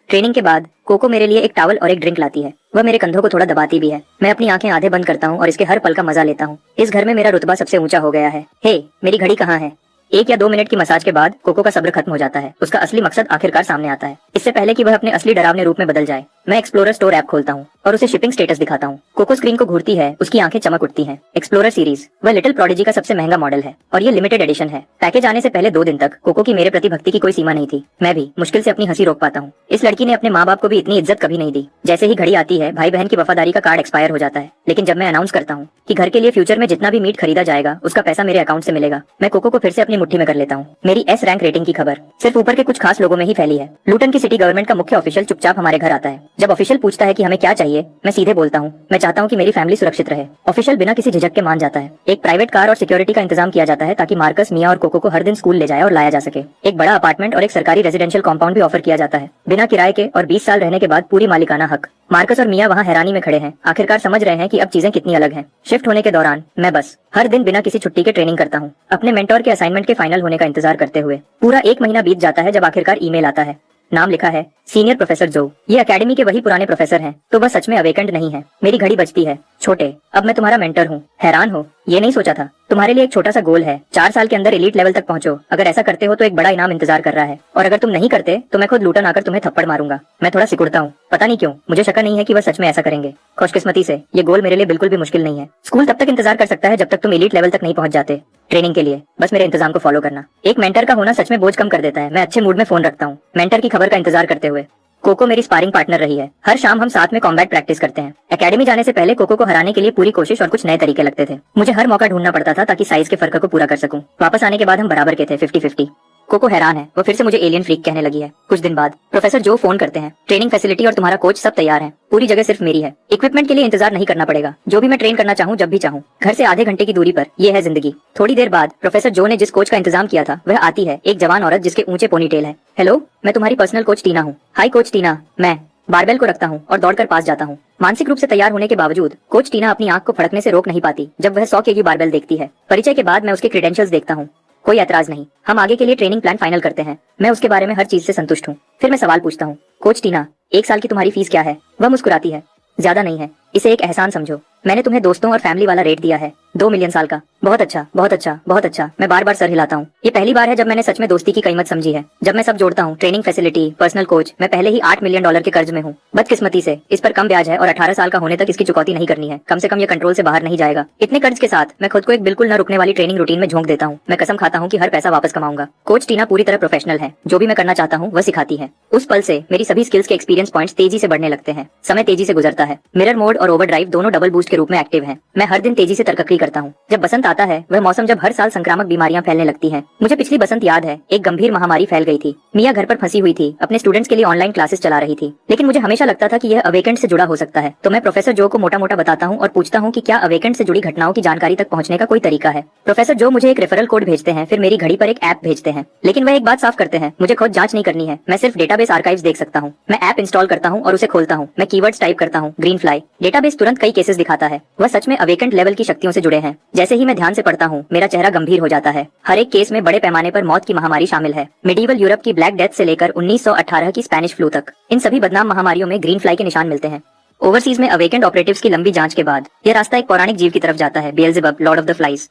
ट्रेनिंग के बाद कोको मेरे लिए एक टॉवल और एक ड्रिंक लाती है। वह मेरे कंधों को थोड़ा दबाती भी है। मैं अपनी आंखें आधे बंद करता हूँ और इसके हर पल का मजा लेता हूँ। इस घर में मेरा रुतबा सबसे ऊंचा हो गया है। हे, मेरी घड़ी कहाँ है? 1 या 2 मिनट की मसाज के बाद कोको का सब्र खत्म हो जाता है। उसका असली मकसद आखिरकार सामने आता है। इससे पहले कि वह अपने असली डरावने रूप में बदल जाए, मैं एक्सप्लोरर स्टोर ऐप खोलता हूँ और उसे शिपिंग स्टेटस दिखाता हूँ। कोको स्क्रीन को घूरती है, उसकी आंखें चमक उठती हैं। एक्सप्लोरर सीरीज, वह लिटिल प्रोडिजी का सबसे महंगा मॉडल है और ये लिमिटेड एडिशन है। पैकेज आने से पहले 2 दिन तक कोको की मेरे प्रति भक्ति की कोई सीमा नहीं थी। मैं भी मुश्किल से अपनी हंसी रोक पाता हूँ। इस लड़की ने अपने माँ बाप को भी इतनी इज्जत कभी नहीं दी। जैसे ही घड़ी आती है, भाई बहन की वफादारी का कार्ड एक्सपायर हो जाता है। लेकिन जब मैं अनाउंस करता हूँ कि घर के लिए फ्यूचर में जितना भी मीट खरीदा जाएगा उसका पैसा मेरे अकाउंट से मिलेगा, मैं कोको को फिर से अपनी मुट्ठी में कर लेता हूँ। मेरी S रैंक रेटिंग की खबर सिर्फ ऊपर के कुछ खास लोगों में ही फैली है। लूटन की सिटी गवर्नमेंट का मुख्य ऑफिशियल चुपचाप हमारे घर आता है। जब ऑफिशियल पूछता है कि हमें क्या चाहिए, मैं सीधे बोलता हूँ, मैं चाहता हूँ कि मेरी फैमिली सुरक्षित रहे। ऑफिशियल बिना किसी झिझक के मान जाता है। एक प्राइवेट कार और सिक्योरिटी का इंतजाम किया जाता है ताकि मार्कस, मिया और कोको को हर दिन स्कूल ले जाए और लाया जा सके। एक बड़ा अपार्टमेंट और एक सरकारी रेजिडेंशियल कॉम्पाउंड भी ऑफर किया जाता है बिना किराए के और 20 साल रहने के बाद पूरी मालिकाना हक। मार्कस और मिया वहाँ हैरानी में खड़े हैं, आखिरकार समझ रहे हैं कि अब चीजें कितनी अलग हैं। शिफ्ट होने के दौरान मैं बस हर दिन बिना किसी छुट्टी के ट्रेनिंग करता हूँ, अपने मेंटोर के असाइनमेंट के फाइनल होने का इंतजार करते हुए। पूरा 1 महीना बीत जाता है जब आखिरकार ईमेल आता है। नाम लिखा है सीनियर प्रोफेसर जो। ये एकेडमी के वही पुराने प्रोफेसर हैं, तो वह सच में अवेकेंड नहीं है। मेरी घड़ी बजती है। छोटे, अब मैं तुम्हारा मेंटर हूँ। हैरान हो? ये नहीं सोचा था। तुम्हारे लिए एक छोटा सा गोल है, 4 साल के अंदर एलीट लेवल तक पहुंचो। अगर ऐसा करते हो तो एक बड़ा इनाम इंतजार कर रहा है, और अगर तुम नहीं करते तो मैं खुद लूटन आकर तुम्हें थप्पड़ मारूंगा। मैं थोड़ा सिकुड़ता हूँ, पता नहीं क्यों। मुझे शक नहीं है कि वह सच में ऐसा करेंगे। खुशकिस्मती से ये गोल मेरे लिए बिल्कुल भी मुश्किल नहीं है। स्कूल तब तक इंतजार कर सकता है जब तक तुम एलीट लेवल तक नहीं पहुंच जाते। ट्रेनिंग के लिए बस मेरे इंतजाम को फॉलो करना। एक मेंटर का होना सच में बोझ कम कर देता है। मैं अच्छे मूड में फोन रखता हूँ, मेंटर की खबर का इंतजार करते हुए। कोको मेरी स्पारिंग पार्टनर रही है। हर शाम हम साथ में कॉम्बैट प्रैक्टिस करते हैं। एकेडमी जाने से पहले कोको को हराने के लिए पूरी कोशिश और कुछ नए तरीके लगते थे। मुझे हर मौका ढूंढना पड़ता था ताकि साइज के फर्क को पूरा कर सकूं। वापस आने के बाद हम बराबर के थे, 50-50। कोको हैरान है, वो फिर से मुझे एलियन फ्रीक कहने लगी है। कुछ दिन बाद प्रोफेसर जो फोन करते हैं, ट्रेनिंग फैसिलिटी और तुम्हारा कोच सब तैयार है। पूरी जगह सिर्फ मेरी है। इक्विपमेंट के लिए इंतजार नहीं करना पड़ेगा। जो भी मैं ट्रेन करना चाहूँ जब भी चाहूँ। घर से आधे घंटे की दूरी पर ये है जिंदगी। थोड़ी देर बाद प्रोफेसर जो ने जिस कोच का इंतजाम किया था वह आती है, एक जवान औरत जिसके ऊंचे पोनीटेल है। हेलो, मैं तुम्हारी पर्सनल कोच टीना हूँ। हाई कोच टीना। मैं बारबेल को रखता हूँ और दौड़कर पास जाता हूँ। मानसिक रूप से तैयार होने के बावजूद कोच टीना अपनी आंख को फड़कने से रोक नहीं पाती जब वह 100 केजी बारबेल देखती है। परिचय के बाद मैं उसके क्रेडेंशियल्स देखता हूँ। कोई ऐतराज नहीं। हम आगे के लिए ट्रेनिंग प्लान फाइनल करते हैं। मैं उसके बारे में हर चीज से संतुष्ट हूँ। फिर मैं सवाल पूछता हूँ, कोच टीना, 1 साल की तुम्हारी फीस क्या है? वह मुस्कुराती है। ज्यादा नहीं है, इसे एक एहसान समझो। मैंने तुम्हें दोस्तों और फैमिली वाला रेट दिया है, 2 मिलियन साल का। बहुत अच्छा, बहुत अच्छा, बहुत अच्छा। मैं बार बार सर हिलाता हूँ। ये पहली बार है जब मैंने सच में दोस्ती की कीमत समझी है। जब मैं सब जोड़ता हूँ, ट्रेनिंग फैसिलिटी, पर्सनल कोच, मैं पहले ही $8 मिलियन के कर्ज में हूँ। बदकिस्मती से इस पर कम ब्याज है और 18 साल का होने तक इसकी चुकौती नहीं करनी है। कम से कम ये कंट्रोल से बाहर नहीं जाएगा। इतने कर्ज के साथ मैं खुद को एक बिल्कुल न रुकने वाली ट्रेनिंग रूटीन में झोंक देता हूँ। मैं कसम खाता हूँ कि हर पैसा वापस कमाऊंगा। कोच टीना पूरी तरह प्रोफेशनल है। जो भी मैं करना चाहता हूँ वह सिखाती है। उस पल से मेरी सभी स्किल्स के एक्सपीरियंस पॉइंट्स तेजी से बढ़ने लगते हैं। समय तेजी से गुजरता है। मिरर मोड और ओवरड्राइव दोनों डबल बूस्ट के रूप में एक्टिव हैं। मैं हर दिन तेजी से तरक्की करता हूँ। जब बसंत आता है, वह मौसम जब हर साल संक्रामक बीमारियां फैलने लगती हैं। मुझे पिछली बसंत याद है, एक गंभीर महामारी फैल गई थी। मिया घर पर फंसी हुई थी, अपने स्टूडेंट्स के लिए ऑनलाइन क्लासेस चला रही थी। लेकिन मुझे हमेशा लगता था कि यह अवेकेंट से जुड़ा हो सकता है। तो मैं प्रोफेसर जो को मोटा मोटा बताता हूँ और पूछता हूँ कि क्या अवेकेंट से जुड़ी घटनाओं की जानकारी तक पहुँचने का कोई तरीका है। प्रोफेसर जो मुझे एक रेफरल कोड भेजते हैं, फिर मेरी घड़ी पर एक ऐप भेजते हैं। लेकिन वह एक बात साफ करते हैं, मुझे खुद जांच नहीं करनी है। मैं सिर्फ डेटाबेस आर्काइव्स देख सकता हूँ। मैं ऐप इंस्टॉल करता हूँ और उसे खोलता हूँ। मैं कीवर्ड्स टाइप करता हूँ, ग्रीन फ्लाई। डेटाबेस तुरंत कई केसेस दिखाता है। वह सच में अवेकेंट लेवल की शक्तियों से जुड़े हैं। जैसे ही मैं ध्यान से पढ़ता हूँ, मेरा चेहरा गंभीर हो जाता है। हर एक केस में बड़े पैमाने पर मौत की महामारी शामिल है। मिडीवल यूरोप की ब्लैक डेथ से लेकर 1918 की स्पेनिश फ्लू तक, इन सभी बदनाम महामारियों में ग्रीन फ्लाई के निशान मिलते हैं। ओवरसीज में अवेकेंड ऑपरेटिव्स की लंबी जांच के बाद यह रास्ता एक पौराणिक जीव की तरफ जाता है, बेएल्ज़ेबब, लॉर्ड ऑफ द फ्लाइज।